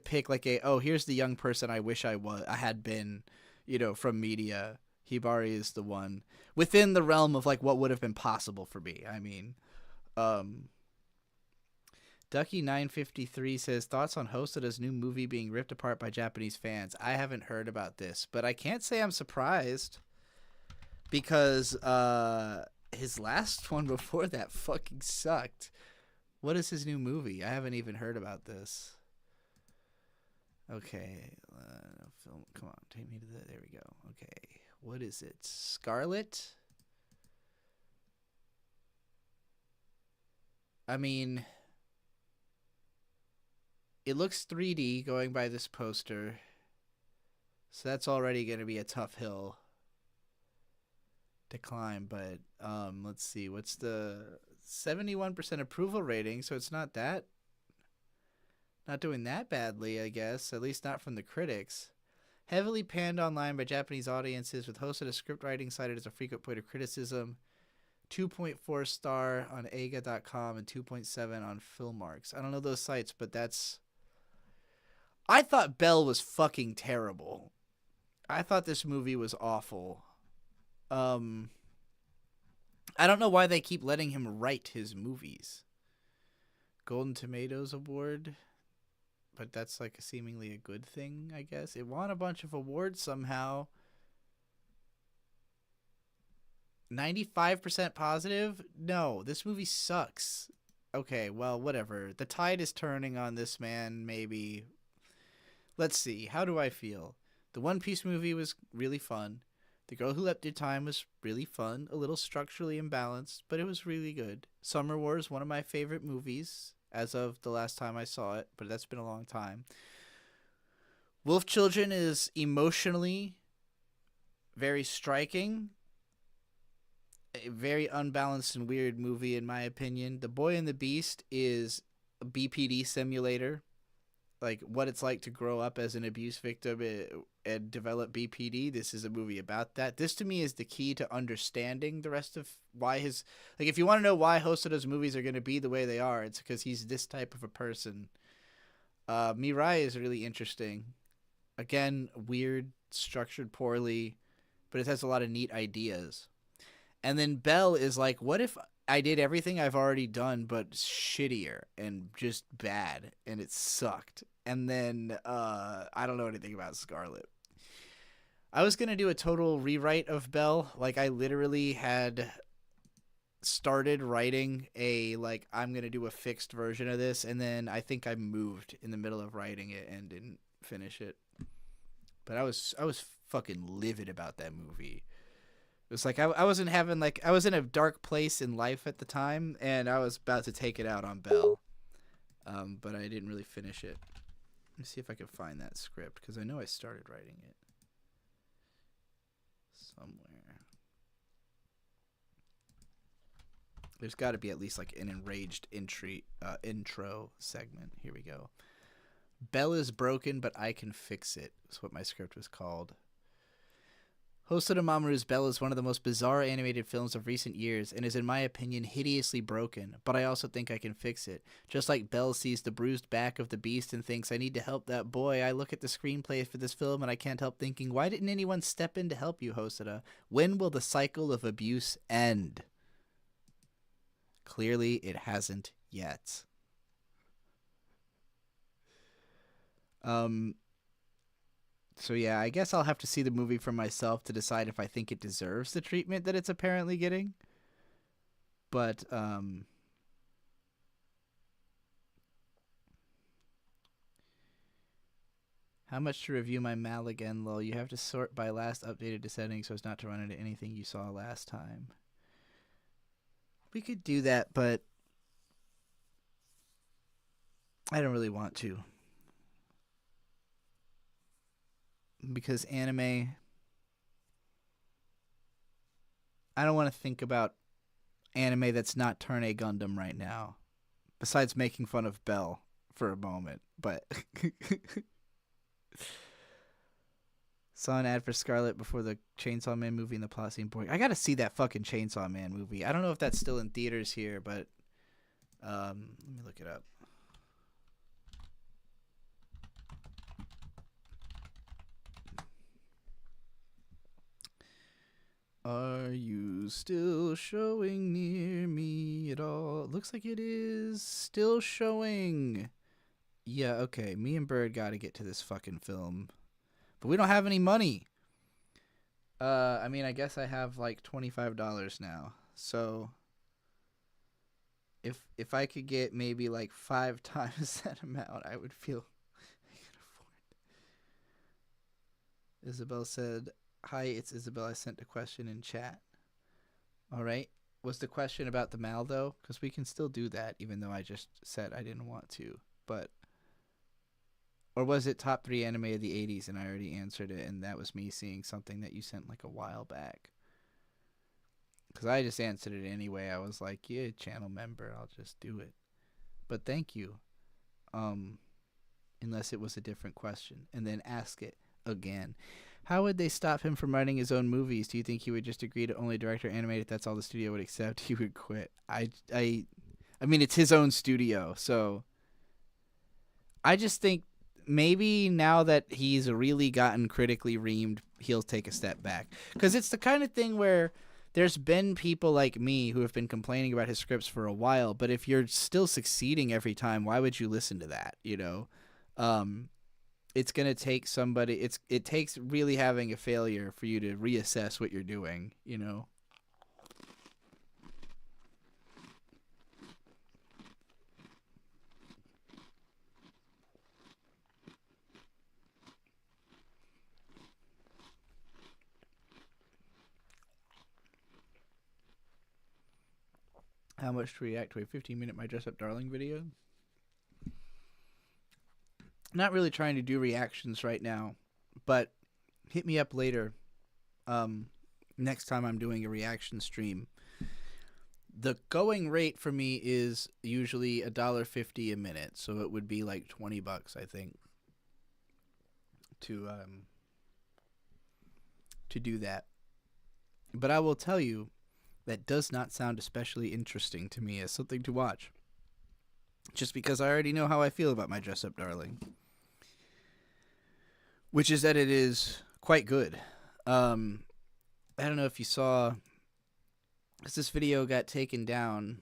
pick like here's the young person I wish I had been, you know, from media, Hibari is the one within the realm of like what would have been possible for me. I mean, Ducky953 says, thoughts on Hosoda's new movie being ripped apart by Japanese fans. I haven't heard about this, but I can't say I'm surprised because his last one before that fucking sucked. What is his new movie? I haven't even heard about this. Okay, film. Come on, take me to the. There we go. Okay, what is it? Scarlet. I mean, it looks 3D going by this poster, so that's already going to be a tough hill to climb. But let's see, what's the 71% approval rating? So it's not doing that badly, I guess. At least not from the critics. Heavily panned online by Japanese audiences, with hosts at a script writing cited as a frequent point of criticism. 2.4 star on Eiga.com and 2.7 on Filmarks. I don't know those sites, but that's... I thought Bell was fucking terrible. I thought this movie was awful. I don't know why they keep letting him write his movies. Golden Tomatoes Award, but that's like seemingly a good thing, I guess. It won a bunch of awards somehow. 95% positive? No, this movie sucks. Okay, well, whatever. The tide is turning on this man, maybe. Let's see. How do I feel? The One Piece movie was really fun. The Girl Who Leapt Through Time was really fun. A little structurally imbalanced, but it was really good. Summer Wars, one of my favorite movies, as of the last time I saw it, but that's been a long time. Wolf Children is emotionally very striking. A very unbalanced and weird movie, in my opinion. The Boy and the Beast is a BPD simulator. Like, what it's like to grow up as an abuse victim and develop BPD. This is a movie about that. This, to me, is the key to understanding the rest of why his... Like, if you want to know why Hosoda's movies are going to be the way they are, it's because he's this type of a person. Mirai is really interesting. Again, weird, structured poorly, but it has a lot of neat ideas. And then Bell is like, what if I did everything I've already done, but shittier and just bad, and it sucked? And then I don't know anything about Scarlet. I was going to do a total rewrite of Bell. Like, I literally had started writing I'm going to do a fixed version of this, and then I think I moved in the middle of writing it and didn't finish it. But I was fucking livid about that movie. It was like I wasn't having I was in a dark place in life at the time, and I was about to take it out on Bell, but I didn't really finish it. Let me see if I can find that script, because I know I started writing it somewhere. There's got to be at least an enraged intro segment. Here we go. Bell is broken, but I can fix it. Is what my script was called. Hosoda Mamoru's Bell is one of the most bizarre animated films of recent years and is, in my opinion, hideously broken, but I also think I can fix it. Just like Bell sees the bruised back of the beast and thinks, I need to help that boy, I look at the screenplay for this film and I can't help thinking, why didn't anyone step in to help you, Hosoda? When will the cycle of abuse end? Clearly, it hasn't yet. So yeah, I guess I'll have to see the movie for myself to decide if I think it deserves the treatment that it's apparently getting. But how much to review my Mal again, lol? You have to sort by last updated to settings so as not to run into anything you saw last time. We could do that, but I don't really want to. Because anime, I don't want to think about anime that's not Turn A Gundam right now. Besides making fun of Bell for a moment, but saw an ad for Scarlet before the Chainsaw Man movie and the plot seemed boring. I gotta see that fucking Chainsaw Man movie. I don't know if that's still in theaters here, but let me look it up. Are you still showing near me at all? It looks like it is still showing. Yeah, okay. Me and Bird got to get to this fucking film. But we don't have any money. I mean, I guess I have $25 now. So if I could get maybe like 5 times that amount, I would feel I could afford. Isabel said, "Hi, it's Isabel. I sent a question in chat." All right. Was the question about the Mal though? Because we can still do that, even though I just said I didn't want to. But or was it top 3 anime of the 80s, and I already answered it, and that was me seeing something that you sent like a while back. Because I just answered it anyway. I was like, yeah, channel member, I'll just do it. But thank you. Unless it was a different question. And then ask it again. How would they stop him from writing his own movies? Do you think he would just agree to only direct or animate if that's all the studio would accept? He would quit. I mean, it's his own studio, so I just think maybe now that he's really gotten critically reamed, he'll take a step back. Because it's the kind of thing where there's been people like me who have been complaining about his scripts for a while, but if you're still succeeding every time, why would you listen to that, you know? It's going to take somebody, it takes really having a failure for you to reassess what you're doing, you know? How much to react to a 15-minute My Dress Up Darling video? Not really trying to do reactions right now, but hit me up later. Next time I'm doing a reaction stream. The going rate for me is usually $1.50 a minute, so it would be like $20, I think, to do that. But I will tell you, that does not sound especially interesting to me as something to watch. Just because I already know how I feel about My Dress Up Darling. Which is that it is quite good. I don't know if you saw, because this video got taken down.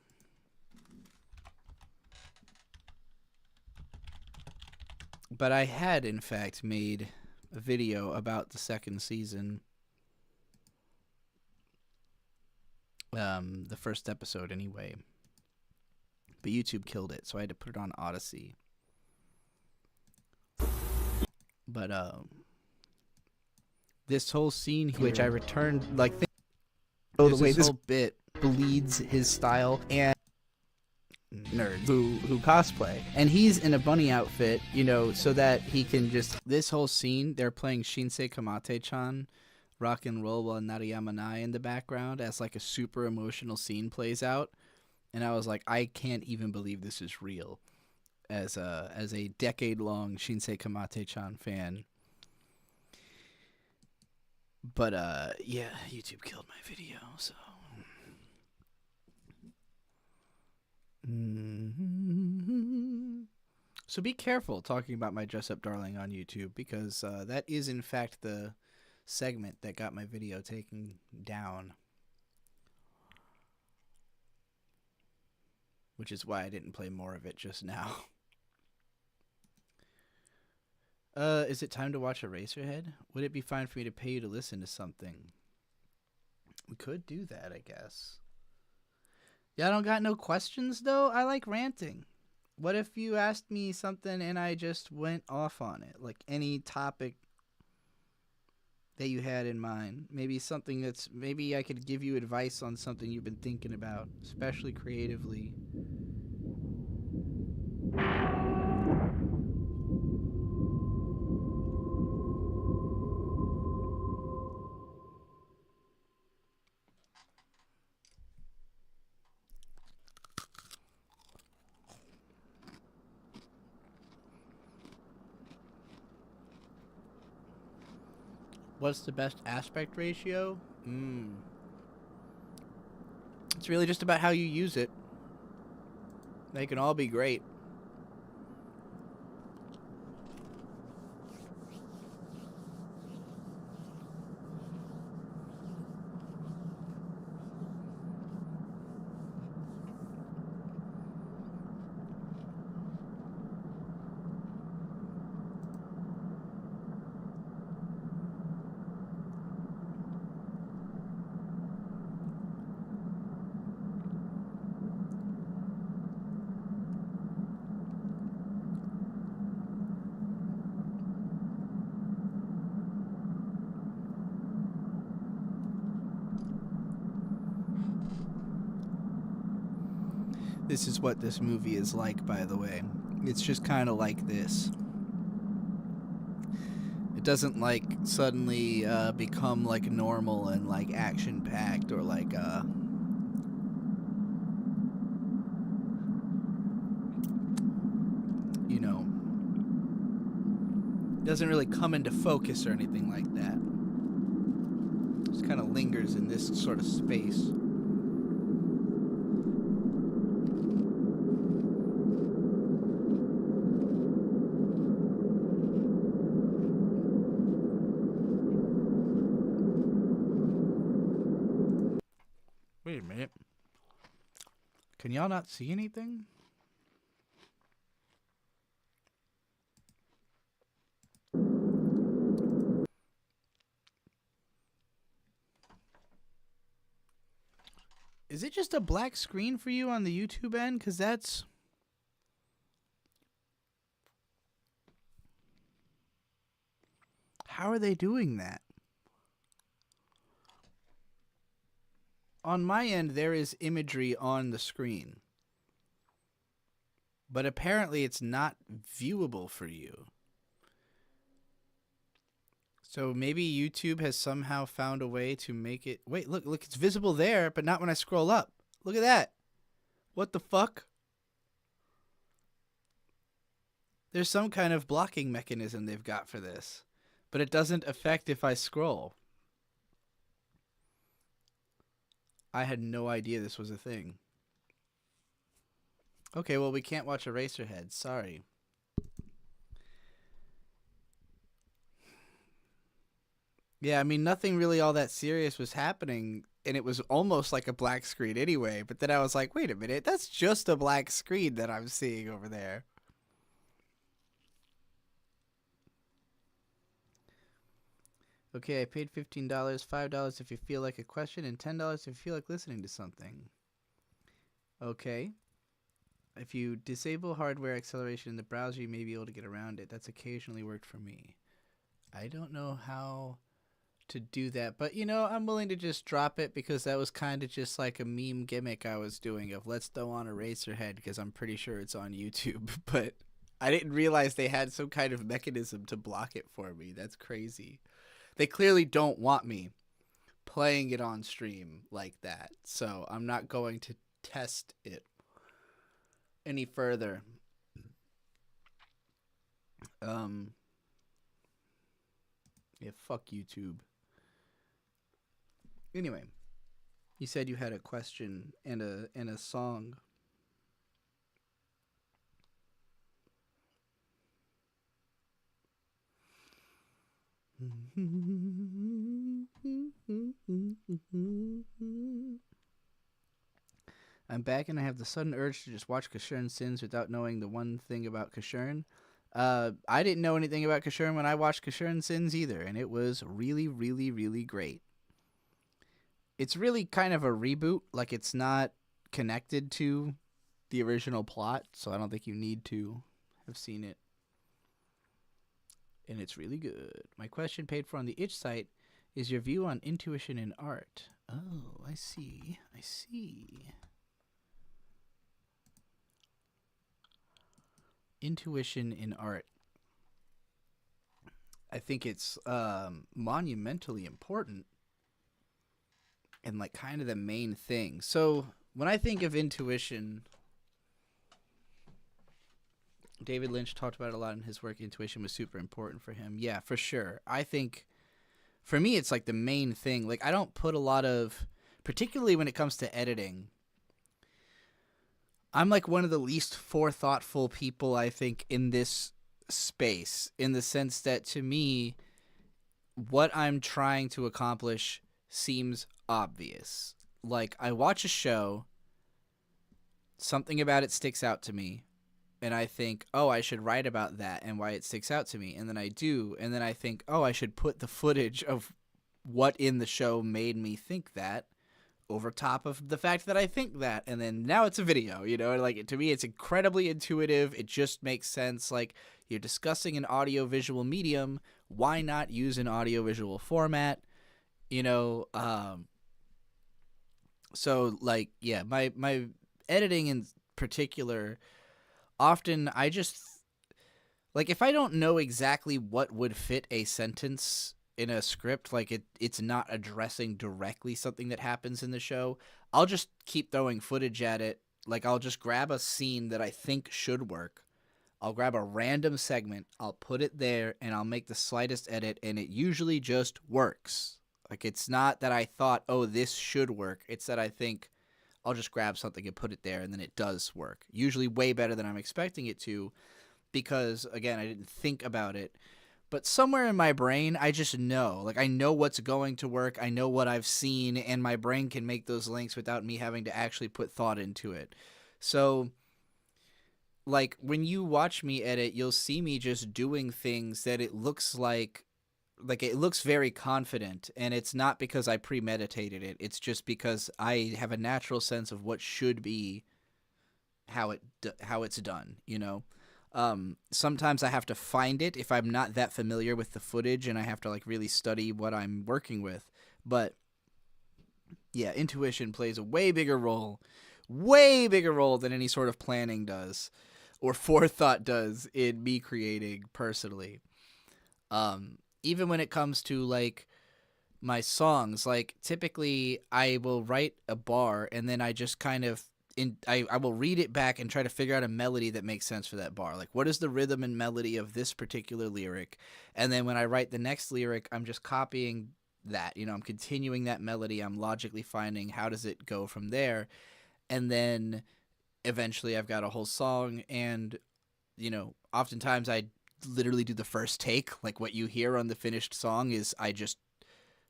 But I had, in fact, made a video about the second season. The first episode, anyway. But YouTube killed it, so I had to put it on Odyssey. But, this whole scene here, which I returned, like, the way this whole bit bleeds his style and nerds who cosplay. And he's in a bunny outfit, you know, so that he can just, this whole scene, they're playing Shinsei Kamate-chan, Rock and Roll while Narayama Nai in the background as like a super emotional scene plays out. And I was like, I can't even believe this is real. As a decade-long Shinsei Kamate-chan fan. But, yeah, YouTube killed my video, so. So be careful talking about My Dress Up Darling on YouTube, because that is, in fact, the segment that got my video taken down. Which is why I didn't play more of it just now. Is it time to watch Eraserhead? Would it be fine for me to pay you to listen to something? We could do that, I guess. Y'all don't got no questions, though? I like ranting. What if you asked me something and I just went off on it? Like any topic that you had in mind. Maybe something that's... Maybe I could give you advice on something you've been thinking about, especially creatively. What's the best aspect ratio? It's really just about how you use it. They can all be great. This is what this movie is like, by the way. It's just kind of like this. It doesn't like suddenly become like normal and like action packed or like you know, doesn't really come into focus or anything like that. Just kind of lingers in this sort of space. Wait a minute. Can y'all not see anything? Is it just a black screen for you on the YouTube end? Because that's... How are they doing that? On my end, there is imagery on the screen. But apparently it's not viewable for you. So maybe YouTube has somehow found a way to make it... Wait, look, it's visible there, but not when I scroll up. Look at that. What the fuck? There's some kind of blocking mechanism they've got for this. But it doesn't affect if I scroll. I had no idea this was a thing. Okay, well, we can't watch Eraserhead. Sorry. Yeah, I mean, nothing really all that serious was happening, and it was almost like a black screen anyway. But then I was like, wait a minute, that's just a black screen that I'm seeing over there. Okay, I paid $15, $5 if you feel like a question, and $10 if you feel like listening to something. Okay. If you disable hardware acceleration in the browser, you may be able to get around it. That's occasionally worked for me. I don't know how to do that, but you know, I'm willing to just drop it because that was kind of just like a meme gimmick I was doing of let's throw on Eraserhead because I'm pretty sure it's on YouTube, but I didn't realize they had some kind of mechanism to block it for me. That's crazy. They clearly don't want me playing it on stream like that, so I'm not going to test it any further. Yeah, fuck YouTube. Anyway, you said you had a question and a song. I'm back and I have the sudden urge to just watch Kashern Sins without knowing the one thing about Kashern. I didn't know anything about Kashern when I watched Kashern Sins either, and it was really, really, really great. It's really kind of a reboot, like it's not connected to the original plot, so I don't think you need to have seen it. And it's really good. My question paid for on the itch site is your view on intuition in art. Oh, I see. I see. Intuition in art. I think it's monumentally important and like kind of the main thing. So when I think of intuition, David Lynch talked about it a lot in his work. Intuition was super important for him. Yeah, for sure. I think for me, it's like the main thing. Like I don't put a lot of, particularly when it comes to editing, I'm like one of the least forethoughtful people, I think, in this space, in the sense that to me, what I'm trying to accomplish seems obvious. Like I watch a show, something about it sticks out to me, and I think, oh, I should write about that and why it sticks out to me. And then I do, and then I think, oh, I should put the footage of what in the show made me think that over top of the fact that I think that, and then now it's a video, you know, like to me it's incredibly intuitive. It just makes sense. Like you're discussing an audio visual medium, why not use an audio visual format, you know? So like, yeah, my editing and particular, often I just like if I don't know exactly what would fit a sentence in a script, like it's not addressing directly something that happens in the show, I'll just keep throwing footage at it. Like I'll just grab a scene that I think should work. I'll grab a random segment, I'll put it there, and I'll make the slightest edit, and it usually just works. Like, it's not that I thought, oh, this should work. It's that I think I'll just grab something and put it there, and then it does work. Usually way better than I'm expecting it to, because, again, I didn't think about it. But somewhere in my brain, I just know. Like, I know what's going to work. I know what I've seen, and my brain can make those links without me having to actually put thought into it. So, like, when you watch me edit, you'll see me just doing things that it looks like it looks very confident, and it's not because I premeditated it. It's just because I have a natural sense of what should be how it's done, you know? Sometimes I have to find it if I'm not that familiar with the footage, and I have to, like, really study what I'm working with. But, yeah, intuition plays a way bigger role than any sort of planning does or forethought does in me creating personally. Even when it comes to, like, my songs, like, typically I will write a bar and then I just kind of, I will read it back and try to figure out a melody that makes sense for that bar. Like, what is the rhythm and melody of this particular lyric? And then when I write the next lyric, I'm just copying that, you know, I'm continuing that melody. I'm logically finding how does it go from there. And then eventually I've got a whole song, and, you know, oftentimes I literally do the first take. Like, what you hear on the finished song is I just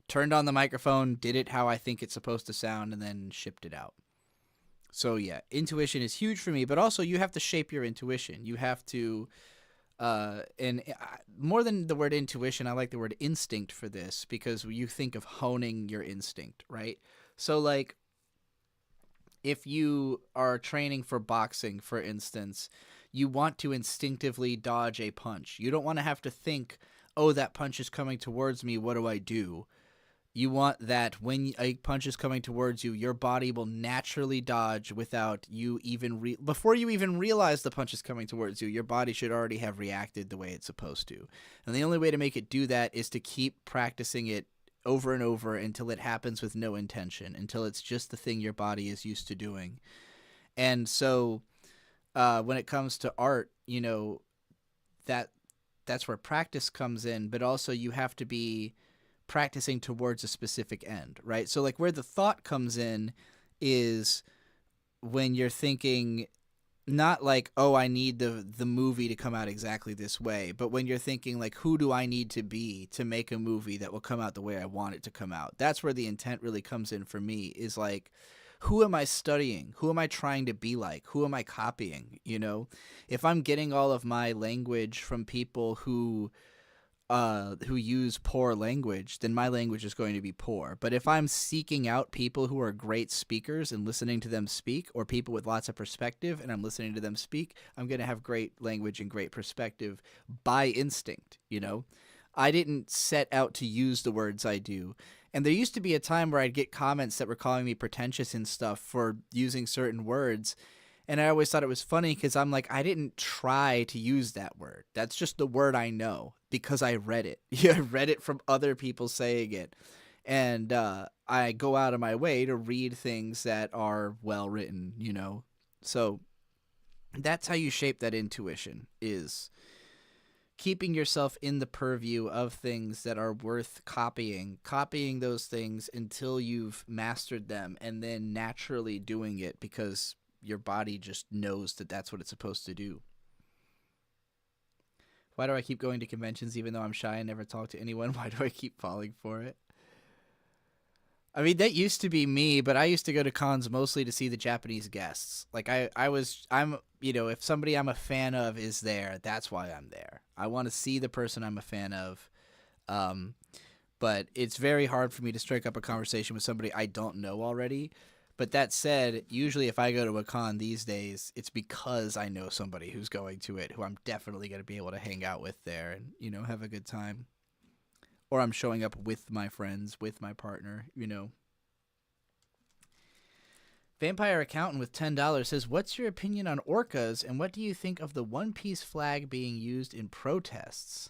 turned on the microphone, did it how I think it's supposed to sound, and then shipped it out. So yeah, intuition is huge for me, but also you have to shape your intuition. You have to, more than the word intuition, I like the word instinct for this, because you think of honing your instinct, right? So, like, if you are training for boxing, for instance, you want to instinctively dodge a punch. You don't want to have to think, oh, that punch is coming towards me, what do I do? You want that when a punch is coming towards you, your body will naturally dodge without you even before you even realize the punch is coming towards you, your body should already have reacted the way it's supposed to. And the only way to make it do that is to keep practicing it over and over until it happens with no intention, until it's just the thing your body is used to doing. And so when it comes to art, you know, that's where practice comes in, but also you have to be practicing towards a specific end, right? So, like, where the thought comes in is when you're thinking not like, oh, I need the movie to come out exactly this way, but when you're thinking, like, who do I need to be to make a movie that will come out the way I want it to come out? That's where the intent really comes in for me, is like, who am I studying? Who am I trying to be like? Who am I copying? You know, if I'm getting all of my language from people who use poor language, then my language is going to be poor. But if I'm seeking out people who are great speakers and listening to them speak, or people with lots of perspective and I'm listening to them speak, I'm going to have great language and great perspective by instinct, you know? I didn't set out to use the words I do. And there used to be a time where I'd get comments that were calling me pretentious and stuff for using certain words. And I always thought it was funny because I'm like, I didn't try to use that word. That's just the word I know because I read it. Yeah, I read it from other people saying it. And I go out of my way to read things that are well written, you know. So that's how you shape that intuition, is keeping yourself in the purview of things that are worth copying those things until you've mastered them, and then naturally doing it because your body just knows that that's what it's supposed to do. Why do I keep going to conventions even though I'm shy and never talk to anyone? Why do I keep falling for it? I mean, that used to be me, but I used to go to cons mostly to see the Japanese guests. Like, I'm, you know, if somebody I'm a fan of is there, that's why I'm there. I want to see the person I'm a fan of. But it's very hard for me to strike up a conversation with somebody I don't know already. But that said, usually if I go to a con these days, it's because I know somebody who's going to it, who I'm definitely going to be able to hang out with there and, you know, have a good time. Or I'm showing up with my friends, with my partner, you know. Vampire Accountant with $10 says, "What's your opinion on orcas, and what do you think of the One Piece flag being used in protests?"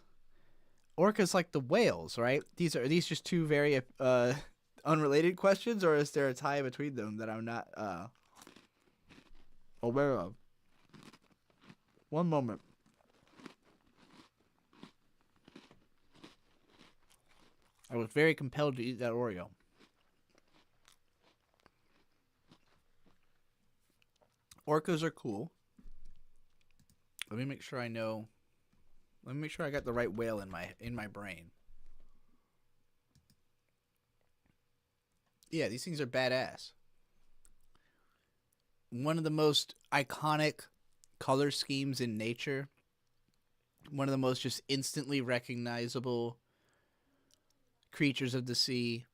Orcas like the whales, right? Are these just two very unrelated questions, or is there a tie between them that I'm not aware of? One moment. I was very compelled to eat that Oreo. Orcas are cool. Let me make sure I know. Let me make sure I got the right whale in my brain. Yeah, these things are badass. One of the most iconic color schemes in nature. One of the most just instantly recognizable creatures of the sea.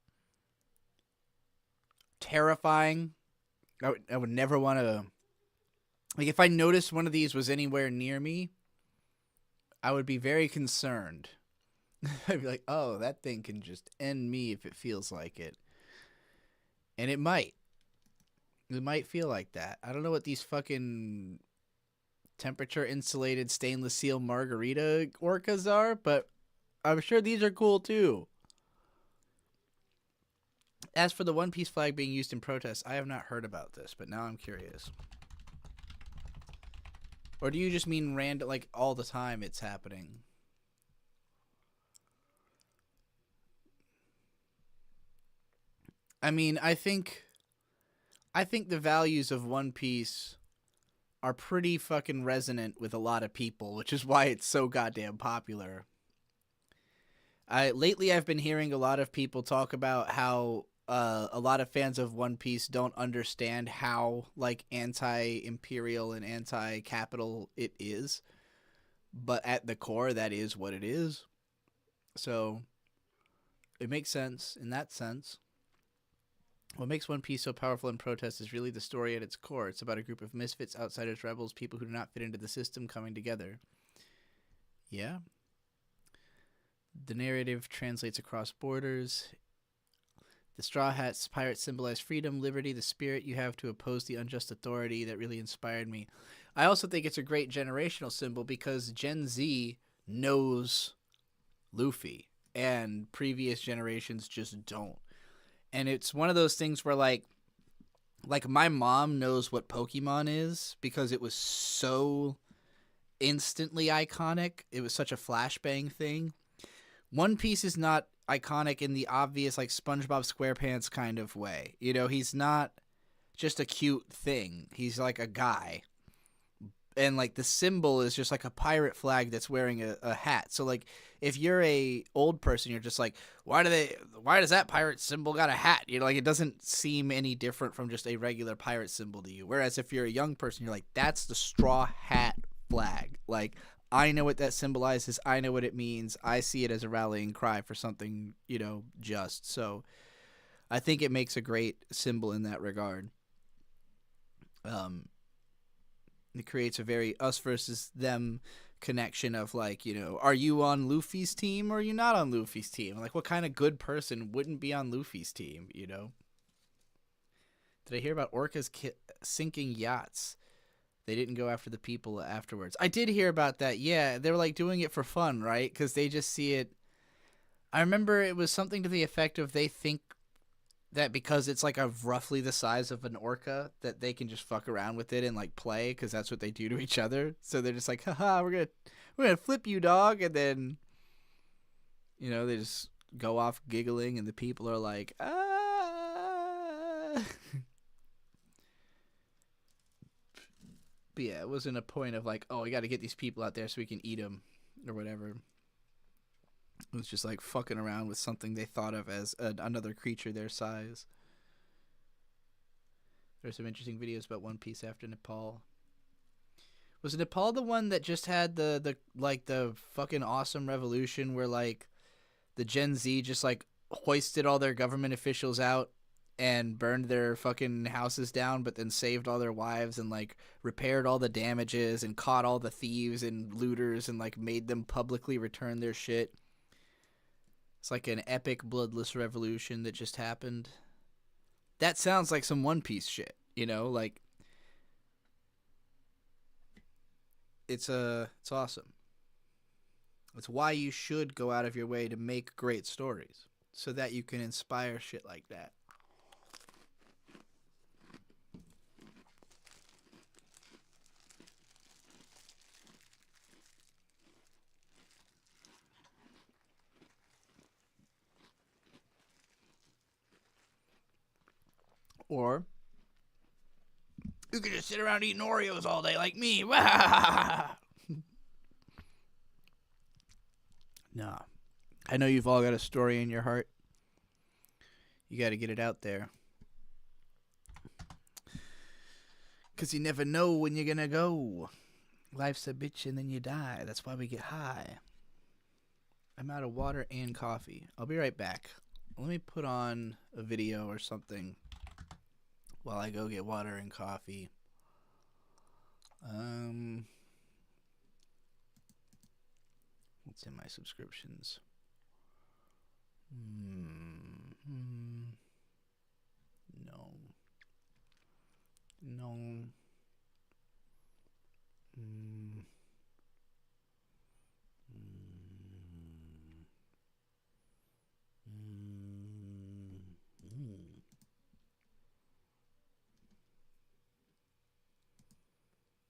Terrifying. I would never want to... Like, if I noticed one of these was anywhere near me, I would be very concerned. I'd be like, oh, that thing can just end me if it feels like it. And it might. It might feel like that. I don't know what these fucking temperature-insulated stainless steel margarita orcas are, but I'm sure these are cool too. As for the One Piece flag being used in protests, I have not heard about this, but now I'm curious. Or do you just mean random, like all the time it's happening? I mean, I think the values of One Piece are pretty fucking resonant with a lot of people, which is why it's so goddamn popular. Lately I've been hearing a lot of people talk about how a lot of fans of One Piece don't understand how like anti-imperial and anti-capital it is, but at the core that is what it is. So it makes sense in that sense. What makes One Piece so powerful in protest is really the story at its core. It's about a group of misfits, outsiders, rebels, people who do not fit into the system coming together. Yeah. The narrative translates across borders. The Straw Hats pirates symbolize freedom, liberty, the spirit you have to oppose the unjust authority. That really inspired me. I also think it's a great generational symbol because Gen Z knows Luffy and previous generations just don't. And it's one of those things where like my mom knows what Pokemon is because it was so instantly iconic. It was such a flashbang thing. One Piece is not iconic in the obvious like SpongeBob SquarePants kind of way. You know, he's not just a cute thing. He's like a guy. And like the symbol is just like a pirate flag that's wearing a hat. So like if you're a old person, you're just like, why does that pirate symbol got a hat? You know, like it doesn't seem any different from just a regular pirate symbol to you. Whereas if you're a young person, you're like, that's the straw hat flag. Like I know what that symbolizes. I know what it means. I see it as a rallying cry for something, you know, just. So I think it makes a great symbol in that regard. It creates a very us versus them connection of like, you know, are you on Luffy's team or are you not on Luffy's team? Like what kind of good person wouldn't be on Luffy's team, you know? Did I hear about orcas sinking yachts? They didn't go after the people afterwards. I did hear about that. Yeah, they were like doing it for fun, right? Because they just see it. I remember it was something to the effect of they think that because it's like a roughly the size of an orca that they can just fuck around with it and like play because that's what they do to each other. So they're just like, haha, we're gonna flip you, dog, and then you know they just go off giggling and the people are like, ah. But yeah, it wasn't a point of like, oh, we got to get these people out there so we can eat them or whatever. It was just like fucking around with something they thought of as another creature their size. There's some interesting videos about One Piece after Nepal. Was Nepal the one that just had the fucking awesome revolution where like the Gen Z just like hoisted all their government officials out and burned their fucking houses down, but then saved all their wives and like repaired all the damages and caught all the thieves and looters and like made them publicly return their shit? It's like an epic bloodless revolution that just happened. That sounds like some One Piece shit, You know, like it's awesome. It's why you should go out of your way to make great stories so that you can inspire shit like that. Or you could just sit around eating Oreos all day like me. Nah. I know you've all got a story in your heart. You got to get it out there. Because you never know when you're going to go. Life's a bitch and then you die. That's why we get high. I'm out of water and coffee. I'll be right back. Let me put on a video or something while I go get water and coffee. What's in my subscriptions? No.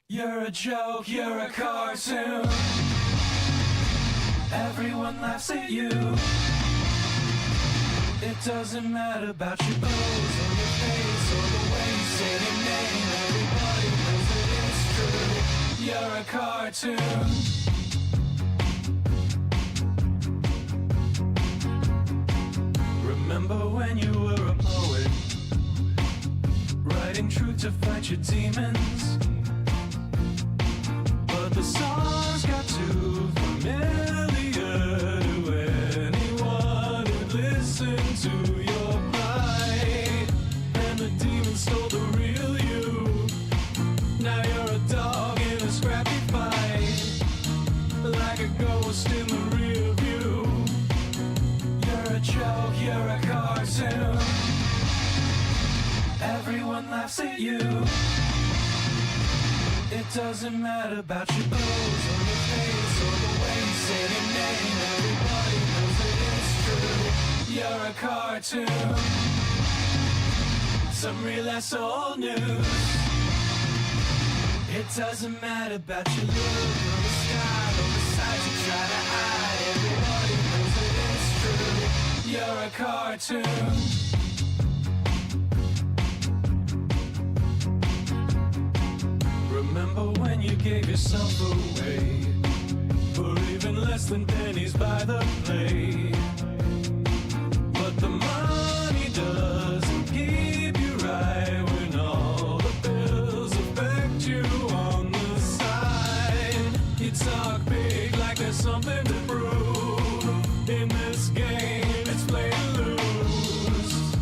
You're a joke, you're a cartoon. Everyone laughs at you. It doesn't matter about your clothes or your face or the way you say your name. Everybody knows that it's true. You're a cartoon. Remember when you were a poet, writing truth to fight your demons? But the songs got too familiar to anyone who'd listen to your plight. And the demons stole the real you. Now you're a dog in a scrappy fight, like a ghost in the rear view. You're a joke, you're a cartoon. Everyone laughs at you. It doesn't matter about your clothes or your face or the way you say your name. Everybody knows that it's true. You're a cartoon. Some real asshole news. It doesn't matter about your look or the style or the size you try to hide. Everybody knows that it's true. You're a cartoon. Remember when you gave yourself away for even less than pennies by the plate? But the money doesn't keep you right when all the bills affect you on the side. You talk big like there's something to prove. In this game, it's play to lose.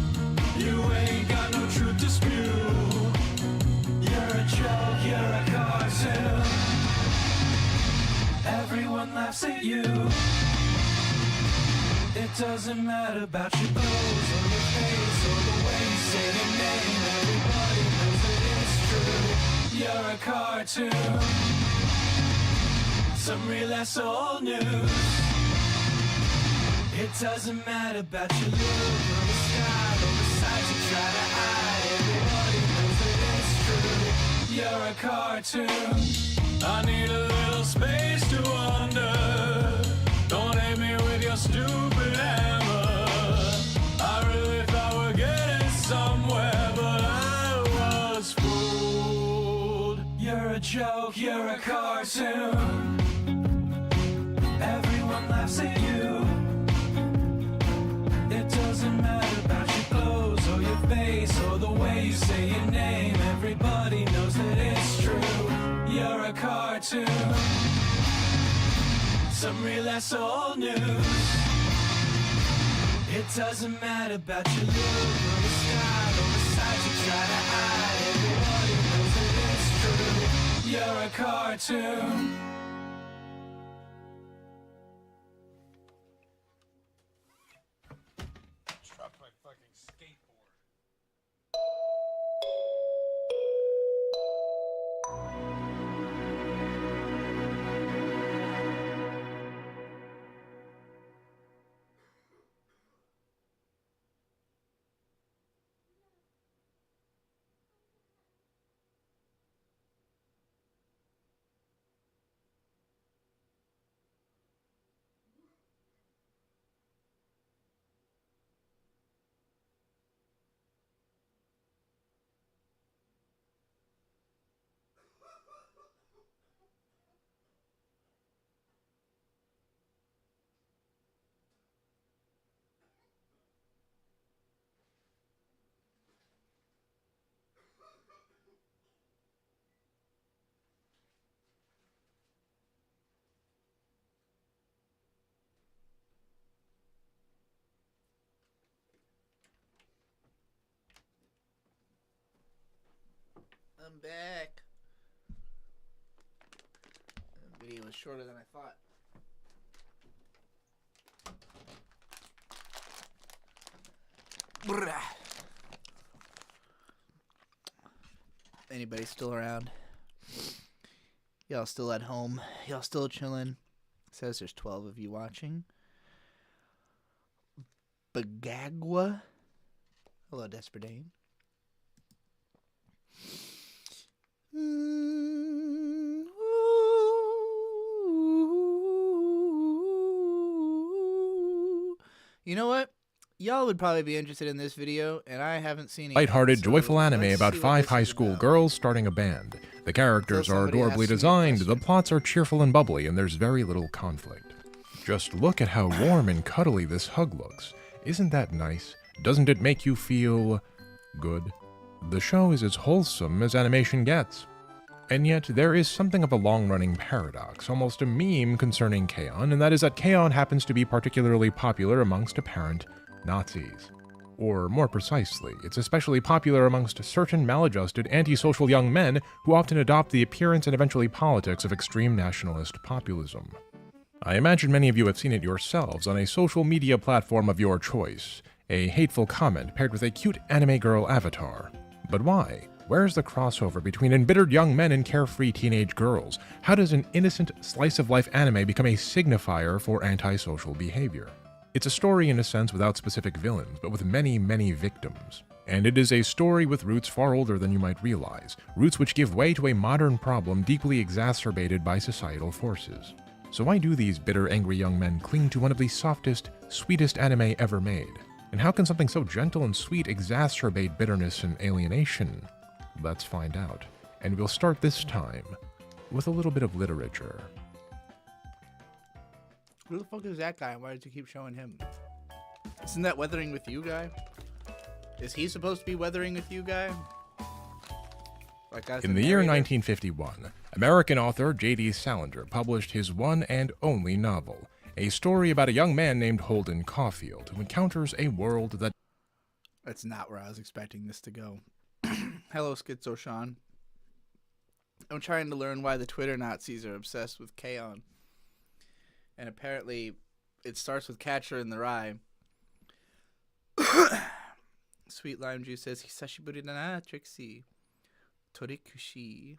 You ain't got no truth to spew. You're a joke, you're a cartoon. Everyone laughs at you. It doesn't matter about your clothes or your face or the way you say your name. Everybody knows that it's true. You're a cartoon. Some real asshole news. It doesn't matter about your look or the style or the size you try to hide. Everybody knows that it's true. You're a cartoon. I need a little space to wander. Don't hit me with your stupid hammer. I really thought we're getting somewhere, but I was fooled. You're a joke, you're a cartoon. Everyone laughs at you. It doesn't matter about your clothes or your face or the way you say your name. Everybody knows that it's true. You're a cartoon. Some real asshole news. It doesn't matter about your look or the style or the size you try to hide. Everybody knows that it's true. You're a cartoon. Dropped my fucking skateboard. I'm back. The video was shorter than I thought. Anybody still around? Y'all still at home? Y'all still chilling? It says there's 12 of you watching. Bagagwa. Hello, Desperdane. You know what? Y'all would probably be interested in this video, and I haven't seen it. Lighthearted, yet, joyful so anime let's about see what 5 this high is school about. girls starting a band. The characters Until are somebody adorably asks me a designed, the question. plots are cheerful and bubbly, and there's very little conflict. Just look at how warm and cuddly this hug looks. Isn't that nice? Doesn't it make you feel good? The show is as wholesome as animation gets. And yet, there is something of a long-running paradox, almost a meme concerning K-On!, and that is that K-On! Happens to be particularly popular amongst apparent Nazis. Or more precisely, it's especially popular amongst certain maladjusted, antisocial young men who often adopt the appearance and eventually politics of extreme nationalist populism. I imagine many of you have seen it yourselves on a social media platform of your choice, a hateful comment paired with a cute anime girl avatar. But why? Where's the crossover between embittered young men and carefree teenage girls? How does an innocent slice-of-life anime become a signifier for antisocial behavior? It's a story in a sense without specific villains, but with many, many victims. And it is a story with roots far older than you might realize, roots which give way to a modern problem deeply exacerbated by societal forces. So why do these bitter, angry young men cling to one of the softest, sweetest anime ever made? And how can something so gentle and sweet exacerbate bitterness and alienation? Let's find out. And we'll start this time with a little bit of literature. Who the fuck is that guy? Why did you keep showing him? Isn't that Weathering With You guy? Is he supposed to be Weathering With You guy? Like In the year 1951, American author J.D. Salinger published his one and only novel, a story about a young man named Holden Caulfield who encounters a world that... That's not where I was expecting this to go. Hello, Schizo Sean. I'm trying to learn why the Twitter Nazis are obsessed with K-On! And apparently, it starts with Catcher in the Rye. Sweet Lime Juice says, Hisashiburi da na, Trixie. Torikushi.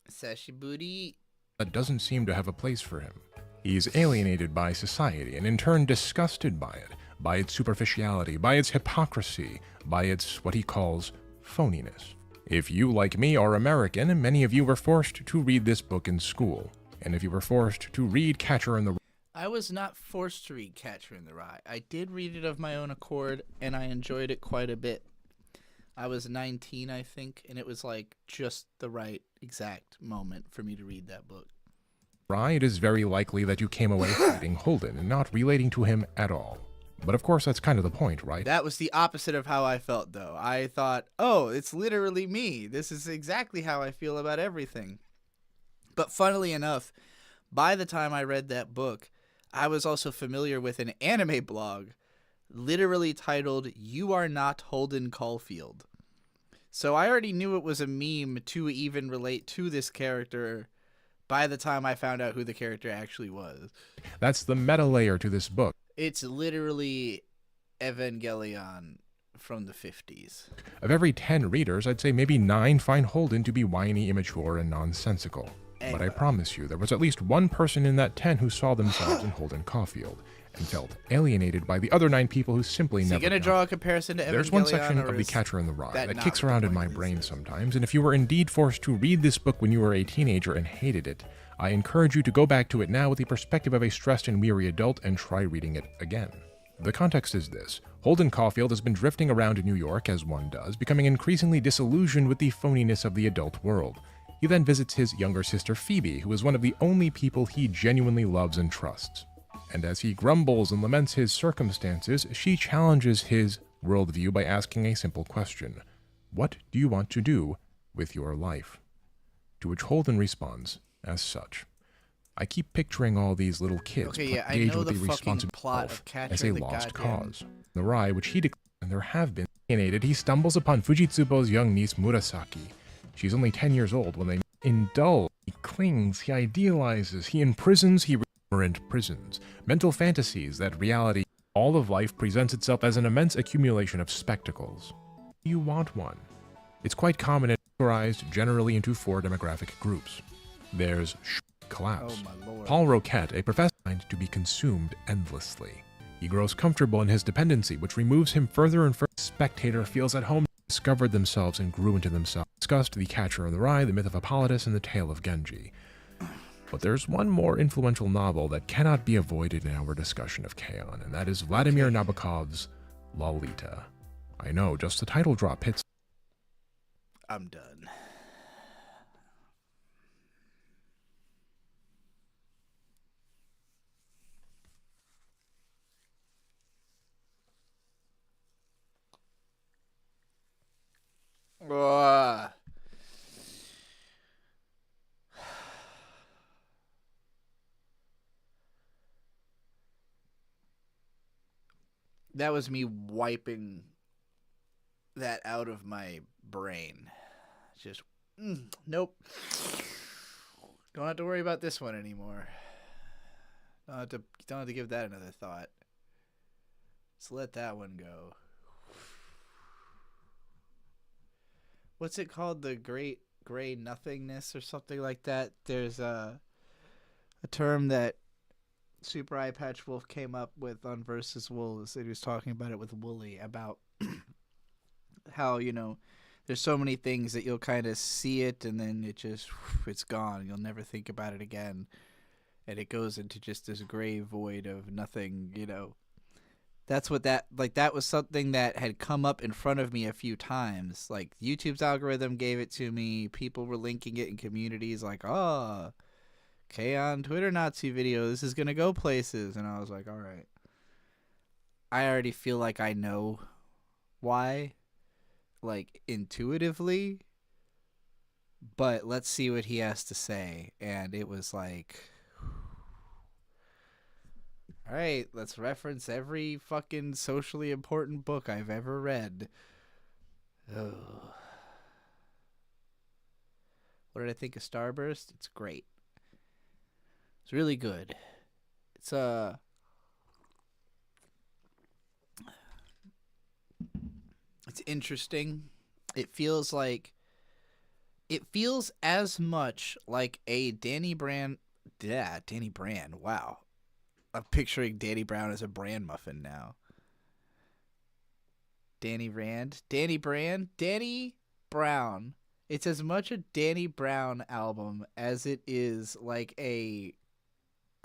Sashiburi. that doesn't seem to have a place for him. He's alienated by society and in turn disgusted by it, by its superficiality, by its hypocrisy, by its what he calls phoniness. If you, like me, are American, many of you were forced to read this book in school. And if you were forced to read Catcher in the I was not forced to read Catcher in the Rye. I did read it of my own accord, and I enjoyed it quite a bit. I was 19, I think, and it was like just the right exact moment for me to read that book. Rye, it is very likely that you came away hating Holden and not relating to him at all. But of course, that's kind of the point, right? That was the opposite of how I felt, though. I thought, oh, it's literally me. This is exactly how I feel about everything. But funnily enough, by the time I read that book, I was also familiar with an anime blog literally titled, You Are Not Holden Caulfield. So I already knew it was a meme to even relate to this character by the time I found out who the character actually was. That's the meta layer to this book. It's literally Evangelion from the 50s. Of every 10 readers, I'd say maybe 9 find Holden to be whiny, immature, and nonsensical. But I promise you, there was at least one person in that 10 who saw themselves in Holden Caulfield and felt alienated by the other 9 people who simply Is never he going to draw a comparison to Evangelion? There's one section or of The is Catcher in the Rye that not kicks what the around in point my of this brain is? sometimes, and if you were indeed forced to read this book when you were a teenager and hated it, I encourage you to go back to it now with the perspective of a stressed and weary adult and try reading it again. The context is this. Holden Caulfield has been drifting around New York, as one does, becoming increasingly disillusioned with the phoniness of the adult world. He then visits his younger sister Phoebe, who is one of the only people he genuinely loves and trusts. And as he grumbles and laments his circumstances, she challenges his worldview by asking a simple question. What do you want to do with your life? To which Holden responds as such. I keep picturing all these little kids Okay, yeah, I engaged know with the the fucking responsibility plot of Catcher as a in the lost goddamn- cause. The Rye, which he declares and there have been. Alienated, he stumbles upon Fujitsubo's young niece Murasaki. She's only 10 years old when they indulge. He clings, he idealizes, he imprisons, he prisons. Mental fantasies that reality, all of life presents itself as an immense accumulation of spectacles. Do you want one? It's quite common and categorized generally into 4 demographic groups. There's class. Oh my lord. Paul Roquette, a professor to be consumed endlessly. He grows comfortable in his dependency, which removes him further and further. The spectator feels at home, discovered themselves and grew into themselves. Discussed The Catcher in the Rye, The Myth of Hippolytus, and The Tale of Genji. But there's one more influential novel that cannot be avoided in our discussion of K-On!, and that is Vladimir Nabokov's Lolita. I know, just the title drop hits. I'm done. Ugh. That was me wiping that out of my brain. Just, nope. Don't have to worry about this one anymore. Don't have to give that another thought. Just let that one go. What's it called? The Great Gray Nothingness or something like that? There's a term that Super Eye Patch Wolf came up with on Versus Wolves. He was talking about it with Wooly about how, you know, there's so many things that you'll kind of see it and then it's gone. You'll never think about it again. And it goes into just this gray void of nothing, you know. That's what that was something that had come up in front of me a few times. Like, YouTube's algorithm gave it to me. People were linking it in communities like, oh, K-On! Twitter Nazi video. This is going to go places. And I was like, all right. I already feel like I know why, like, intuitively. But let's see what he has to say. And it was like, all right, let's reference every fucking socially important book I've ever read. Ugh. What did I think of Starburst? It's great. It's really good. It's interesting. It feels as much like a Danny Brand. Yeah, Danny Brand. Wow. I'm picturing Danny Brown as a bran muffin now. Danny Brown. It's as much a Danny Brown album as it is like a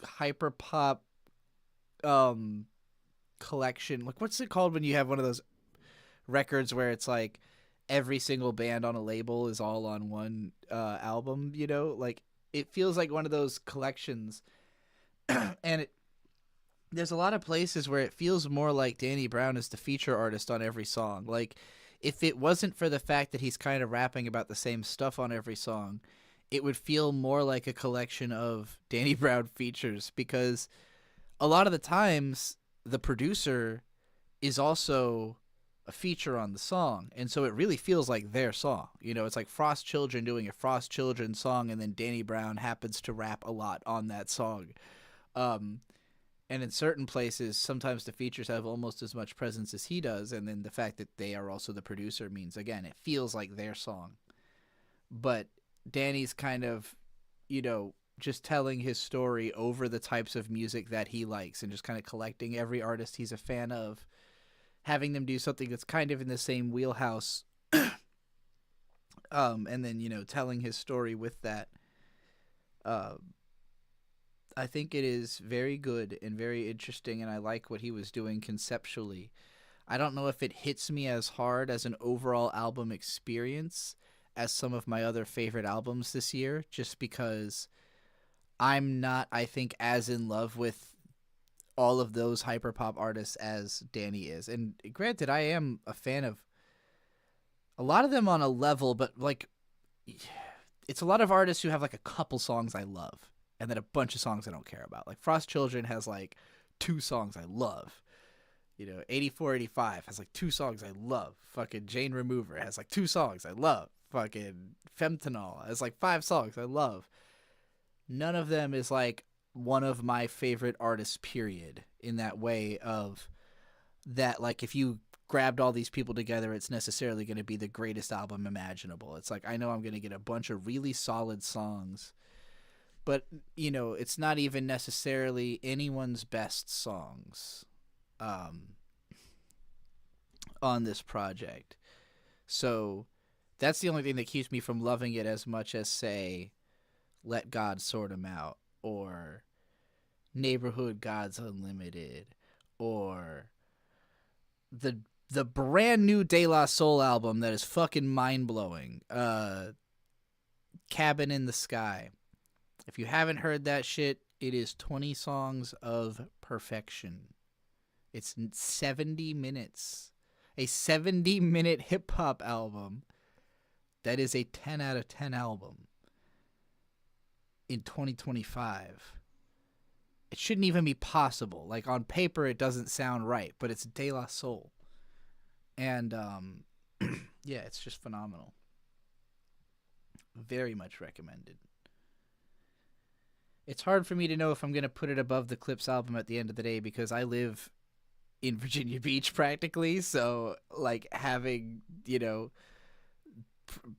hyperpop collection. Like, what's it called when you have one of those records where it's like every single band on a label is all on one album, you know? Like, it feels like one of those collections. And there's a lot of places where it feels more like Danny Brown is the feature artist on every song. Like, if it wasn't for the fact that he's kind of rapping about the same stuff on every song, it would feel more like a collection of Danny Brown features, because a lot of the times the producer is also a feature on the song, and so it really feels like their song. You know, it's like Frost Children doing a Frost Children song, and then Danny Brown happens to rap a lot on that song. And in certain places, sometimes the features have almost as much presence as he does, and then the fact that they are also the producer means, again, it feels like their song. But Danny's kind of, you know, just telling his story over the types of music that he likes and just kind of collecting every artist he's a fan of, having them do something that's kind of in the same wheelhouse, and then, you know, telling his story with that. I think it is very good and very interesting, and I like what he was doing conceptually. I don't know if it hits me as hard as an overall album experience as some of my other favorite albums this year, just because I'm not, I think, as in love with all of those hyperpop artists as Danny is. And granted, I am a fan of a lot of them on a level, but like, it's a lot of artists who have like a couple songs I love, and then a bunch of songs I don't care about. Like Frost Children has like 2 songs I love. 84, 85 has like 2 songs I love. Fucking Jane Remover has like 2 songs I love. Fucking Femtanol has like 5 songs I love. None of them is like one of my favorite artists, period, in that way of that, like, if you grabbed all these people together, it's necessarily going to be the greatest album imaginable. It's like, I know I'm going to get a bunch of really solid songs, but, it's not even necessarily anyone's best songs on this project. So that's the only thing that keeps me from loving it as much as, say, Let God Sort 'Em Out, or Neighborhood Gods Unlimited, or the brand new De La Soul album that is fucking mind-blowing, Cabin in the Sky. If you haven't heard that shit, it is 20 songs of perfection. It's 70 minutes. A 70-minute hip-hop album that is a 10 out of 10 album in 2025. It shouldn't even be possible. Like, on paper, it doesn't sound right, but it's De La Soul. And, yeah, it's just phenomenal. Very much recommended. It's hard for me to know if I'm going to put it above the Clips album at the end of the day, because I live in Virginia Beach practically, so, like, having,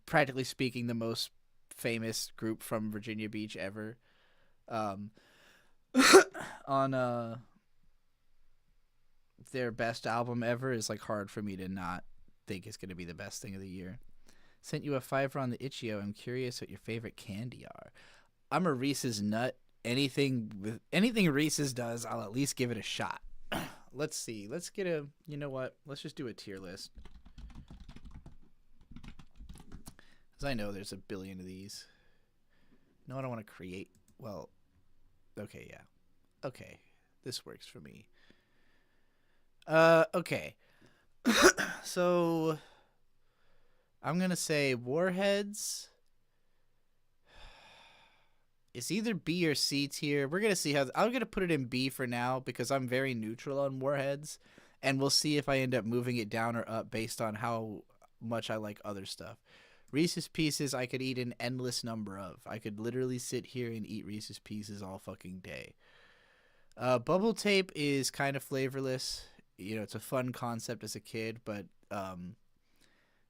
practically speaking, the most famous group from Virginia Beach ever, on their best album ever is, like, hard for me to not think it's going to be the best thing of the year. Sent you a 5 on the Itch.io. I'm curious what your favorite candy are. I'm a Reese's nut. Anything Reese's does, I'll at least give it a shot. Let's see. Let's get a, you know what? Let's just do a tier list. Because I know there's a billion of these. No, I don't want to create. Well, okay, yeah. Okay. This works for me. Okay. So, I'm going to say Warheads. It's either B or C tier. We're going to see how... I'm going to put it in B for now because I'm very neutral on Warheads. And we'll see if I end up moving it down or up based on how much I like other stuff. Reese's Pieces I could eat an endless number of. I could literally sit here and eat Reese's Pieces all fucking day. Bubble Tape is kind of flavorless. It's a fun concept as a kid, but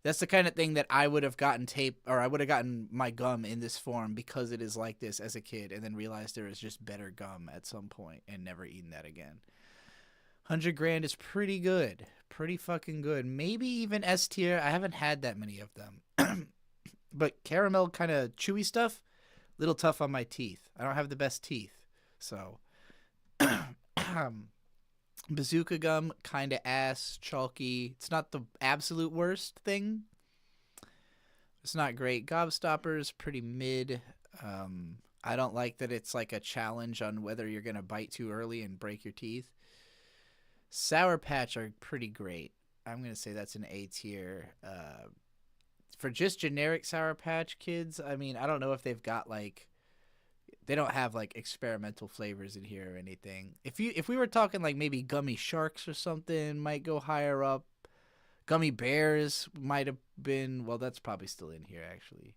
that's the kind of thing that I would have gotten tape, or I would have gotten my gum in this form because it is like this as a kid, and then realized there was just better gum at some point and never eaten that again. 100 Grand is pretty good. Pretty fucking good. Maybe even S tier. I haven't had that many of them. But caramel kind of chewy stuff, little tough on my teeth. I don't have the best teeth. So, Bazooka Gum, kind of ass, chalky. It's not the absolute worst thing. It's not great. Gobstoppers, pretty mid. I don't like that it's like a challenge on whether you're going to bite too early and break your teeth. Sour Patch are pretty great. I'm going to say that's an A tier. For just generic Sour Patch Kids, I mean, I don't know if they've got like... They don't have like experimental flavors in here or anything. If we were talking like maybe Gummy Sharks or something, might go higher up. Gummy Bears might have been, well, that's probably still in here actually.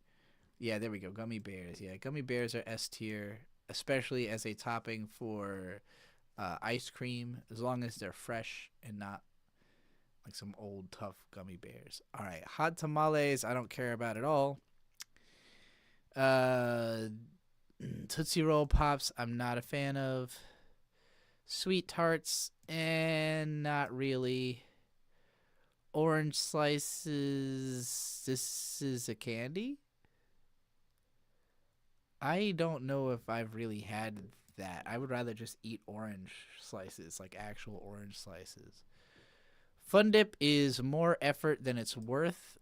Yeah, there we go. Gummy Bears. Yeah, Gummy Bears are S tier, especially as a topping for ice cream, as long as they're fresh and not like some old tough gummy bears. All right, Hot Tamales I don't care about at all. Tootsie Roll Pops I'm not a fan of. Sweet Tarts and not really. Orange Slices, this is a candy? I don't know if I've really had that. I would rather just eat orange slices, like actual orange slices. Fun Dip is more effort than it's worth.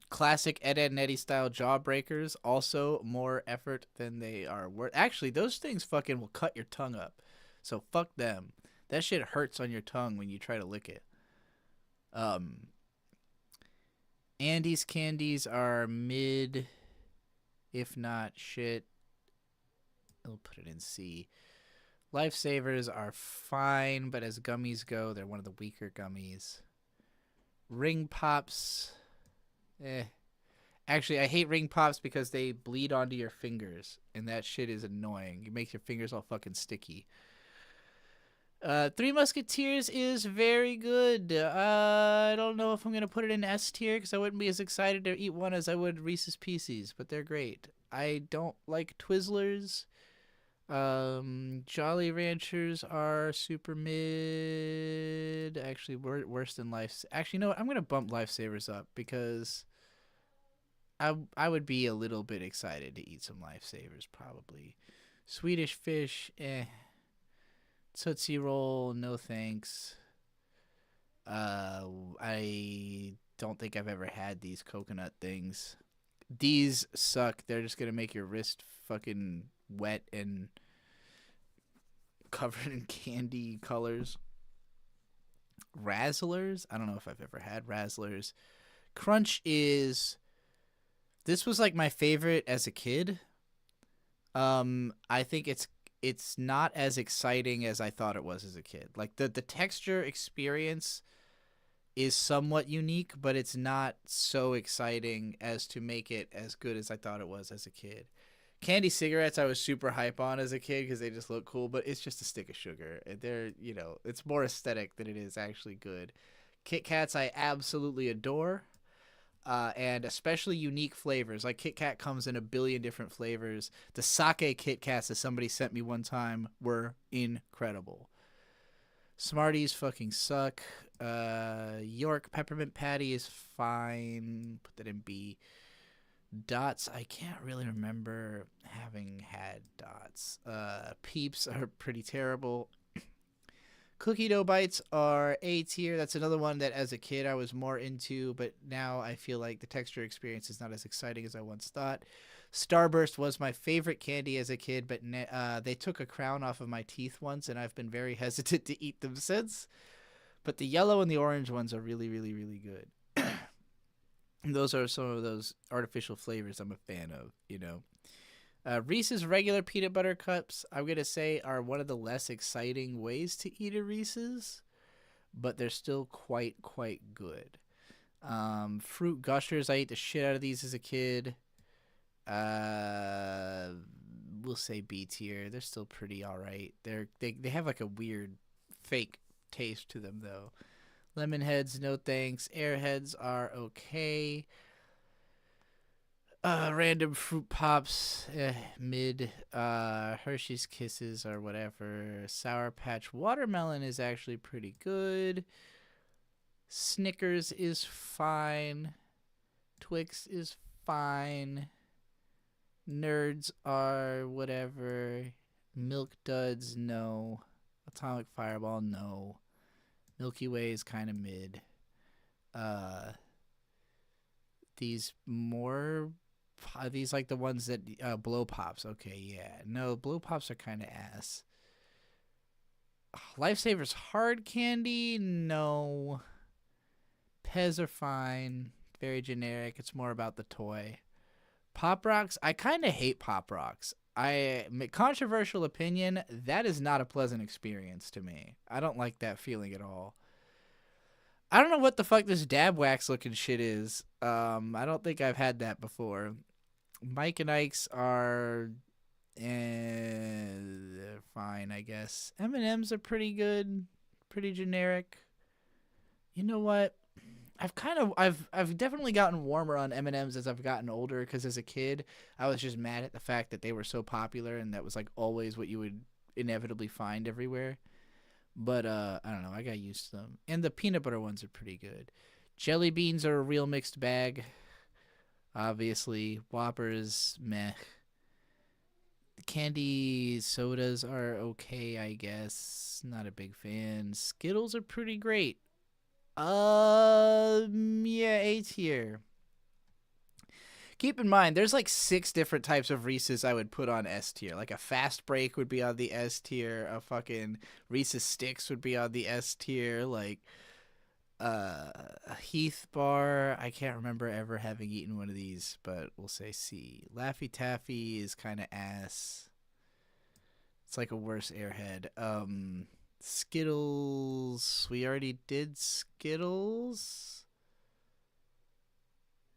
Classic Ed, Edd n Eddy style Jawbreakers, also more effort than they are worth. Actually, those things fucking will cut your tongue up. So fuck them. That shit hurts on your tongue when you try to lick it. Andy's candies are mid, if not shit. I'll put it in C. Lifesavers are fine, but as gummies go, they're one of the weaker gummies. Ring Pops, Actually, I hate Ring Pops because they bleed onto your fingers, and that shit is annoying. It makes your fingers all fucking sticky. Three Musketeers is very good. I don't know if I'm going to put it in S tier because I wouldn't be as excited to eat one as I would Reese's Pieces, but they're great. I don't like Twizzlers. Jolly Ranchers are super mid. Actually, worse than Life. Actually, no, I'm going to bump Lifesavers up because I would be a little bit excited to eat some Lifesavers probably. Swedish Fish, Tootsie Roll, no thanks. I don't think I've ever had these coconut things. These suck. They're just gonna make your wrist fucking wet and covered in candy colors. Razzlers? I don't know if I've ever had Razzlers. Crunch is... This was like my favorite as a kid. I think it's not as exciting as I thought it was as a kid. Like the texture experience is somewhat unique, but it's not so exciting as to make it as good as I thought it was as a kid. Candy cigarettes I was super hype on as a kid because they just look cool, but it's just a stick of sugar. They're, it's more aesthetic than it is actually good. Kit Kats I absolutely adore. And especially unique flavors. Like Kit Kat comes in a billion different flavors. The sake Kit Kats that somebody sent me one time were incredible. Smarties fucking suck. York Peppermint Patty is fine. Put that in B. Dots, I can't really remember having had Dots. Peeps are pretty terrible. Cookie Dough Bites are A tier. That's another one that as a kid I was more into, but now I feel like the texture experience is not as exciting as I once thought. Starburst was my favorite candy as a kid, but they took a crown off of my teeth once, and I've been very hesitant to eat them since. But the yellow and the orange ones are really, really, really good. Those are some of those artificial flavors I'm a fan of, Reese's regular peanut butter cups, I'm going to say, are one of the less exciting ways to eat a Reese's, but they're still quite good. Fruit Gushers, I ate the shit out of these as a kid. We'll say B tier. They're still pretty all right. They have like a weird fake taste to them, though. Lemon Heads, no thanks. Airheads are okay. Random Fruit Pops, mid. Hershey's Kisses or whatever. Sour Patch Watermelon is actually pretty good. Snickers is fine. Twix is fine. Nerds are whatever. Milk Duds, no. Atomic Fireball, no. Milky Way is kind of mid. These like the ones that Blow Pops. Okay, yeah. No, Blow Pops are kind of ass. Lifesavers hard candy? No. Pez are fine. Very generic. It's more about the toy. Pop Rocks? I kind of hate Pop Rocks. Controversial opinion, that is not a pleasant experience to me. I don't like that feeling at all. I don't know what the fuck this dab wax looking shit is. I don't think I've had that before. Mike and Ike's are they're fine, I guess. M&M's are pretty good, pretty generic. You know what? I've definitely gotten warmer on M&M's as I've gotten older, because as a kid I was just mad at the fact that they were so popular and that was like always what you would inevitably find everywhere. But I don't know, I got used to them. And the peanut butter ones are pretty good. Jelly beans are a real mixed bag. Obviously, Whoppers, meh. Candy sodas are okay, I guess. Not a big fan. Skittles are pretty great. Yeah, A tier. Keep in mind, there's like 6 different types of Reese's I would put on S tier. Like a Fast Break would be on the S tier. A fucking Reese's Sticks would be on the S tier. Like a Heath Bar, I can't remember ever having eaten one of these, but we'll say C. Laffy Taffy is kind of ass. It's like a worse Airhead. Skittles. We already did Skittles.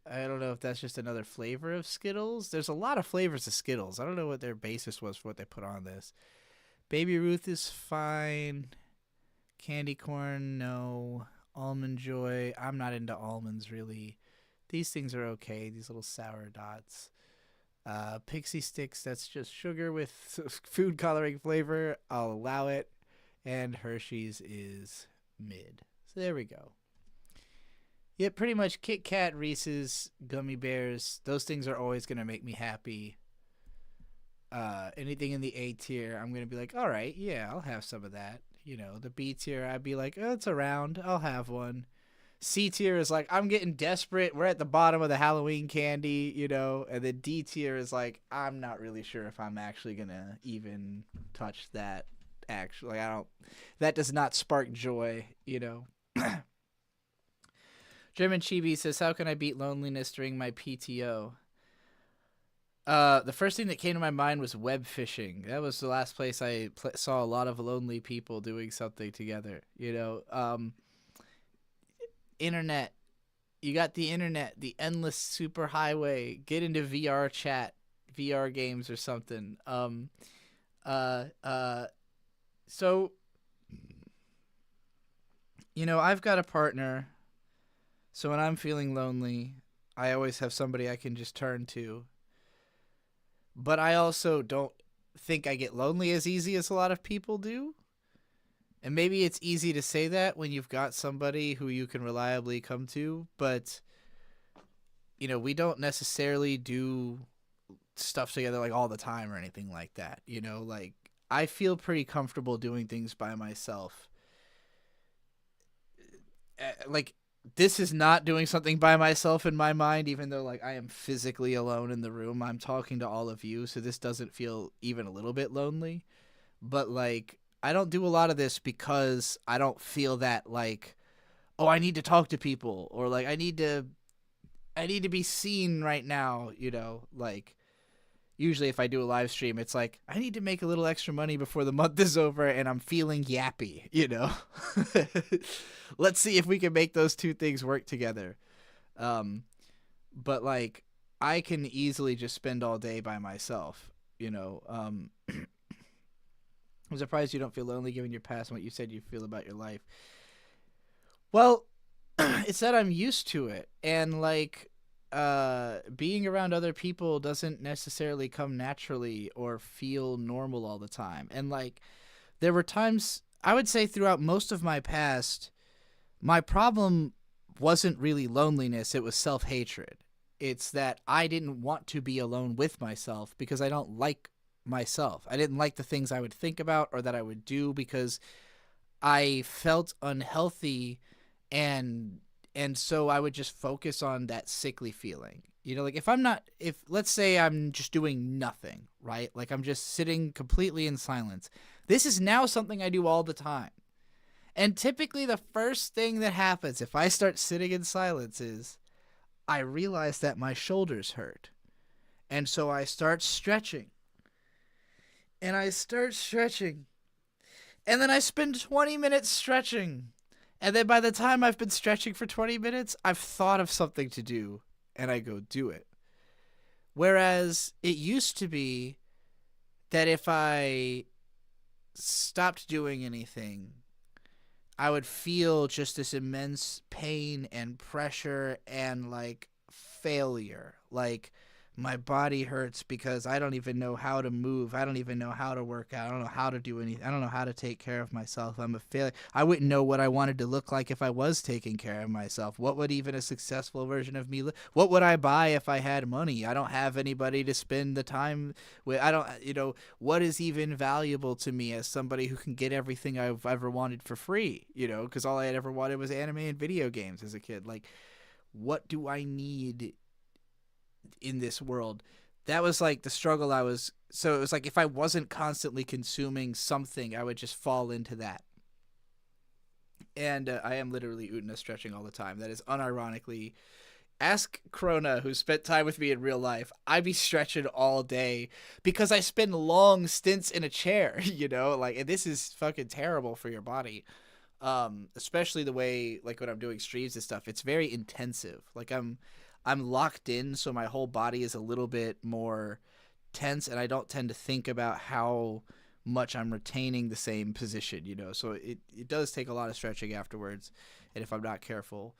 I don't know if that's just another flavor of Skittles. There's a lot of flavors of Skittles. I don't know what their basis was for what they put on this. Baby Ruth is fine. Candy corn, no. Almond Joy. I'm not into almonds, really. These things are okay. These little sour dots. Pixie Sticks, that's just sugar with food coloring flavor. I'll allow it. And Hershey's is mid. So there we go. Yeah, pretty much Kit Kat, Reese's, Gummy Bears. Those things are always going to make me happy. Anything in the A tier, I'm going to be like, all right, yeah, I'll have some of that. You know, the B tier, I'd be like, oh, it's around. I'll have one. C tier is like, I'm getting desperate. We're at the bottom of the Halloween candy, you know. And then D tier is like, I'm not really sure if I'm actually going to even touch that. Actually, that does not spark joy, you know. German Chibi says, how can I beat loneliness during my PTO? The first thing that came to my mind was web fishing. That was the last place I saw a lot of lonely people doing something together. You know, internet. You got the internet, the endless super highway. Get into VR chat, VR games or something. So, you know, I've got a partner. So when I'm feeling lonely, I always have somebody I can just turn to. But I also don't think I get lonely as easy as a lot of people do. And maybe it's easy to say that when you've got somebody who you can reliably come to. But, you know, we don't necessarily do stuff together like all the time or anything like that. You know, like I feel pretty comfortable doing things by myself. Like, this is not doing something by myself in my mind, even though like I am physically alone in the room. I'm talking to all of you, so this doesn't feel even a little bit lonely. But like, I don't do a lot of this because I don't feel that like, oh, I need to talk to people, or like I need to be seen right now, you know, like usually if I do a live stream, it's like, I need to make a little extra money before the month is over and I'm feeling yappy, you know? Let's see if we can make those two things work together. But like, I can easily just spend all day by myself, you know? I'm surprised you don't feel lonely given your past and what you said you feel about your life. Well, it's that I'm used to it. And like, being around other people doesn't necessarily come naturally or feel normal all the time. And like, there were times, I would say throughout most of my past, my problem wasn't really loneliness, it was self-hatred. It's that I didn't want to be alone with myself because I don't like myself. I didn't like the things I would think about or that I would do because I felt unhealthy, and so I would just focus on that sickly feeling. You know, like if let's say I'm just doing nothing, right? Like I'm just sitting completely in silence. This is now something I do all the time. And typically the first thing that happens if I start sitting in silence is I realize that my shoulders hurt. And so I start stretching. And I start stretching. And then I spend 20 minutes stretching. And then by the time I've been stretching for 20 minutes, I've thought of something to do, and I go do it. Whereas it used to be that if I stopped doing anything, I would feel just this immense pain and pressure and like failure. Like, my body hurts because I don't even know how to move. I don't even know how to work out. I don't know how to do anything. I don't know how to take care of myself. I'm a failure. I wouldn't know what I wanted to look like if I was taking care of myself. What would even a successful version of me look? What would I buy if I had money? I don't have anybody to spend the time with. I don't, you know, what is even valuable to me as somebody who can get everything I've ever wanted for free, you know, because all I had ever wanted was anime and video games as a kid. Like, what do I need in this world? That was like the struggle so it was like if I wasn't constantly consuming something, I would just fall into that. And I am literally Utna stretching all the time. That is unironically Ask Krona, who spent time with me in real life. I be stretching all day because I spend long stints in a chair, you know? Like, and this is fucking terrible for your body. Especially the way, like, when I'm doing streams and stuff, it's very intensive. Like, I'm locked in, so my whole body is a little bit more tense, and I don't tend to think about how much I'm retaining the same position, you know? So it does take a lot of stretching afterwards, and if I'm not careful,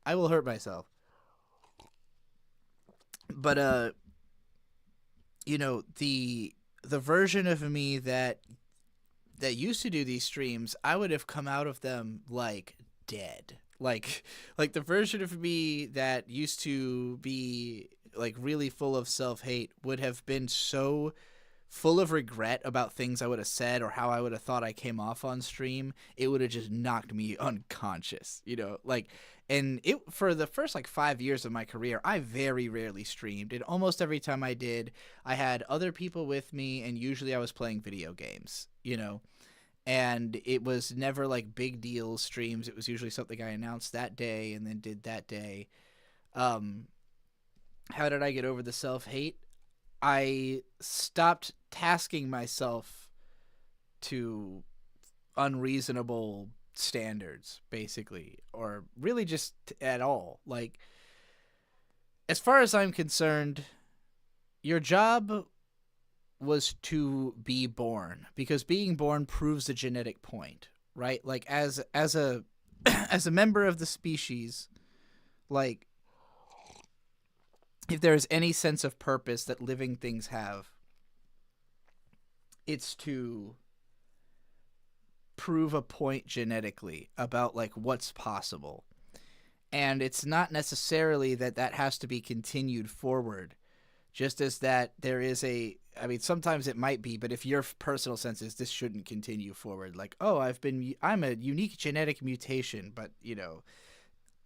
I will hurt myself. But you know, the version of me that used to do these streams, I would have come out of them like dead. Like the version of me that used to be like really full of self-hate would have been so full of regret about things I would have said or how I would have thought I came off on stream. It would have just knocked me unconscious, you know? Like, and it, for the first like 5 years of my career, I very rarely streamed, and almost every time I did, I had other people with me, and usually I was playing video games, you know? And it was never like big deal streams. It was usually something I announced that day and then did that day. How did I get over the self-hate? I stopped tasking myself to unreasonable standards, basically, or really just at all. Like, as far as I'm concerned, your job was to be born, because being born proves a genetic point, right? Like, as a as a member of the species, like, if there's any sense of purpose that living things have, it's to prove a point genetically about like what's possible. And it's not necessarily that has to be continued forward, just as that there is I mean, sometimes it might be, but if your personal sense is this shouldn't continue forward, like, oh, I'm a unique genetic mutation, but, you know,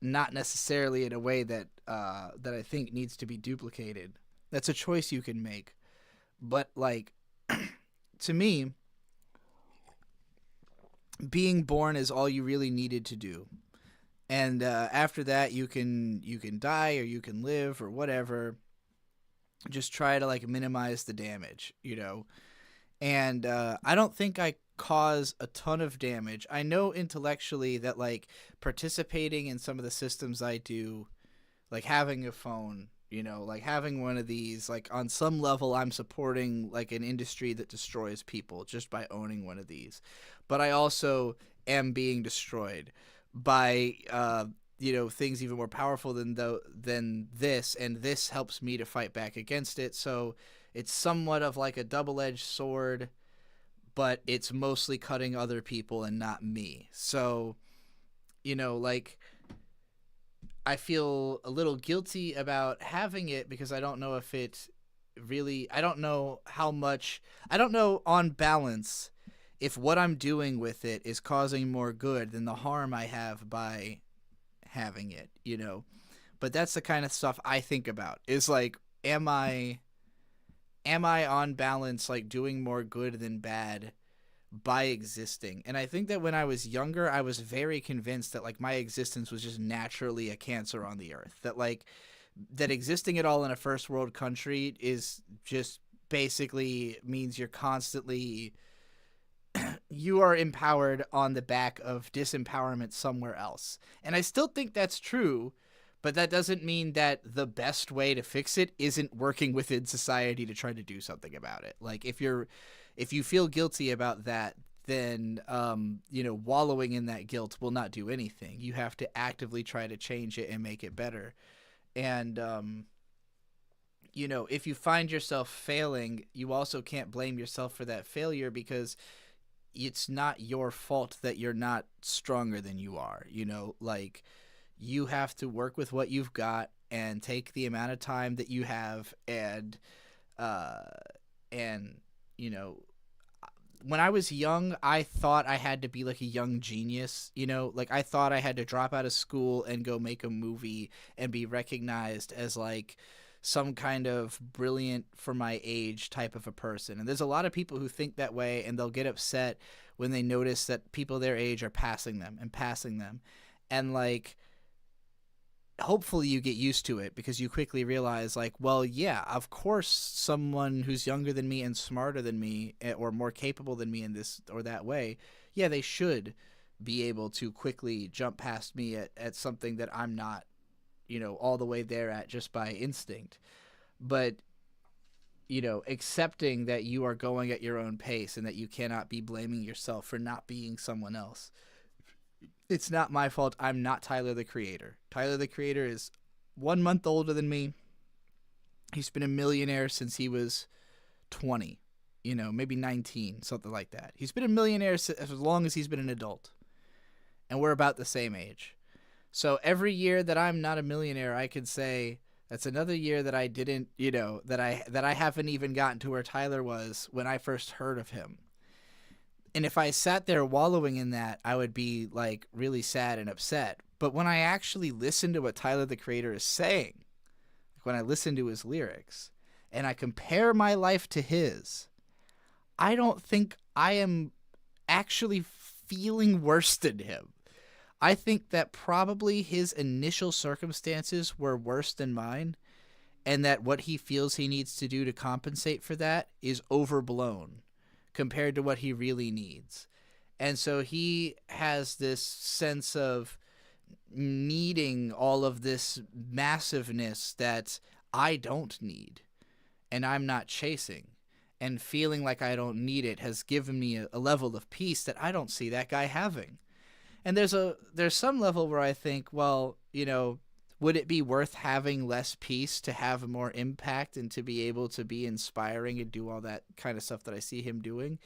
not necessarily in a way that that I think needs to be duplicated. That's a choice you can make. But, like, to me, being born is all you really needed to do. And after that, you can die or you can live or whatever. Just try to, like, minimize the damage, you know? And I don't think I cause a ton of damage. I know intellectually that, like, participating in some of the systems I do, like having a phone, you know, like having one of these, like, on some level I'm supporting, like, an industry that destroys people just by owning one of these. But I also am being destroyed by you know, things even more powerful than this, and this helps me to fight back against it. So it's somewhat of like a double-edged sword, but it's mostly cutting other people and not me. So, you know, like, I feel a little guilty about having it because I don't know if it really, I don't know how much, I don't know on balance if what I'm doing with it is causing more good than the harm I have by having it, you know? But that's the kind of stuff I think about, is like, am I on balance, like, doing more good than bad by existing? And I think that when I was younger, I was very convinced that, like, my existence was just naturally a cancer on the earth, that, like, that existing at all in a first world country is just basically means you're constantly you are empowered on the back of disempowerment somewhere else. And I still think that's true, but that doesn't mean that the best way to fix it isn't working within society to try to do something about it. Like, if you feel guilty about that, then you know, wallowing in that guilt will not do anything. You have to actively try to change it and make it better. And you know, if you find yourself failing, you also can't blame yourself for that failure, because it's not your fault that you're not stronger than you are. You know, like, you have to work with what you've got and take the amount of time that you have. And you know, when I was young, I thought I had to be like a young genius, you know, like, I thought I had to drop out of school and go make a movie and be recognized as like some kind of brilliant for my age type of a person. And there's a lot of people who think that way, and they'll get upset when they notice that people their age are passing them. And like, hopefully you get used to it because you quickly realize, like, well, yeah, of course someone who's younger than me and smarter than me or more capable than me in this or that way, yeah, they should be able to quickly jump past me at something that I'm not, all the way there at just by instinct. But, accepting that you are going at your own pace and that you cannot be blaming yourself for not being someone else. It's not my fault. I'm not Tyler, the Creator. Tyler, the Creator is 1 month older than me. He's been a millionaire since he was 20, maybe 19, something like that. He's been a millionaire as long as he's been an adult. And we're about the same age. So every year that I'm not a millionaire, I could say that's another year that I didn't, that I haven't even gotten to where Tyler was when I first heard of him. And if I sat there wallowing in that, I would be like really sad and upset. But when I actually listen to what Tyler, the Creator, is saying, like when I listen to his lyrics and I compare my life to his, I don't think I am actually feeling worse than him. I think that probably his initial circumstances were worse than mine, and that what he feels he needs to do to compensate for that is overblown compared to what he really needs. And so he has this sense of needing all of this massiveness that I don't need and I'm not chasing. And feeling like I don't need it has given me a level of peace that I don't see that guy having. And there's some level where I think, well, would it be worth having less peace to have more impact and to be able to be inspiring and do all that kind of stuff that I see him doing?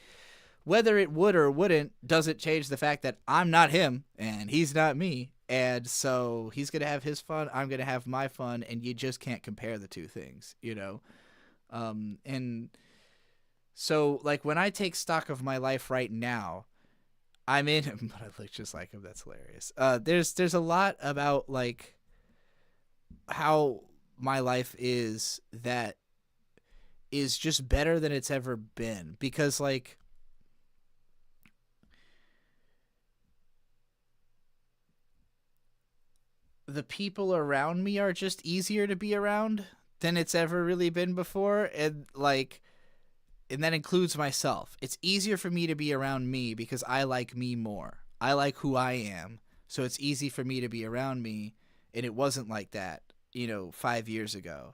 Whether it would or wouldn't doesn't change the fact that I'm not him and he's not me. And so he's going to have his fun, I'm going to have my fun, and you just can't compare the two things, And so, like, when I take stock of my life right now, I'm in him, but I look just like him. That's hilarious. There's a lot about, like, how my life is that is just better than it's ever been. Because, like, the people around me are just easier to be around than it's ever really been before. And, like, and that includes myself. It's easier for me to be around me because I like me more. I like who I am. So it's easy for me to be around me. And it wasn't like that, 5 years ago.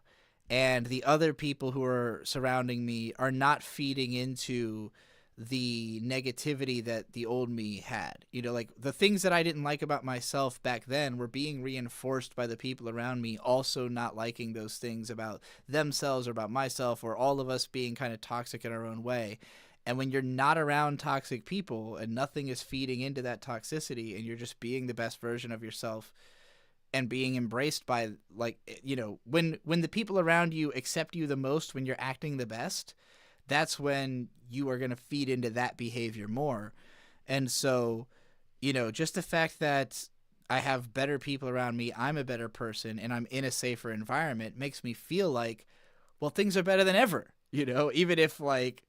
And the other people who are surrounding me are not feeding into the negativity that the old me had. Like the things that I didn't like about myself back then were being reinforced by the people around me also not liking those things about themselves or about myself, or all of us being kind of toxic in our own way. And when you're not around toxic people and nothing is feeding into that toxicity and you're just being the best version of yourself and being embraced by, like, when the people around you accept you the most, when you're acting the best, that's when you are going to feed into that behavior more. And so, just the fact that I have better people around me, I'm a better person, and I'm in a safer environment makes me feel like, well, things are better than ever, even if, like,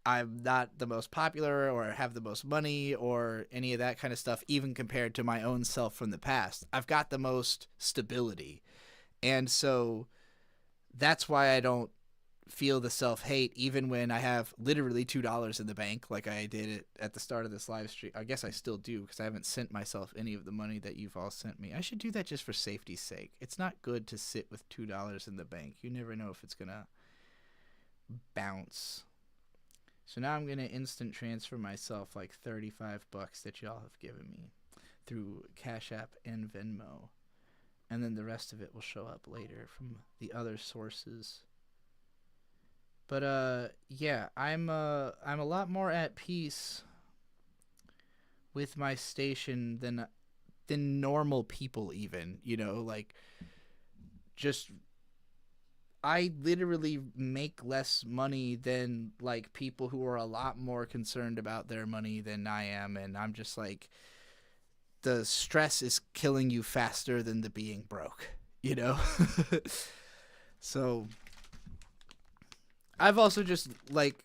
I'm not the most popular or have the most money or any of that kind of stuff, even compared to my own self from the past. I've got the most stability. And so that's why I don't feel the self-hate even when I have literally $2 in the bank like I did it at the start of this live stream. I guess I still do because I haven't sent myself any of the money that you've all sent me. I should do that just for safety's sake. It's not good to sit with $2 in the bank. You never know if it's going to bounce. So now I'm going to instant transfer myself like $35 that y'all have given me through Cash App and Venmo. And then the rest of it will show up later from the other sources. But yeah, I'm a lot more at peace with my station than normal people even, like just I literally make less money than like people who are a lot more concerned about their money than I am, and I'm just like, the stress is killing you faster than the being broke, So I've also just like,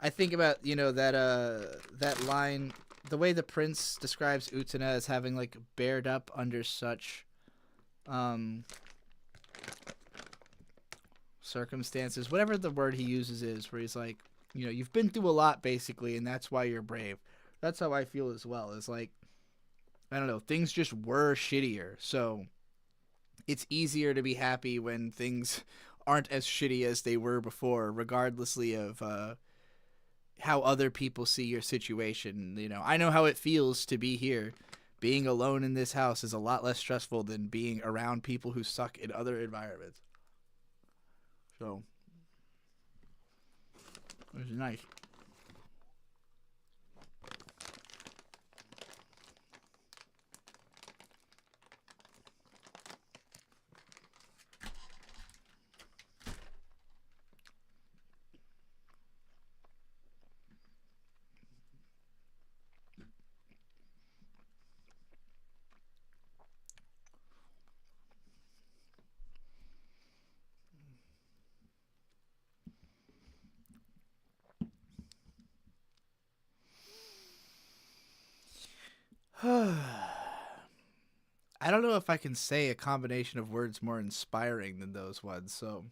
I think about, that line, the way the Prince describes Utana as having like bared up under such circumstances, whatever the word he uses is, where he's like, you've been through a lot basically, and that's why you're brave. That's how I feel as well. It's like, I don't know, things just were shittier, so it's easier to be happy when things aren't as shitty as they were before, regardlessly of how other people see your situation. I know how it feels to be here. Being alone in this house is a lot less stressful than being around people who suck in other environments. So, it was nice. I don't know if I can say a combination of words more inspiring than those ones, so.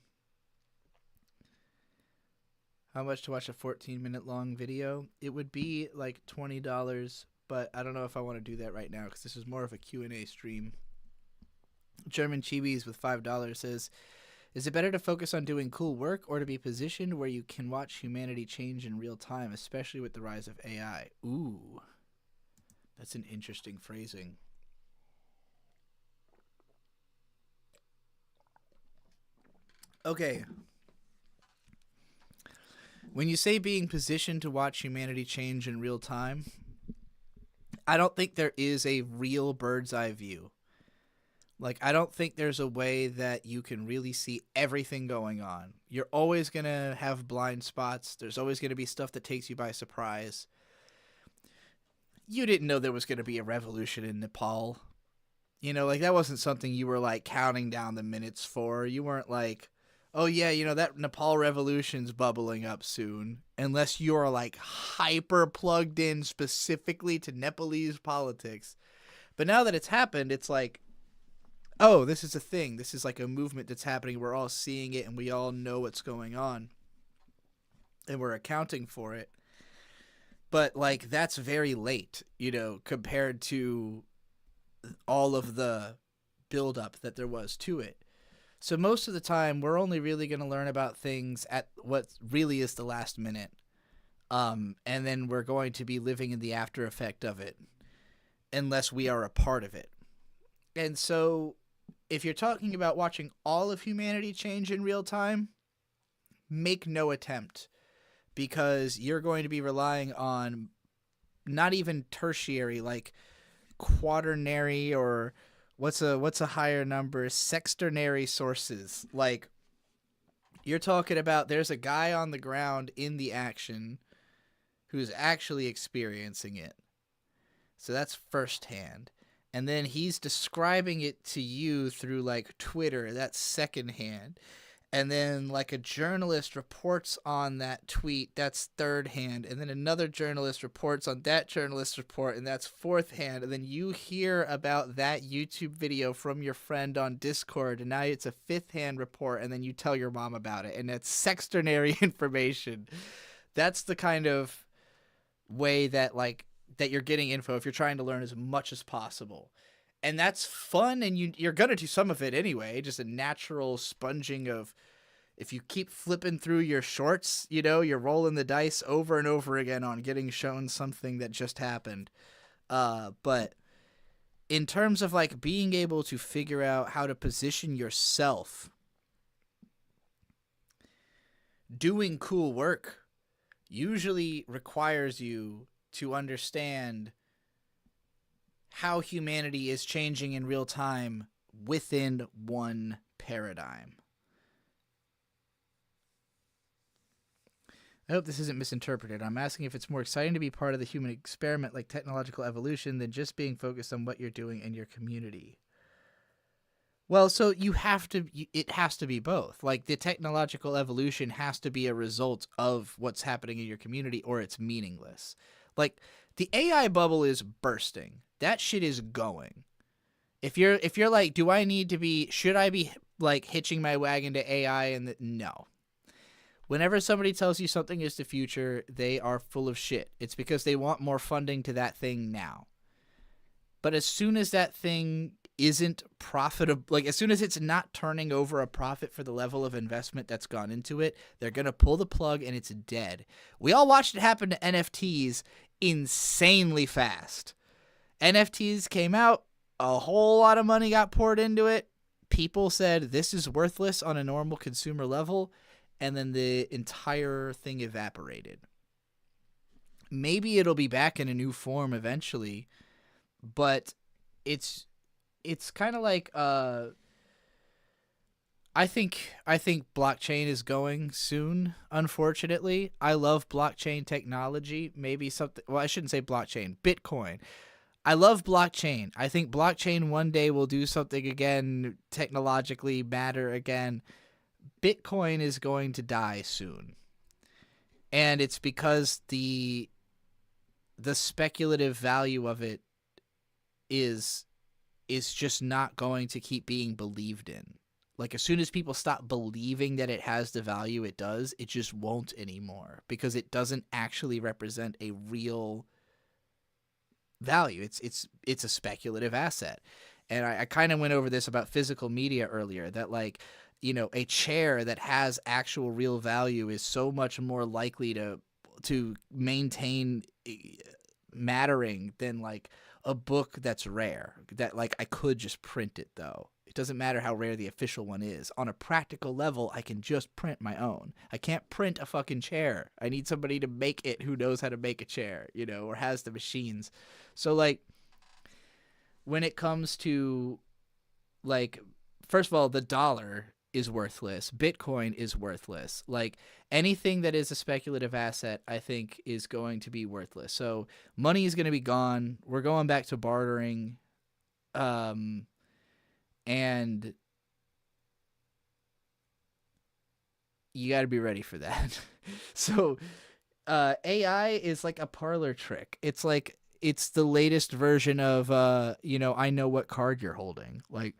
How much to watch a 14-minute long video? It would be like $20, but I don't know if I want to do that right now because this is more of a Q&A stream. German Chibis with $5 says, is it better to focus on doing cool work or to be positioned where you can watch humanity change in real time, especially with the rise of AI? Ooh, that's an interesting phrasing. Okay. When you say being positioned to watch humanity change in real time, I don't think there is a real bird's eye view. Like, I don't think there's a way that you can really see everything going on. You're always going to have blind spots. There's always going to be stuff that takes you by surprise. You didn't know there was going to be a revolution in Nepal. Like, that wasn't something you were, like, counting down the minutes for. You weren't like, oh, yeah, that Nepal revolution's bubbling up soon. Unless you're, like, hyper plugged in specifically to Nepalese politics. But now that it's happened, it's like, oh, this is a thing. This is like a movement that's happening. We're all seeing it and we all know what's going on. And we're accounting for it. But, like, that's very late, compared to all of the buildup that there was to it. So most of the time, we're only really going to learn about things at what really is the last minute. And then we're going to be living in the after effect of it, unless we are a part of it. And so, if you're talking about watching all of humanity change in real time, make no attempt. Because you're going to be relying on not even tertiary, like quaternary or what's a higher number, sexternary sources. Like, you're talking about there's a guy on the ground in the action who's actually experiencing it. So that's firsthand. And then he's describing it to you through, like, Twitter. That's secondhand. And then, like, a journalist reports on that tweet. That's third hand. And then another journalist reports on that journalist's report, and that's fourth hand. And then you hear about that YouTube video from your friend on Discord, and now it's a fifth hand report, and then you tell your mom about it. And that's sexternary information. That's the kind of way that, like, that you're getting info if you're trying to learn as much as possible. And that's fun, and you're going to do some of it anyway, just a natural sponging of, if you keep flipping through your shorts, you're rolling the dice over and over again on getting shown something that just happened. But in terms of, like, being able to figure out how to position yourself, doing cool work usually requires you to understand how humanity is changing in real time within one paradigm. I hope this isn't misinterpreted. I'm asking if it's more exciting to be part of the human experiment like technological evolution than just being focused on what you're doing in your community. Well, so it has to be both. Like, the technological evolution has to be a result of what's happening in your community, or it's meaningless. Like, the AI bubble is bursting. That shit is going. If you're like, should I be like hitching my wagon to AI? And no. Whenever somebody tells you something is the future, they are full of shit. It's because they want more funding to that thing now. But as soon as that thing isn't profitable, like as soon as it's not turning over a profit for the level of investment that's gone into it, they're going to pull the plug and it's dead. We all watched it happen to NFTs insanely fast. NFTs came out, a whole lot of money got poured into it. People said this is worthless on a normal consumer level, and then the entire thing evaporated. Maybe it'll be back in a new form eventually, but it's kind of like I think blockchain is going soon, unfortunately. I love blockchain technology. Maybe something, well, I shouldn't say blockchain, Bitcoin. I love blockchain. I think blockchain one day will do something again, technologically matter again. Bitcoin is going to die soon. And it's because the speculative value of it is just not going to keep being believed in. Like as soon as people stop believing that it has the value it does, it just won't anymore because it doesn't actually represent a real value. It's a speculative asset. And I kind of went over this about physical media earlier, that like, you know, a chair that has actual real value is so much more likely to maintain mattering than like a book that's rare, that like I could just print it though. It doesn't matter how rare the official one is. On a practical level, I can just print my own. I can't print a fucking chair. I need somebody to make it who knows how to make a chair, you know, or has the machines. So like when it comes to like, first of all, the dollar is worthless. Bitcoin is worthless. Like anything that is a speculative asset, I think is going to be worthless. So money is going to be gone. We're going back to bartering. And you got to be ready for that. So AI is like a parlor trick. It's like, it's the latest version of, you know, I know what card you're holding. Like,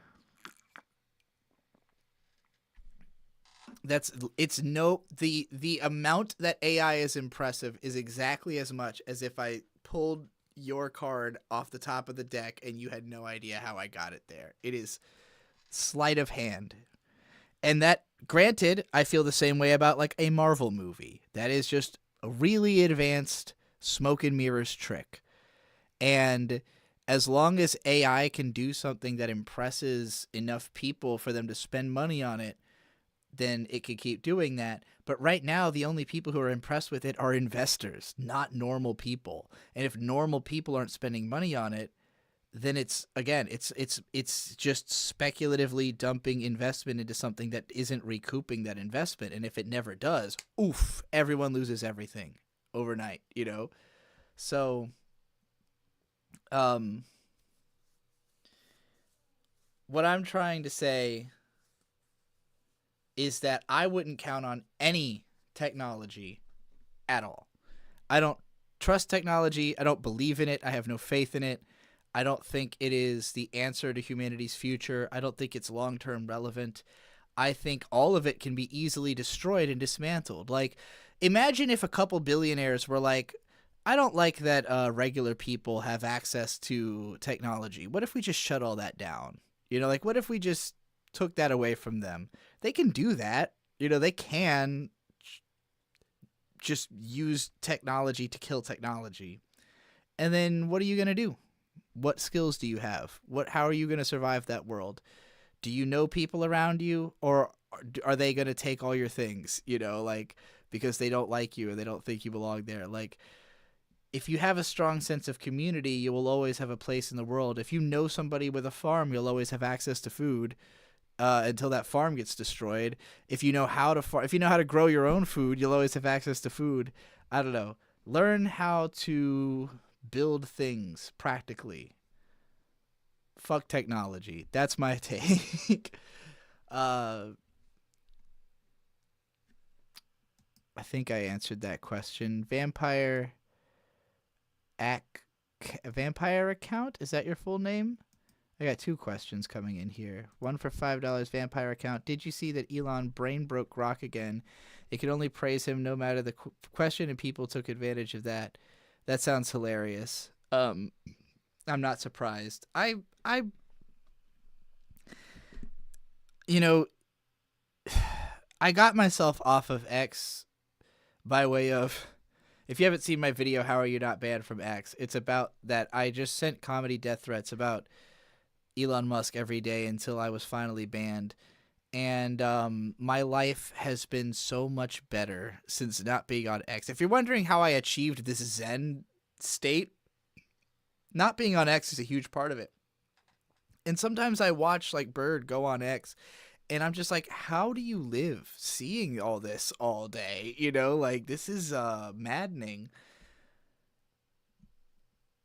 the amount that AI is impressive is exactly as much as if I pulled your card off the top of the deck and you had no idea how I got it there. It is sleight of hand. And that, granted, I feel the same way about like a Marvel movie. That is just a really advanced smoke and mirrors trick. And as long as AI can do something that impresses enough people for them to spend money on it, then it could keep doing that. But right now, the only people who are impressed with it are investors, not normal people. And if normal people aren't spending money on it, then it's just speculatively dumping investment into something that isn't recouping that investment. And if it never does, oof, everyone loses everything overnight, you know? So, what I'm trying to say is that I wouldn't count on any technology at all. I don't trust technology. I don't believe in it. I have no faith in it. I don't think it is the answer to humanity's future. I don't think it's long-term relevant. I think all of it can be easily destroyed and dismantled. Like, imagine if a couple billionaires were like, I don't like that regular people have access to technology. What if we just shut all that down? You know, like, what if we just took that away from them? They can do that. You know, they can just use technology to kill technology. And then what are you going to do? What skills do you have? How are you going to survive that world? Do you know people around you, or are they going to take all your things, you know, like because they don't like you or they don't think you belong there? Like, if you have a strong sense of community, you will always have a place in the world. If you know somebody with a farm, you'll always have access to food. Until that farm gets destroyed. If you know how to grow your own food, you'll always have access to food. I don't know. Learn how to build things practically. Fuck technology. That's my take. I think I answered that question. Vampire account? Is that your full name? I got 2 questions coming in here. One for $5 vampire account. Did you see that Elon brain broke Grok again? It could only praise him no matter the question, and people took advantage of that. That sounds hilarious. I'm not surprised. You know, I got myself off of X by way of, if you haven't seen my video, How Are You Not Banned from X? It's about that I just sent comedy death threats about Elon Musk every day until I was finally banned. And my life has been so much better since not being on X. If you're wondering how I achieved this Zen state, not being on X is a huge part of it. And sometimes I watch like Bird go on X, and I'm just like, how do you live seeing all this all day? You know, like, this is maddening.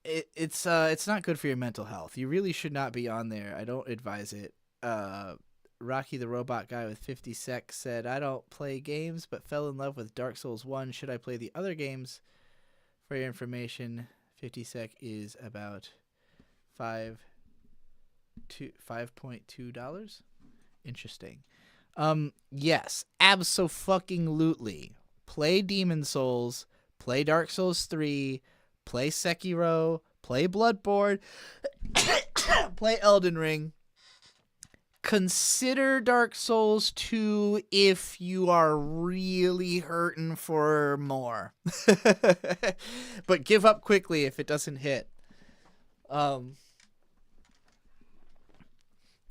It's not good for your mental health. You really should not be on there. I don't advise it. Rocky the Robot Guy with 50 sec said, I don't play games, but fell in love with Dark Souls 1. Should I play the other games? For your information, 50 sec is about $5.2. Interesting. Yes, abso-fucking-lutely. Play Demon Souls, play Dark Souls 3, play Sekiro, play Bloodborne, play Elden Ring. Consider Dark Souls 2 if you are really hurting for more. But give up quickly if it doesn't hit.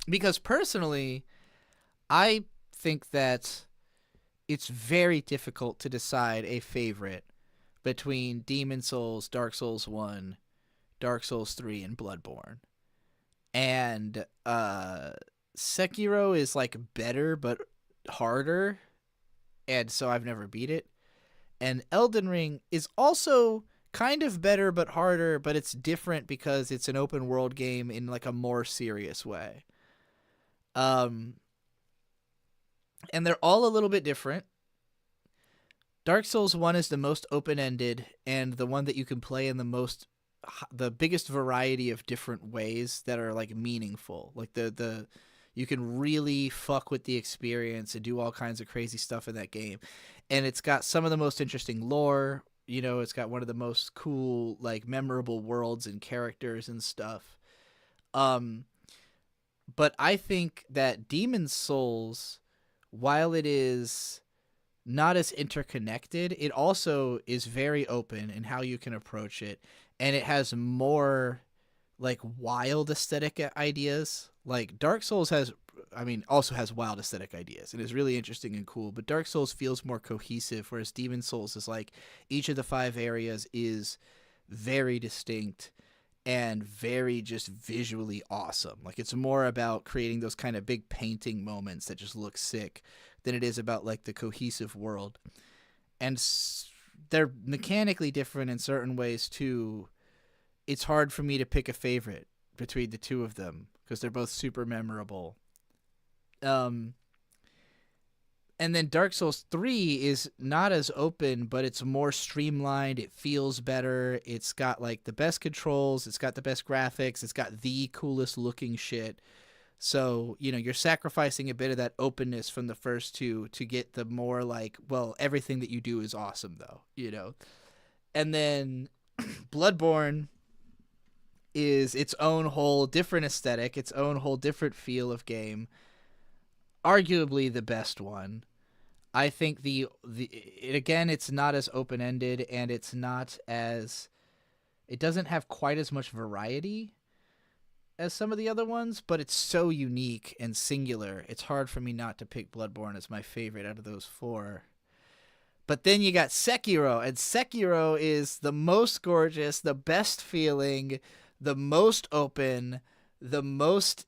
Because personally, I think that it's very difficult to decide a favorite between Demon Souls, Dark Souls 1, Dark Souls 3, and Bloodborne. And Sekiro is like better but harder, and so I've never beat it. And Elden Ring is also kind of better but harder, but it's different because it's an open world game in like a more serious way. And they're all a little bit different. Dark Souls 1 is the most open-ended and the one that you can play in the biggest variety of different ways that are like meaningful. Like you can really fuck with the experience and do all kinds of crazy stuff in that game. And it's got some of the most interesting lore. You know, it's got one of the most cool, like, memorable worlds and characters and stuff. But I think that Demon's Souls, while it is not as interconnected, it also is very open in how you can approach it. And it has more, like, wild aesthetic ideas. Like, Dark Souls also has wild aesthetic ideas and is really interesting and cool. But Dark Souls feels more cohesive, whereas Demon's Souls is like, each of the 5 areas is very distinct and very just visually awesome. Like, it's more about creating those kind of big painting moments that just look sick than it is about, like, the cohesive world. And they're mechanically different in certain ways, too. It's hard for me to pick a favorite between the two of them because they're both super memorable. And then Dark Souls 3 is not as open, but it's more streamlined. It feels better. It's got, like, the best controls. It's got the best graphics. It's got the coolest looking shit. So, you know, you're sacrificing a bit of that openness from the first two to get the more, like, well, everything that you do is awesome, though, you know. And then Bloodborne is its own whole different aesthetic, its own whole different feel of game. Arguably the best one. I think again, it's not as open-ended, and it doesn't have quite as much variety as some of the other ones, but it's so unique and singular. It's hard for me not to pick Bloodborne as my favorite out of those 4. But then you got Sekiro, and Sekiro is the most gorgeous, the best feeling, the most open, the most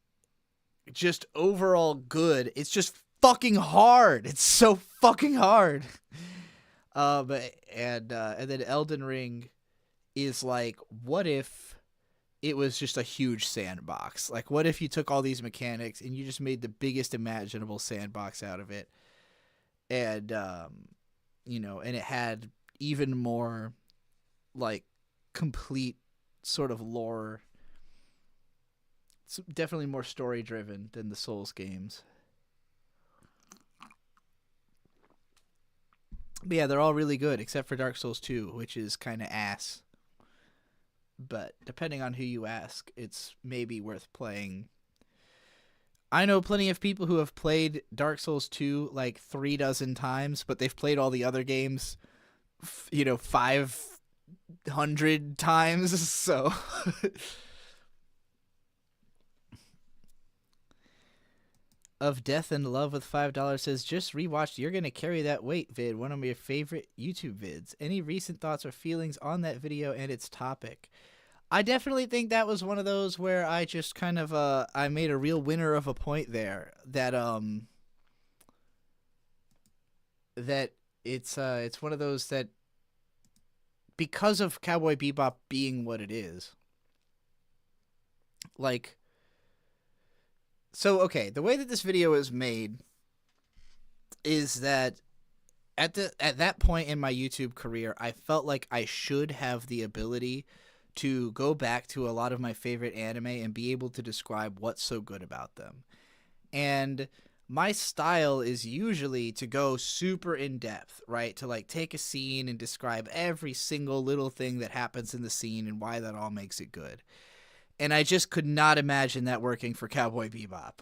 just overall good. It's just fucking hard. It's so fucking hard. And then Elden Ring is like, what if it was just a huge sandbox? Like, what if you took all these mechanics and you just made the biggest imaginable sandbox out of it? And, you know, and it had even more, like, complete sort of lore It's definitely more story driven than the Souls games. But yeah, they're all really good except for Dark Souls 2, which is kind of ass. But depending on who you ask, it's maybe worth playing. I know plenty of people who have played Dark Souls 2 like 3 dozen times, but they've played all the other games, 500 times. So Of Death and Love with $5 says, just rewatched You're Gonna Carry That Weight vid, one of my favorite YouTube vids. Any recent thoughts or feelings on that video and its topic? I definitely think that was one of those where I just kind of I made a real winner of a point there that that it's one of those that because of Cowboy Bebop being what it is, like, so okay, the way that this video is made is that at that point in my YouTube career, I felt like I should have the ability to go back to a lot of my favorite anime and be able to describe what's so good about them. And my style is usually to go super in depth, right? To like take a scene and describe every single little thing that happens in the scene and why that all makes it good. And I just could not imagine that working for Cowboy Bebop.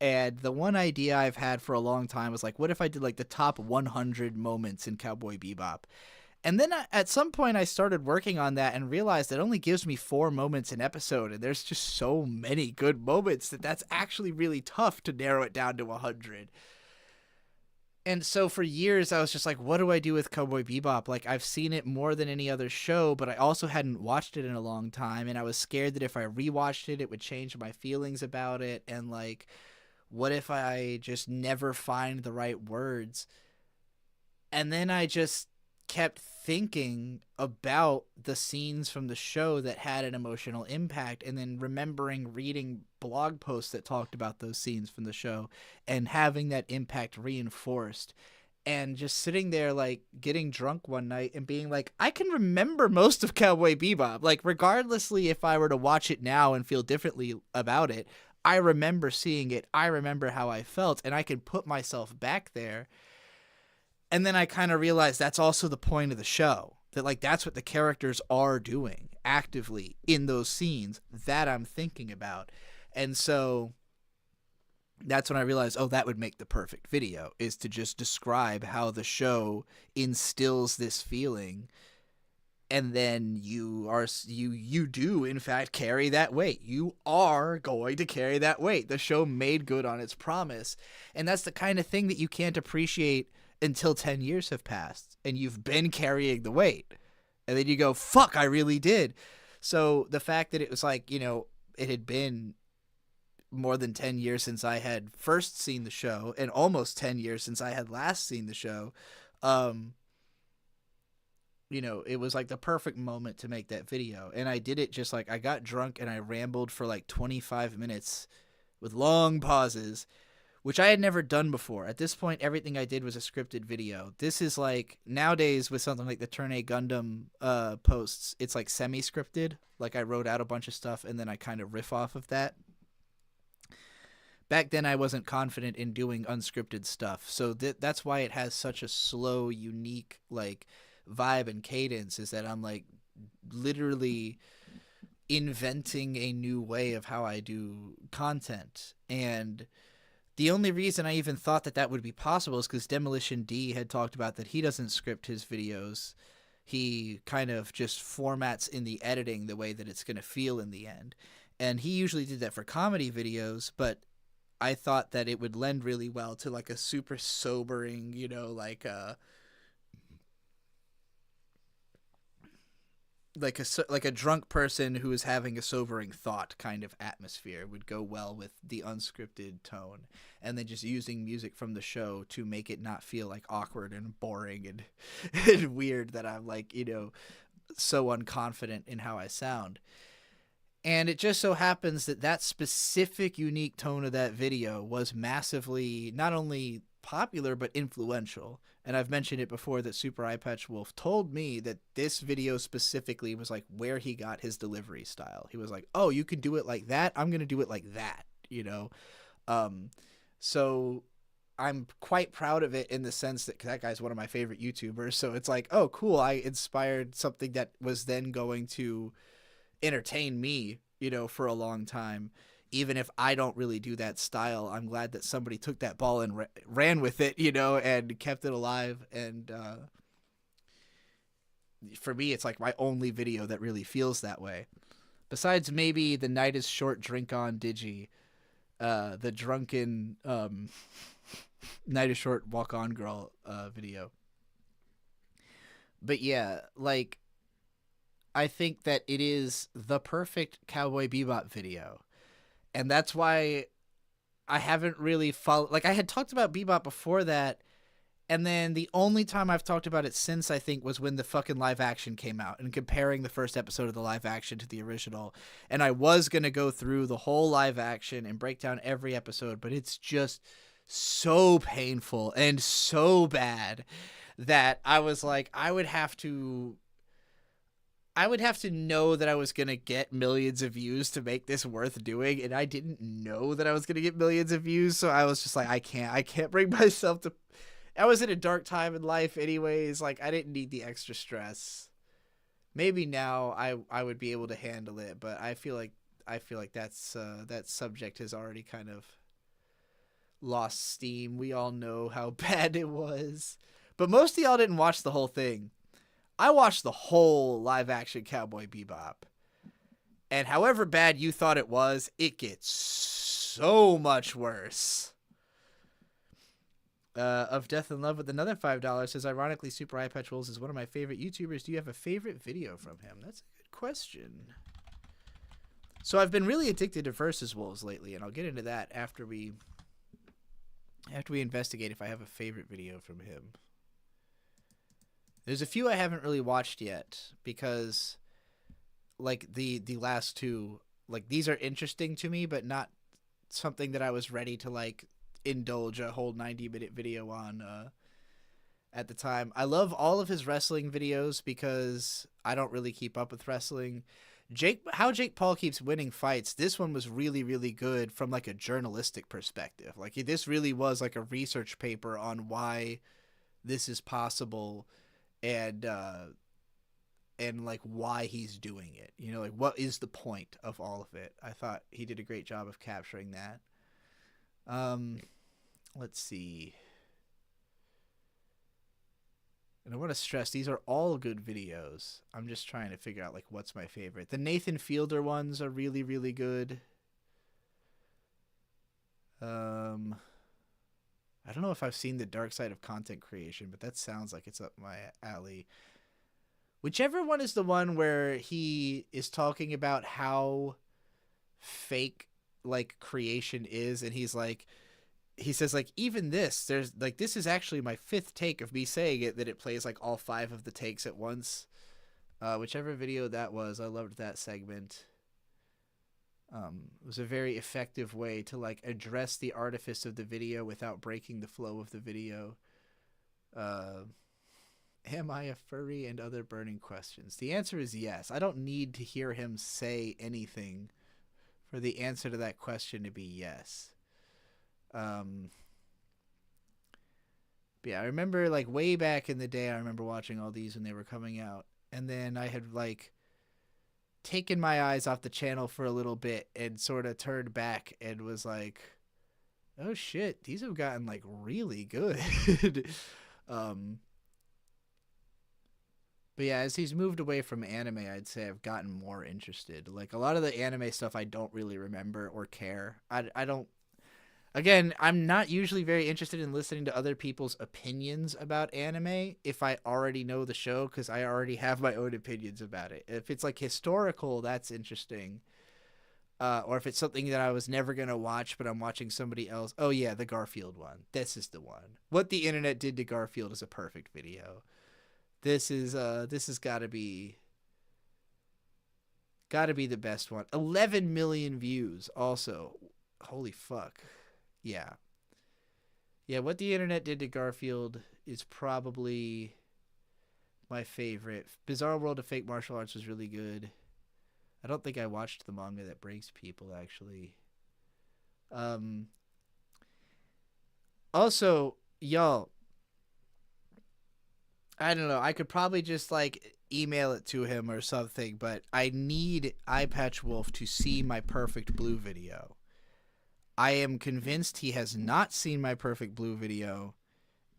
And the one idea I've had for a long time was like, what if I did like the top 100 moments in Cowboy Bebop? And then at some point I started working on that and realized it only gives me 4 moments an episode. And there's just so many good moments that's actually really tough to narrow it down to 100. And so for years I was just like, what do I do with Cowboy Bebop? Like, I've seen it more than any other show, but I also hadn't watched it in a long time. And I was scared that if I rewatched it, it would change my feelings about it. And like, what if I just never find the right words? And then I just kept thinking about the scenes from the show that had an emotional impact, and then remembering reading blog posts that talked about those scenes from the show and having that impact reinforced, and just sitting there like getting drunk one night and being like, I can remember most of Cowboy Bebop, like regardlessly if I were to watch it now and feel differently about it, I remember seeing it, I remember how I felt, and I can put myself back there. And then I kind of realized that's also the point of the show, that like that's what the characters are doing actively in those scenes that I'm thinking about. And so that's when I realized, oh, that would make the perfect video, is to just describe how the show instills this feeling. And then you do in fact carry that weight. You are going to carry that weight. The show made good on its promise. And that's the kind of thing that you can't appreciate until 10 years have passed and you've been carrying the weight. And then you go, fuck, I really did. So the fact that it was like, it had been more than 10 years since I had first seen the show and almost 10 years since I had last seen the show, it was like the perfect moment to make that video. And I did it just like, I got drunk and I rambled for like 25 minutes with long pauses, which I had never done before. At this point, everything I did was a scripted video. This is like, nowadays with something like the Turn A Gundam posts, it's like semi-scripted. Like I wrote out a bunch of stuff and then I kind of riff off of that. Back then I wasn't confident in doing unscripted stuff. So that's why it has such a slow, unique like vibe and cadence, is that I'm like literally inventing a new way of how I do content. And the only reason I even thought that would be possible is because Demolition D had talked about that he doesn't script his videos. He kind of just formats in the editing the way that it's going to feel in the end. And he usually did that for comedy videos, but I thought that it would lend really well to like a super sobering, like a drunk person who is having a sobering thought kind of atmosphere would go well with the unscripted tone, and then just using music from the show to make it not feel like awkward and boring and, and weird that I'm like, so unconfident in how I sound. And it just so happens that specific unique tone of that video was massively not only popular but influential. And I've mentioned it before that Super Eye Patch Wolf told me that this video specifically was like where he got his delivery style. He was like, oh, you can do it like that, I'm gonna do it like that, you know. So I'm quite proud of it in the sense that that guy's one of my favorite YouTubers. So it's like, oh, cool, I inspired something that was then going to entertain me, you know, for a long time. Even if I don't really do that style, I'm glad that somebody took that ball and ran with it, you know, and kept it alive. And for me, it's like my only video that really feels that way. Besides maybe the Night is Short Drink On Digi, the drunken Night is Short Walk On Girl video. But yeah, like, I think that it is the perfect Cowboy Bebop video. And that's why I haven't really followed... Like, I had talked about Bebop before that, and then the only time I've talked about it since, I think, was when the fucking live action came out, and comparing the first episode of the live action to the original. And I was going to go through the whole live action and break down every episode, but it's just so painful and so bad that I was like, I would have to know that I was going to get millions of views to make this worth doing. And I didn't know that I was going to get millions of views. So I was just like, I can't bring myself to, I was in a dark time in life anyways. Like, I didn't need the extra stress. Maybe now I would be able to handle it, but I feel like that's, that subject has already kind of lost steam. We all know how bad it was, but most of y'all didn't watch the whole thing. I watched the whole live-action Cowboy Bebop, and however bad you thought it was, it gets so much worse. Of Death and Love with another $5 says, ironically, Super Eye Patch Wolves is one of my favorite YouTubers. Do you have a favorite video from him? That's a good question. So I've been really addicted to Versus Wolves lately, and I'll get into that after we investigate if I have a favorite video from him. There's a few I haven't really watched yet because, like, the last two, like, these are interesting to me, but not something that I was ready to, like, indulge a whole 90-minute video on at the time. I love all of his wrestling videos because I don't really keep up with wrestling. How Jake Paul keeps winning fights, this one was really, really good from, like, a journalistic perspective. Like, this really was, like, a research paper on why this is possible. And like why he's doing it, you know, like what is the point of all of it. I thought he did a great job of capturing that. Let's see. And I want to stress, these are all good videos. I'm just trying to figure out like what's my favorite. The Nathan Fielder ones are really, really good. I don't know if I've seen the dark side of content creation, but that sounds like it's up my alley. Whichever one is the one where he is talking about how fake like creation is, and he says like, even this, there's like, this is actually my 5th take of me saying it, that it plays like all 5 of the takes at once. Whichever video that was, I loved that segment. It was a very effective way to like address the artifice of the video without breaking the flow of the video. Am I a furry and other burning questions? The answer is yes. I don't need to hear him say anything for the answer to that question to be yes. But yeah, I remember like way back in the day, I remember watching all these when they were coming out, and then I had like taken my eyes off the channel for a little bit and sort of turned back and was like, oh shit, these have gotten like really good. But yeah, as he's moved away from anime, I'd say I've gotten more interested. Like a lot of the anime stuff I don't really remember or care. I don't, again, I'm not usually very interested in listening to other people's opinions about anime if I already know the show, because I already have my own opinions about it. If it's like historical, that's interesting. Or if it's something that I was never going to watch, but I'm watching somebody else. Oh yeah, the Garfield one. This is the one. What the internet did to Garfield is a perfect video. This has got to be the best one. 11 million views also. Holy fuck. Yeah. Yeah, What the Internet Did to Garfield is probably my favorite. Bizarre World of Fake Martial Arts was really good. I don't think I watched the manga that breaks people, actually. Also, y'all, I don't know. I could probably just like email it to him or something, but I need Eye Patch Wolf to see my Perfect Blue video. I am convinced he has not seen my Perfect Blue video,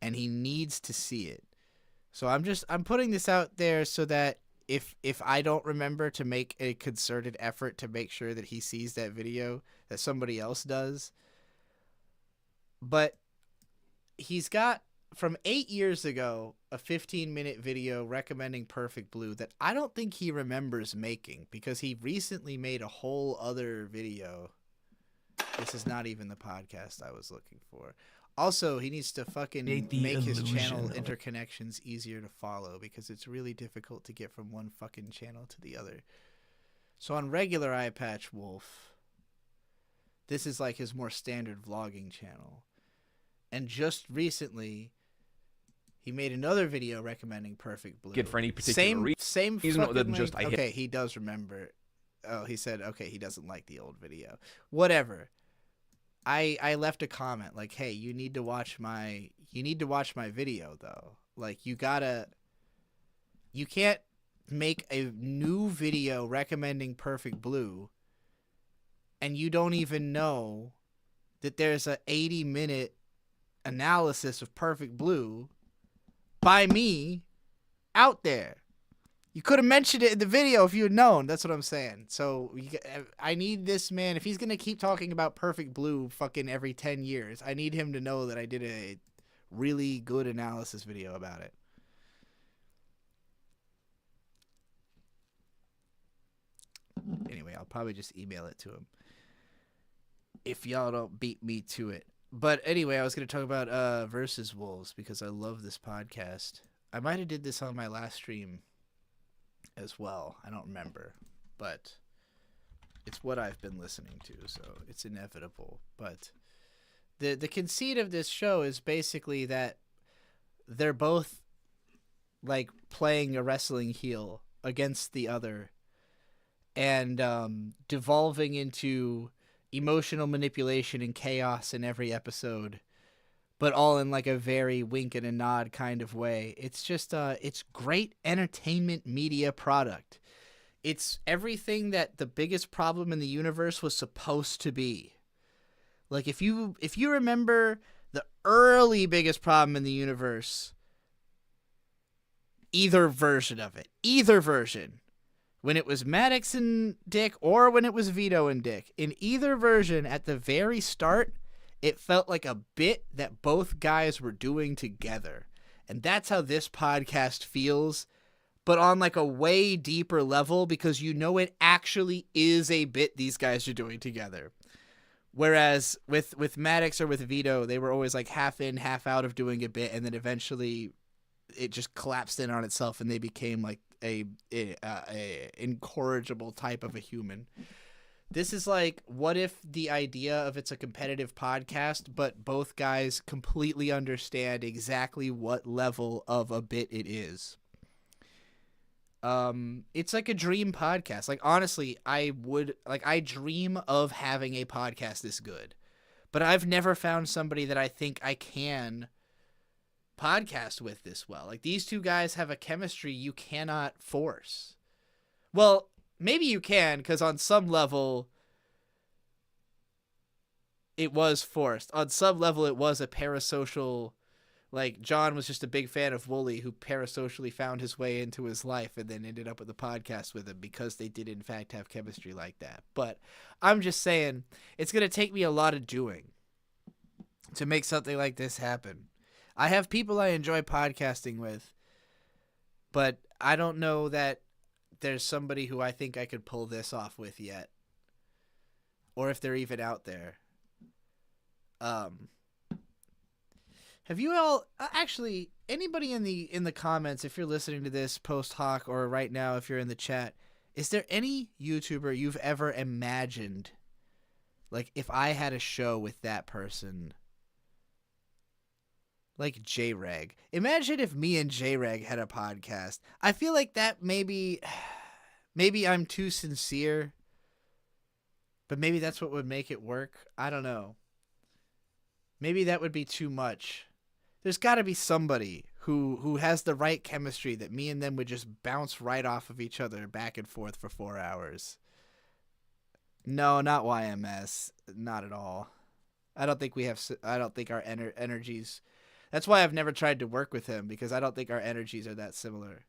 and he needs to see it. So I'm putting this out there so that if I don't remember to make a concerted effort to make sure that he sees that video, that somebody else does. But he's got, from 8 years ago, a 15-minute video recommending Perfect Blue that I don't think he remembers making, because he recently made a whole other video. This is not even the podcast I was looking for. Also, he needs to fucking make his channel interconnections easier to follow, because it's really difficult to get from one fucking channel to the other. So on regular Eye Patch Wolf, this is like his more standard vlogging channel. And just recently, he made another video recommending Perfect Blue. Good for any particular reason. Same Reason other than fucking just length. Okay, he does remember. Oh, he said, okay, he doesn't like the old video. Whatever. I left a comment like, hey, you need to watch my video though. Like, you can't make a new video recommending Perfect Blue and you don't even know that there's a 80-minute analysis of Perfect Blue by me out there. You could have mentioned it in the video if you had known. That's what I'm saying. So I need this man. If he's going to keep talking about Perfect Blue fucking every 10 years, I need him to know that I did a really good analysis video about it. Anyway, I'll probably just email it to him if y'all don't beat me to it. But anyway, I was going to talk about Versus Wolves because I love this podcast. I might have did this on my last stream as well. I don't remember, but it's what I've been listening to, so it's inevitable. But the conceit of this show is basically that they're both like playing a wrestling heel against the other and devolving into emotional manipulation and chaos in every episode, but all in like a very wink and a nod kind of way. It's just it's great entertainment media product. It's everything that the biggest problem in the universe was supposed to be. Like if you remember the early biggest problem in the universe, either version of it, when it was Maddox and Dick or when it was Vito and Dick, in either version at the very start, it felt like a bit that both guys were doing together. And that's how this podcast feels, but on like a way deeper level, because you know it actually is a bit these guys are doing together. Whereas with Maddox or with Vito, they were always like half in, half out of doing a bit, and then eventually it just collapsed in on itself and they became like a incorrigible type of a human. This is like, what if the idea of it's a competitive podcast, but both guys completely understand exactly what level of a bit it is. It's like a dream podcast. Like, honestly, I dream of having a podcast this good, but I've never found somebody that I think I can podcast with this well. Like, these two guys have a chemistry you cannot force. Well, maybe you can, because on some level it was forced. On some level it was a parasocial, like John was just a big fan of Wooly, who parasocially found his way into his life and then ended up with a podcast with him because they did in fact have chemistry like that. But I'm just saying, it's going to take me a lot of doing to make something like this happen. I have people I enjoy podcasting with, but I don't know that there's somebody who I think I could pull this off with yet, or if they're even out there. Have you all actually, anybody in the comments, if you're listening to this post hoc or right now if you're in the chat, is there any YouTuber you've ever imagined, like, if I had a show with that person, Like J-Reg. Imagine if me and J-Reg had a podcast. I feel like that maybe I'm too sincere, but maybe that's what would make it work. I don't know. Maybe that would be too much. There's got to be somebody who has the right chemistry that me and them would just bounce right off of each other back and forth for 4 hours. No, not YMS. Not at all. I don't think our energies. That's why I've never tried to work with him, because I don't think our energies are that similar.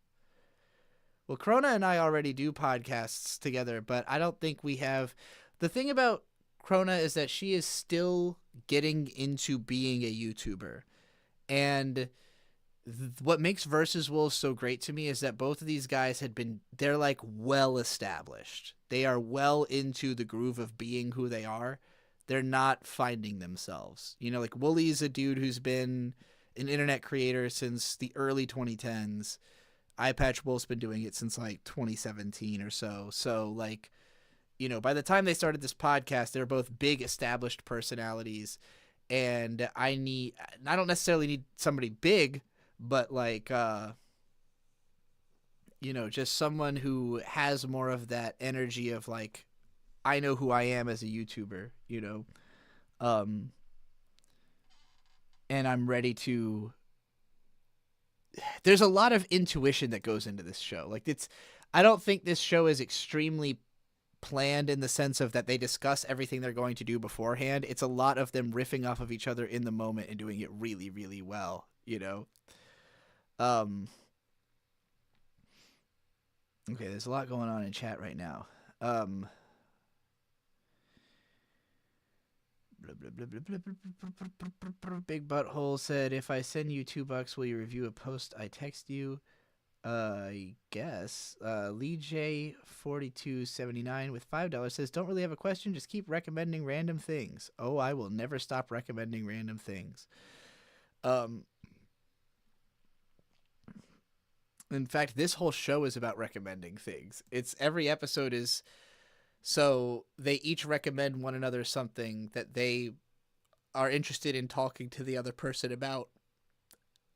Well, Krona and I already do podcasts together, but I don't think we have. The thing about Krona is that she is still getting into being a YouTuber. And what makes Versus Wolves so great to me is that both of these guys they're like well established. They are well into the groove of being who they are. They're not finding themselves. You know, like Wooly's a dude who's been an internet creator since the early 2010s. Eyepatch Wolf's been doing it since like 2017 or so. So like, you know, by the time they started this podcast, they're both big established personalities. And I don't necessarily need somebody big, but like, you know, just someone who has more of that energy of like, I know who I am as a YouTuber, you know, and I'm ready to. There's a lot of intuition that goes into this show. Like I don't think this show is extremely planned in the sense of that they discuss everything they're going to do beforehand. It's a lot of them riffing off of each other in the moment and doing it really, really well, you know? Okay, there's a lot going on in chat right now. Big Butthole said, if I send you $2, will you review a post I text you? I guess. Lee J4279 with $5 says, don't really have a question, just keep recommending random things. Oh, I will never stop recommending random things. In fact, this whole show is about recommending things. Every episode is, so they each recommend one another something that they are interested in talking to the other person about.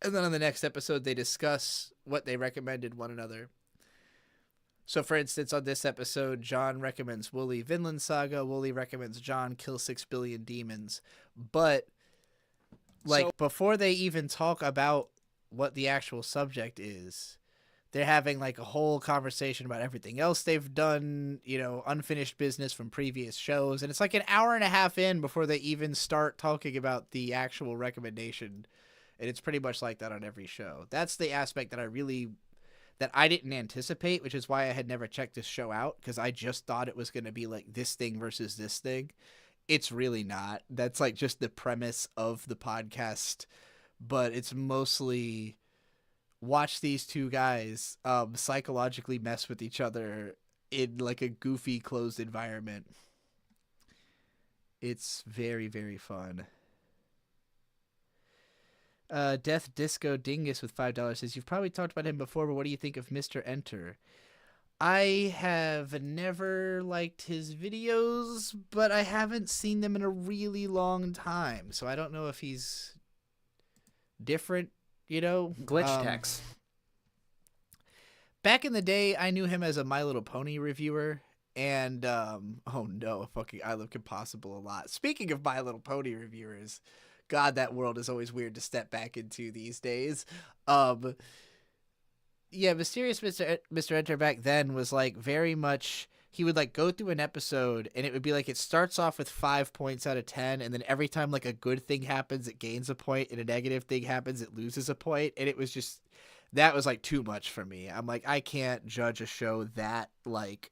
And then on the next episode, they discuss what they recommended one another. So, for instance, on this episode, John recommends Wooly Vinland Saga. Wooly recommends John Kill 6 Billion Demons. But, like, before they even talk about what the actual subject is, they're having, like, a whole conversation about everything else they've done, you know, unfinished business from previous shows. And it's like an hour and a half in before they even start talking about the actual recommendation. And it's pretty much like that on every show. That's the aspect that I didn't anticipate, which is why I had never checked this show out, because I just thought it was going to be like this thing versus this thing. It's really not. That's like just the premise of the podcast, but it's mostly watch these two guys psychologically mess with each other in like a goofy closed environment. It's very, very fun. Death Disco Dingus with $5 says, you've probably talked about him before, but what do you think of Mr. Enter? I have never liked his videos, but I haven't seen them in a really long time, so I don't know if he's different, you know? Glitch text. Back in the day, I knew him as a My Little Pony reviewer, and, oh no, fucking I Love Impossible a lot. Speaking of My Little Pony reviewers, God, that world is always weird to step back into these days. Yeah, Mysterious Mr. Enter back then was like very much, he would like go through an episode and it would be like it starts off with 5 points out of 10, and then every time like a good thing happens, it gains a point, and a negative thing happens, it loses a point, and it was just, that was like too much for me. I'm like, I can't judge a show that like,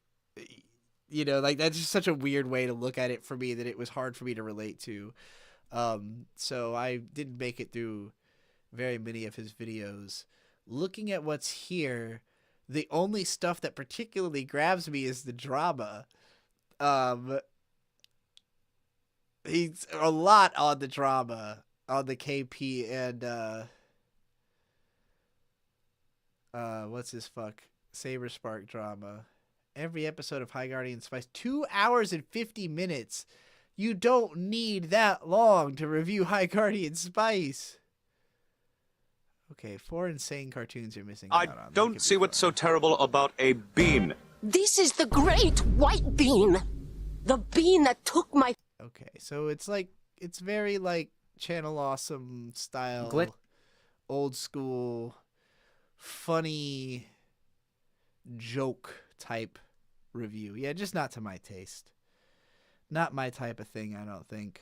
you know, like that's just such a weird way to look at it for me that it was hard for me to relate to. So I didn't make it through very many of his videos. Looking at what's here, the only stuff that particularly grabs me is the drama. He's a lot on the drama, on the KP and, what's his Saber Spark drama. Every episode of High Guardian Spice, 2 hours and 50 minutes. You don't need that long to review High Guardian Spice. Okay, 4 insane cartoons you're missing I out on. That could don't be see what's so fun. terrible about a bean. This is the great white bean. The bean that took my... Okay, so it's very like Channel Awesome style, Glit- old school, funny joke type review. Yeah, just not to my taste. Not my type of thing, I don't think.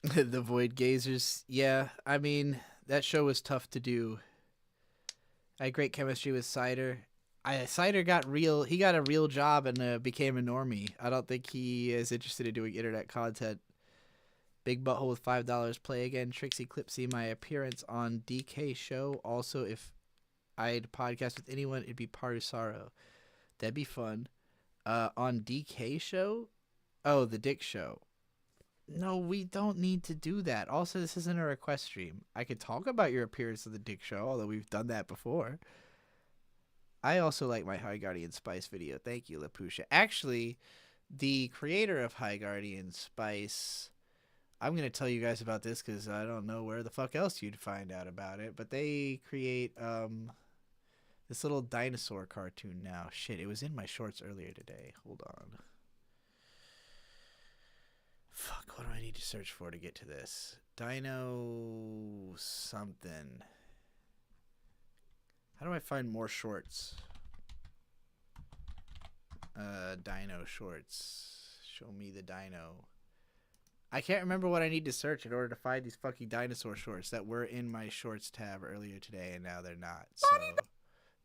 The Void Gazers. Yeah, I mean, that show was tough to do. I had great chemistry with Cider. Cider got he got a real job and became a normie. I don't think he is interested in doing internet content. Big Butthole with $5. Play again. Trixie Clipsy, my appearance on DK show. Also, if I'd podcast with anyone, it'd be Parusaro. That'd be fun. On DK show? Oh, the Dick show. No, we don't need to do that. Also, this isn't a request stream. I could talk about your appearance on the Dick show, although we've done that before. I also like my High Guardian Spice video. Thank you, Lapusha. Actually, the creator of High Guardian Spice, I'm going to tell you guys about this because I don't know where the fuck else you'd find out about it, but they create this little dinosaur cartoon now. Shit, it was in my shorts earlier today. Hold on. Fuck, what do I need to search for to get to this? Dino something. How do I find more shorts? Dino shorts. Show me the dino. I can't remember what I need to search in order to find these fucking dinosaur shorts that were in my shorts tab earlier today and now they're not. So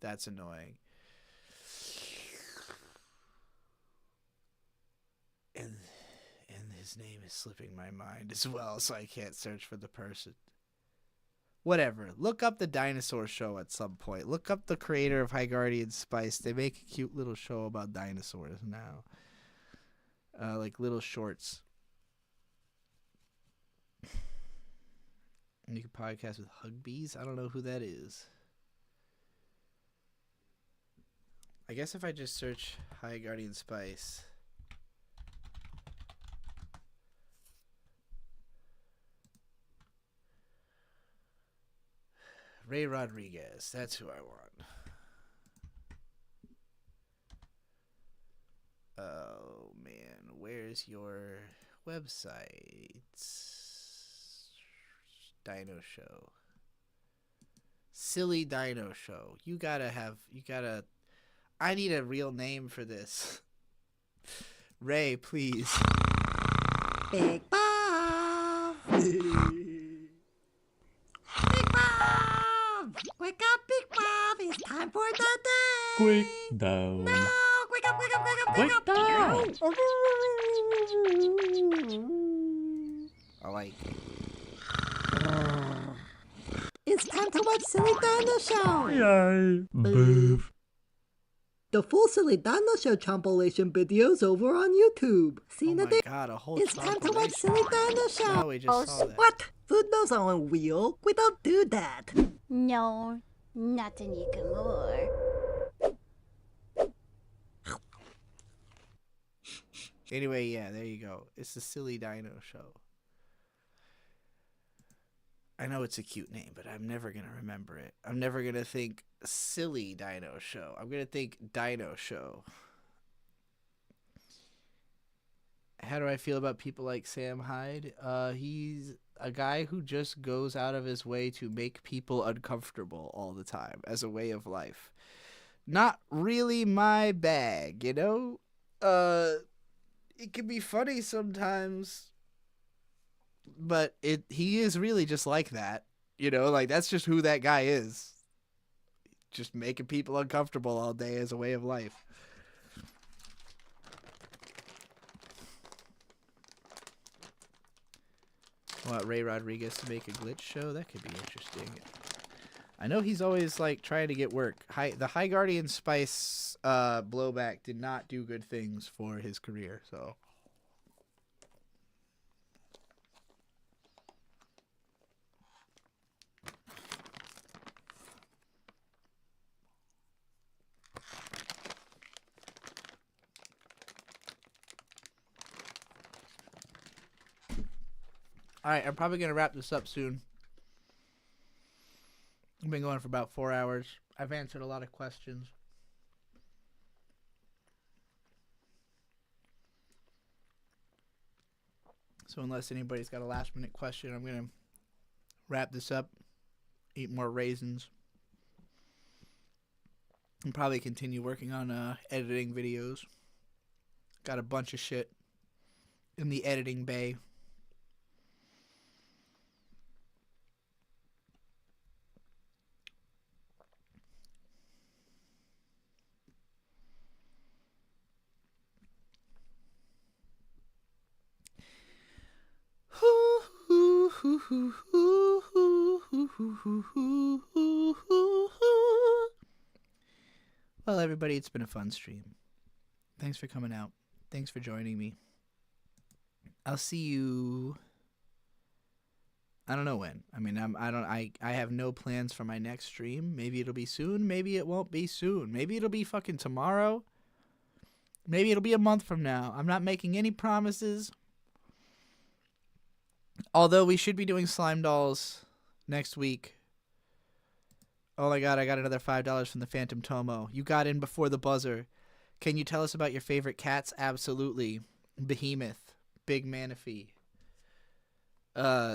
that's annoying. And his name is slipping my mind as well, so I can't search for the person. Whatever. Look up the dinosaur show at some point. Look up the creator of High Guardian Spice. They make a cute little show about dinosaurs now. Like little shorts. And you can podcast with Hugbees. I don't know who that is. I guess if I just search High Guardian Spice. Ray Rodriguez. That's who I want. Oh, man. Where's your website? Dino Show. Silly Dino Show. I need a real name for this. Ray, please. Big Bob! Big Bob! Wake up, Big Bob! It's time for the day! Quick down. No! Wake up, wake up, wake up, wake up! down. I like it. It's time to watch Silly Dino Show! Yay. Boof. The full Silly Dino Show compilation videos over on YouTube. See Oh the my day. god, a whole It's time to watch Silly Dino Show. No, we just saw that. What? Food knows on wheel? We don't do that. No, not anymore. Anyway, yeah, there you go. It's the Silly Dino Show. I know it's a cute name, but I'm never going to remember it. I'm never going to think Silly Dino Show. I'm going to think Dino Show. How do I feel about people like Sam Hyde? He's a guy who just goes out of his way to make people uncomfortable all the time as a way of life. Not really my bag, you know? It can be funny sometimes, but he is really just like that, you know? Like, that's just who that guy is. Just making people uncomfortable all day as a way of life. Want Ray Rodriguez to make a glitch show? That could be interesting. I know he's always like trying to get work. The High Guardian Spice blowback did not do good things for his career, so. All right, I'm probably going to wrap this up soon. I've been going for about 4 hours. I've answered a lot of questions. So unless anybody's got a last minute question, I'm going to wrap this up, eat more raisins, and probably continue working on editing videos. Got a bunch of shit in the editing bay. Well, everybody, it's been a fun stream. Thanks for coming out. Thanks for joining me. I'll see you. I don't know when. I mean, I have no plans for my next stream. Maybe it'll be soon. Maybe it won't be soon. Maybe it'll be fucking tomorrow. Maybe it'll be a month from now. I'm not making any promises. Although we should be doing slime dolls next week. Oh my god, I got another $5 from the Phantom Tomo. You got in before the buzzer. Can you tell us about your favorite cats? Absolutely. Behemoth. Big Manaphy.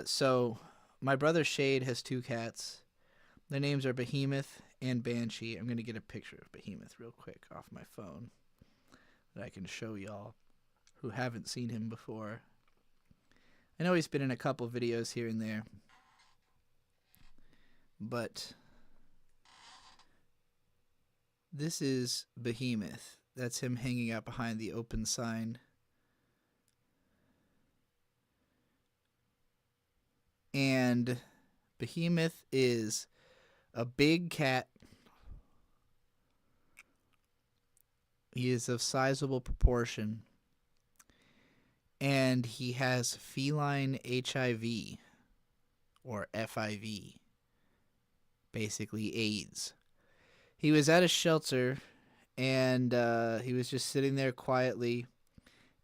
So my brother Shade has 2 cats. Their names are Behemoth and Banshee. I'm going to get a picture of Behemoth real quick off my phone that I can show y'all who haven't seen him before. I know he's been in a couple videos here and there, but this is Behemoth. That's him hanging out behind the open sign. And Behemoth is a big cat. He is of sizable proportion. And he has feline HIV, or FIV, basically AIDS. He was at a shelter, and he was just sitting there quietly,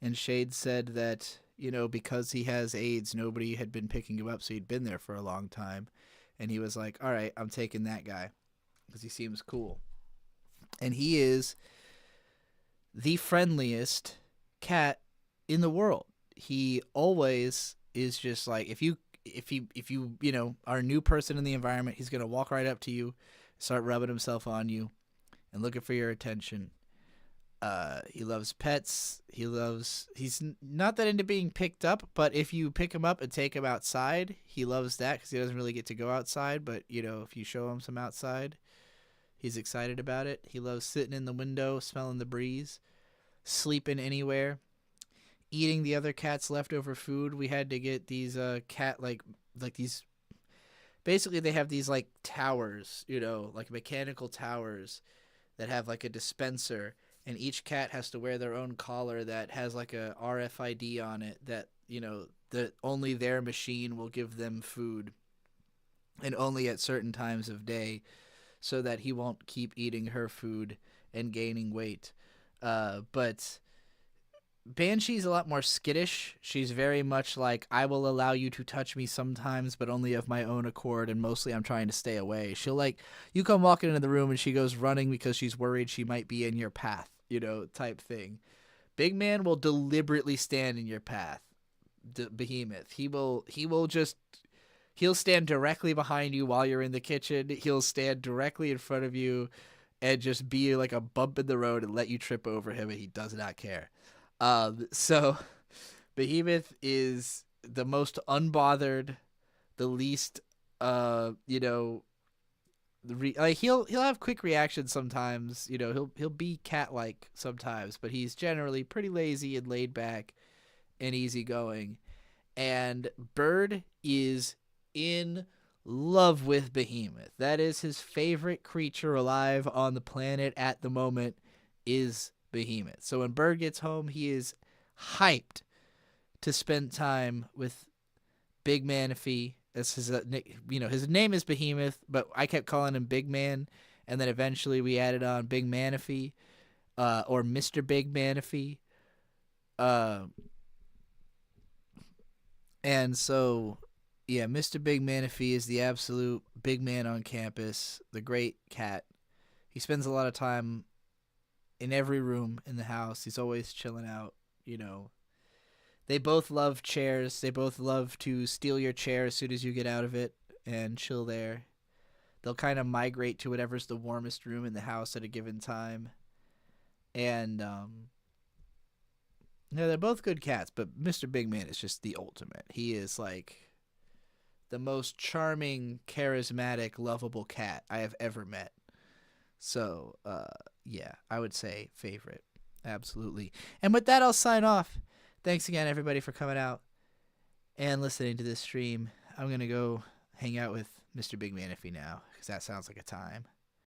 and Shade said that, you know, because he has AIDS, nobody had been picking him up, so he'd been there for a long time. And he was like, all right, I'm taking that guy, because he seems cool. And he is the friendliest cat in the world. He always is just like, if you you know, are a new person in the environment, he's gonna walk right up to you, start rubbing himself on you and looking for your attention. He loves pets. He's not that into being picked up, but if you pick him up and take him outside, he loves that because he doesn't really get to go outside. But, you know, if you show him some outside, he's excited about it. He loves sitting in the window, smelling the breeze, sleeping anywhere, eating the other cat's leftover food. We had to get these cat, like these, basically they have these like towers, you know, like mechanical towers that have like a dispenser. And each cat has to wear their own collar that has like a RFID on it that, you know, that only their machine will give them food. And only at certain times of day, so that he won't keep eating her food and gaining weight. But Banshee's a lot more skittish. She's very much like, I will allow you to touch me sometimes, but only of my own accord, and mostly I'm trying to stay away. She'll like, you come walking into the room and she goes running because she's worried she might be in your path, you know, type thing. Big Man will deliberately stand in your path. Behemoth. He'll stand directly behind you while you're in the kitchen. He'll stand directly in front of you and just be like a bump in the road and let you trip over him, and he does not care. So Behemoth is the most unbothered, the least, you know, like he'll have quick reactions sometimes, you know, he'll be cat-like sometimes, but he's generally pretty lazy and laid back and easygoing. And Bird is in love with Behemoth. That is his favorite creature alive on the planet at the moment, is Behemoth. So when Bird gets home, he is hyped to spend time with Big Manaphy. That's his, you know, his name is Behemoth, but I kept calling him Big Man, and then eventually we added on Big Manaphy, or Mr. Big Manaphy. And so, yeah, Mr. Big Manaphy is the absolute big man on campus, the great cat. He spends a lot of time in every room in the house. He's always chilling out, you know. They both love chairs. They both love to steal your chair as soon as you get out of it and chill there. They'll kind of migrate to whatever's the warmest room in the house at a given time. And, yeah, they're both good cats, but Mr. Big Man is just the ultimate. He is like the most charming, charismatic, lovable cat I have ever met. So, yeah, I would say favorite. Absolutely. And with that, I'll sign off. Thanks again, everybody, for coming out and listening to this stream. I'm going to go hang out with Mr. Big Manaphy now, because that sounds like a time.